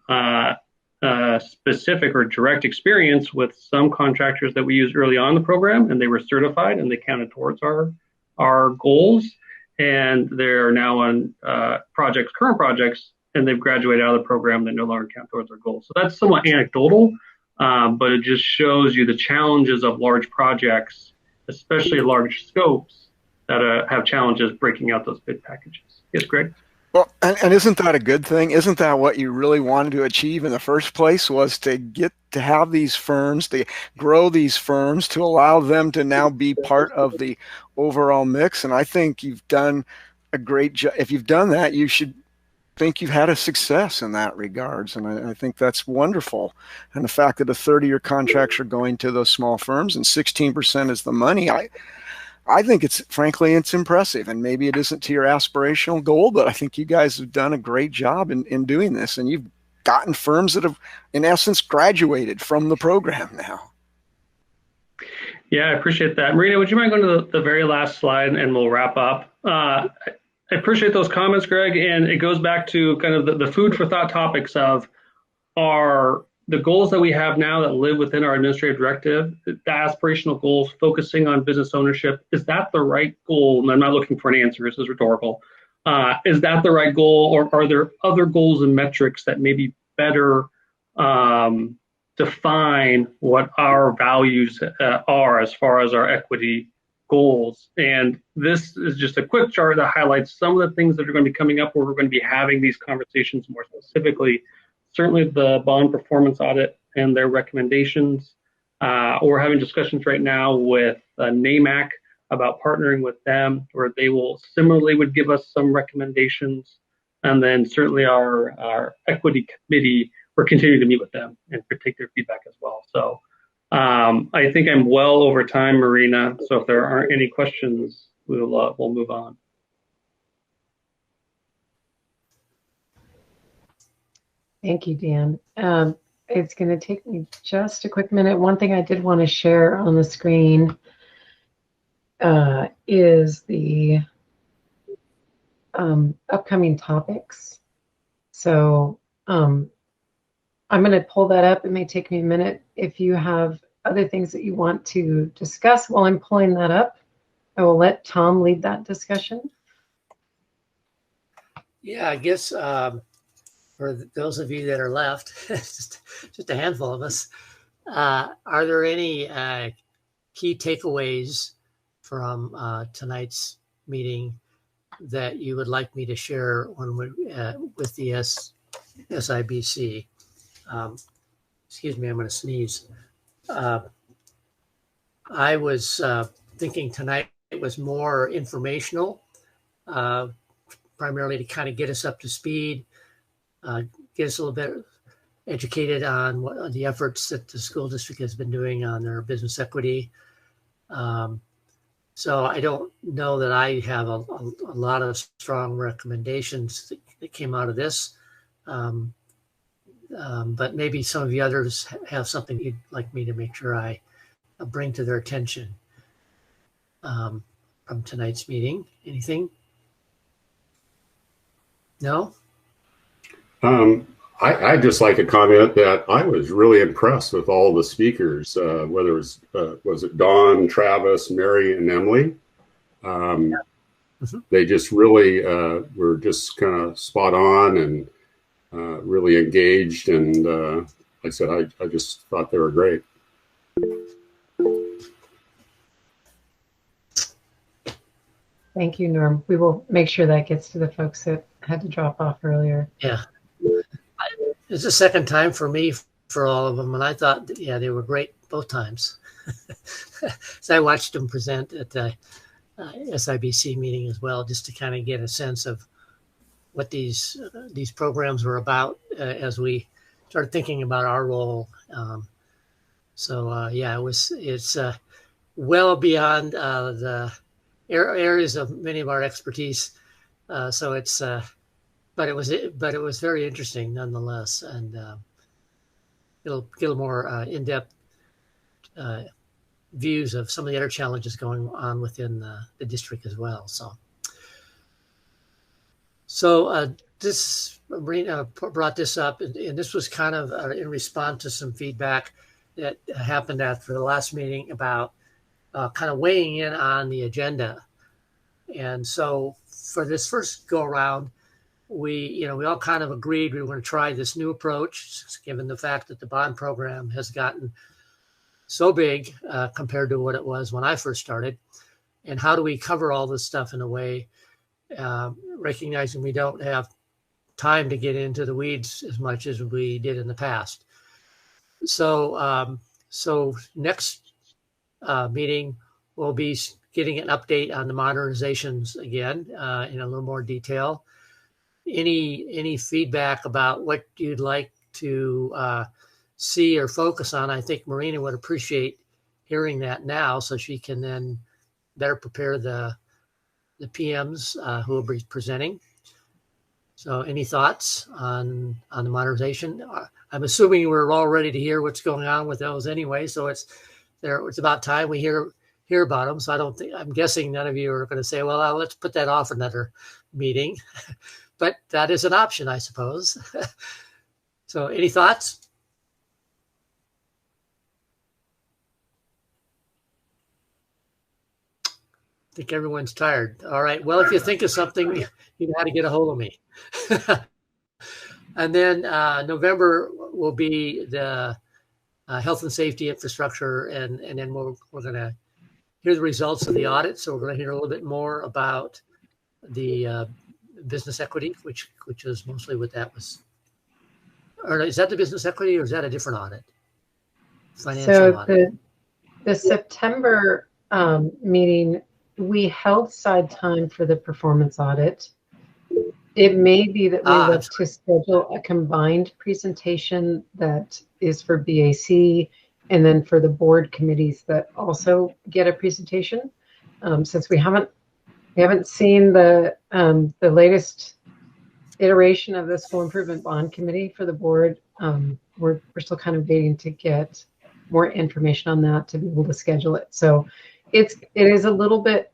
specific or direct experience with some contractors that we used early on in the program, and they were certified and they counted towards our goals. And they're now on current projects, and they've graduated out of the program. They no longer count towards our goals. So that's somewhat anecdotal, but it just shows you the challenges of large projects, especially large scopes that have challenges breaking out those bid packages. Yes, Greg? Well, and isn't that a good thing? Isn't that what you really wanted to achieve in the first place, was to get to have these firms, to grow these firms, to allow them to now be part of the overall mix? And I think you've done a great job. If you've done that, you should think you've had a success in that regards. And I think that's wonderful. And the fact that the 30-year contracts are going to those small firms and 16% is the money, I think frankly, it's impressive. And maybe it isn't to your aspirational goal, but I think you guys have done a great job in doing this. And you've gotten firms that have, in essence, graduated from the program now. Yeah, I appreciate that. Marina, would you mind going to the very last slide and we'll wrap up? I appreciate those comments, Greg. And it goes back to kind of the food for thought topics of the goals that we have now that live within our administrative directive, the aspirational goals, focusing on business ownership. Is that the right goal? And I'm not looking for an answer. This is rhetorical. Is that the right goal, or are there other goals and metrics that maybe better define what our values are as far as our equity goals? And this is just a quick chart that highlights some of the things that are going to be coming up where we're going to be having these conversations more specifically. Certainly the bond performance audit and their recommendations. We're having discussions right now with NAMAC about partnering with them, where they will similarly would give us some recommendations. And then certainly our equity committee, we're continuing to meet with them and take their feedback as well. So I think I'm well over time, Marina. So if there aren't any questions, we'll move on. Thank you, Dan. It's going to take me just a quick minute. One thing I did want to share on the screen is the upcoming topics. So I'm going to pull that up. It may take me a minute. If you have other things that you want to discuss while I'm pulling that up, I will let Tom lead that discussion. Yeah, I guess for those of you that are left, just a handful of us, are there any key takeaways from tonight's meeting that you would like me to share when we, with the SIBC. Excuse me, I'm going to sneeze. I was thinking tonight it was more informational, primarily to kind of get us up to speed, get us a little bit educated on what the efforts that the school district has been doing on their business equity. So I don't know that I have a lot of strong recommendations that came out of this. But maybe some of the others have something you'd like me to make sure I bring to their attention from tonight's meeting. Anything? No? I'd just like to comment that I was really impressed with all the speakers, whether it was it Dawn, Travis, Mary, and Emily. They just really were just kind of spot on and really engaged. And like I said, I just thought they were great. Thank you, Norm. We will make sure that gets to the folks that had to drop off earlier. Yeah. It's the second time for me for all of them, and I thought, yeah, they were great both times. So I watched them present at the SIBC meeting as well, just to kind of get a sense of what these programs were about as we started thinking about our role. Yeah, it's well beyond the areas of many of our expertise. So it's. But it was very interesting nonetheless, and it'll get a more in-depth views of some of the other challenges going on within the district as well. So this Marina brought this up, and this was kind of in response to some feedback that happened after the last meeting about kind of weighing in on the agenda. And so for this first go around, we all kind of agreed we were going to try this new approach, given the fact that the bond program has gotten so big compared to what it was when I first started. And how do we cover all this stuff in a way, recognizing we don't have time to get into the weeds as much as we did in the past. So next meeting, we'll be getting an update on the modernizations again in a little more detail. Any feedback about what you'd like to see or focus on? I think Marina would appreciate hearing that now, so she can then better prepare the PMs who will be presenting. So any thoughts on the modernization? I'm assuming we're all ready to hear what's going on with those anyway, so it's about time we hear about them. So I'm guessing none of you are going to say, well, let's put that off another meeting. But that is an option, I suppose. So any thoughts? I think everyone's tired. All right. Well, if you think of something, you know how to get a hold of me. And then November will be the health and safety infrastructure. And then we're going to hear the results of the audit. So we're going to hear a little bit more about the business equity, which is mostly what that was. Or is that the business equity, or is that a different audit? Financial audit. The September meeting, we held side time for the performance audit. It may be that we look to schedule a combined presentation that is for BAC and then for the board committees that also get a presentation. Since we haven't seen the latest iteration of the school improvement bond committee for the board, we're still kind of waiting to get more information on that to be able to schedule it. So it is a little bit,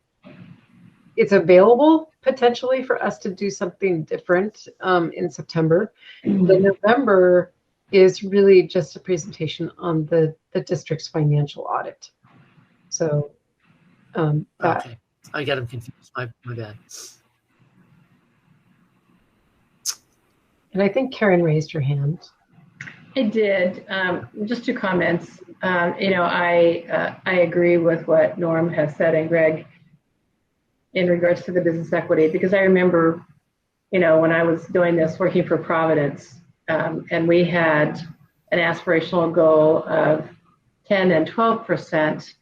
it's available potentially for us to do something different in September. The November is really just a presentation on the district's financial audit. So okay. I got them confused. My bad. And I think Karen raised her hand. I did. Just 2 comments. I agree with what Norm has said, and Greg. in regards to the business equity, because I remember, when I was doing this, working for Providence, and we had an aspirational goal of 10 and 12%,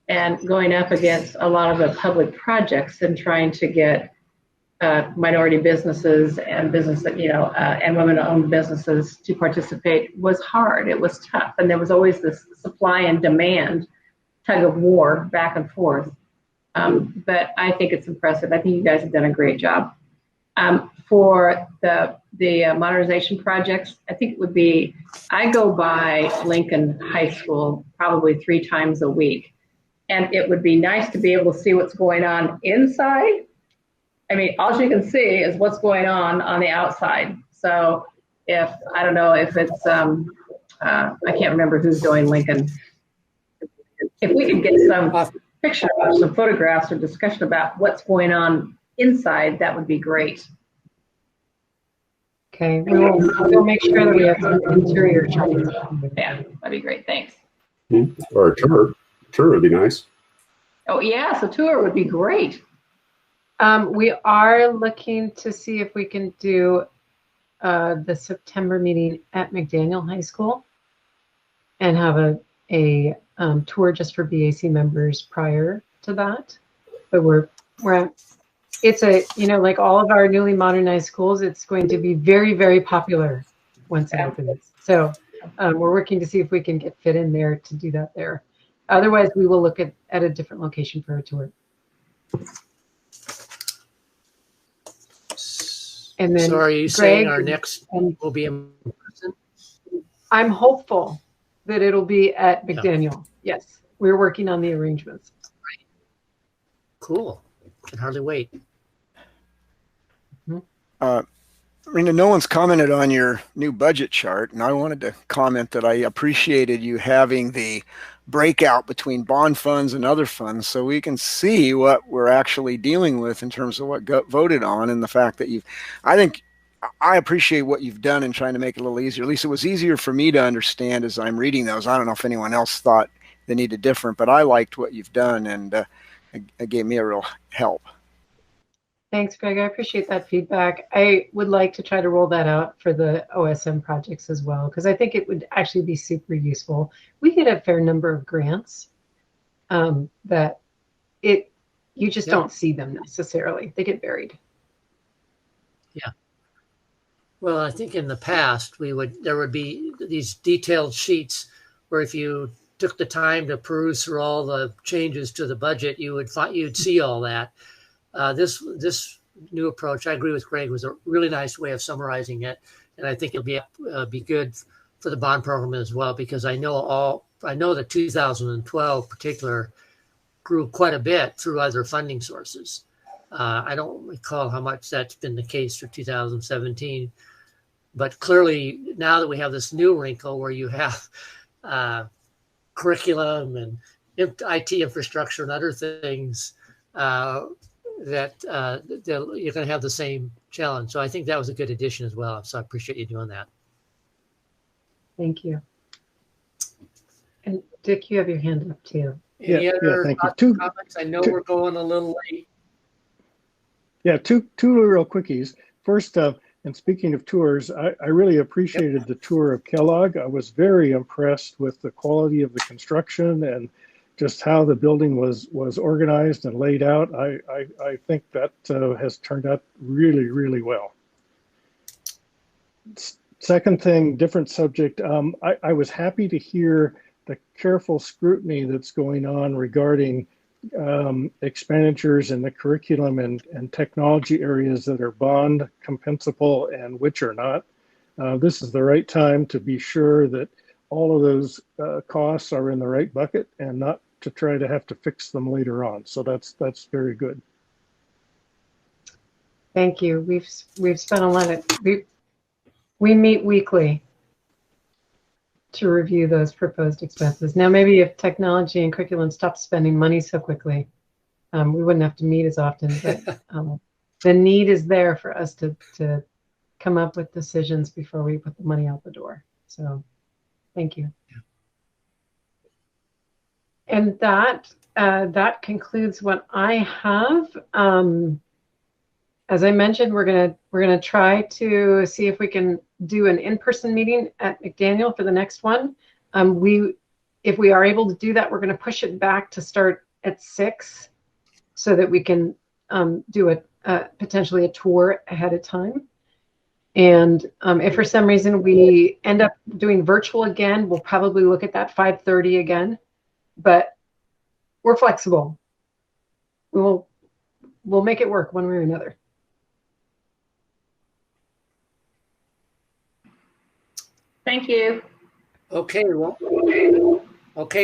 and going up against a lot of the public projects and trying to get minority businesses and and women-owned businesses to participate was hard. It was tough, and there was always this supply and demand tug of war back and forth. But I think it's impressive. I think you guys have done a great job. For the modernization projects, I think it would be, I go by Lincoln High School probably 3 times a week, and it would be nice to be able to see what's going on inside. I mean, all you can see is what's going on the outside. So I don't know if it's, I can't remember who's doing Lincoln. If we could get some picture or some photographs or discussion about what's going on inside, that would be great. Okay, we'll make sure that we have some interior shots. Yeah, that'd be great. Thanks. Or a tour would be nice. Oh yes, a tour would be great. We are looking to see if we can do the September meeting at McDaniel High School and have a tour just for BAC members prior to that. But it's like all of our newly modernized schools, it's going to be very, very popular once it opens. So we're working to see if we can get fit in there to do that there. Otherwise, we will look at a different location for a tour. And then, so are you saying our next will be in person? I'm hopeful that it'll be at McDaniel. Yeah. Yes, we're working on the arrangements. Right. Cool. Can hardly wait. Rena, no one's commented on your new budget chart, and I wanted to comment that I appreciated you having the breakout between bond funds and other funds so we can see what we're actually dealing with in terms of what got voted on, and the fact that I appreciate what you've done in trying to make it a little easier. At least it was easier for me to understand as I'm reading those. I don't know if anyone else thought they needed different, but I liked what you've done, and it gave me a real help. Thanks, Greg. I appreciate that feedback. I would like to try to roll that out for the OSM projects as well, because I think it would actually be super useful. We get a fair number of grants that you just don't see them necessarily. They get buried. Yeah. Well, I think in the past there would be these detailed sheets where if you took the time to peruse through all the changes to the budget, you'd see all that. This new approach, I agree with Greg, was a really nice way of summarizing it, and I think it'll be good for the bond program as well, because I know that 2012 in particular grew quite a bit through other funding sources. I don't recall how much that's been the case for 2017, but clearly now that we have this new wrinkle where you have curriculum and IT infrastructure and other things, that you're going to have the same challenge. So I think that was a good addition as well. So I appreciate you doing that. Thank you. And Dick, you have your hand up too. Any other comments? I know we're going a little late. Yeah, two real quickies. First, and speaking of tours, I really appreciated the tour of Kellogg. I was very impressed with the quality of the construction and just how the building was organized and laid out. I think that has turned out really, really well. Second thing, different subject. I was happy to hear the careful scrutiny that's going on regarding expenditures in the curriculum and technology areas that are bond compensable and which are not. This is the right time to be sure that all of those costs are in the right bucket and not to try to have to fix them later on. So that's very good. Thank you. We've spent a lot of we meet weekly to review those proposed expenses. Now, maybe if technology and curriculum stopped spending money so quickly, we wouldn't have to meet as often. But the need is there for us to come up with decisions before we put the money out the door. So, thank you. And that that concludes what I have. As I mentioned, we're gonna try to see if we can do an in-person meeting at McDaniel for the next one. If we are able to do that, we're going to push it back to start at 6, so that we can do potentially a tour ahead of time. And if for some reason we end up doing virtual again, we'll probably look at that 5:30 again. But we're flexible. We'll make it work one way or another. Thank you. Okay,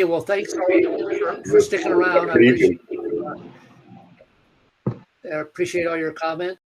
well, thanks for sticking around. I appreciate all your comments.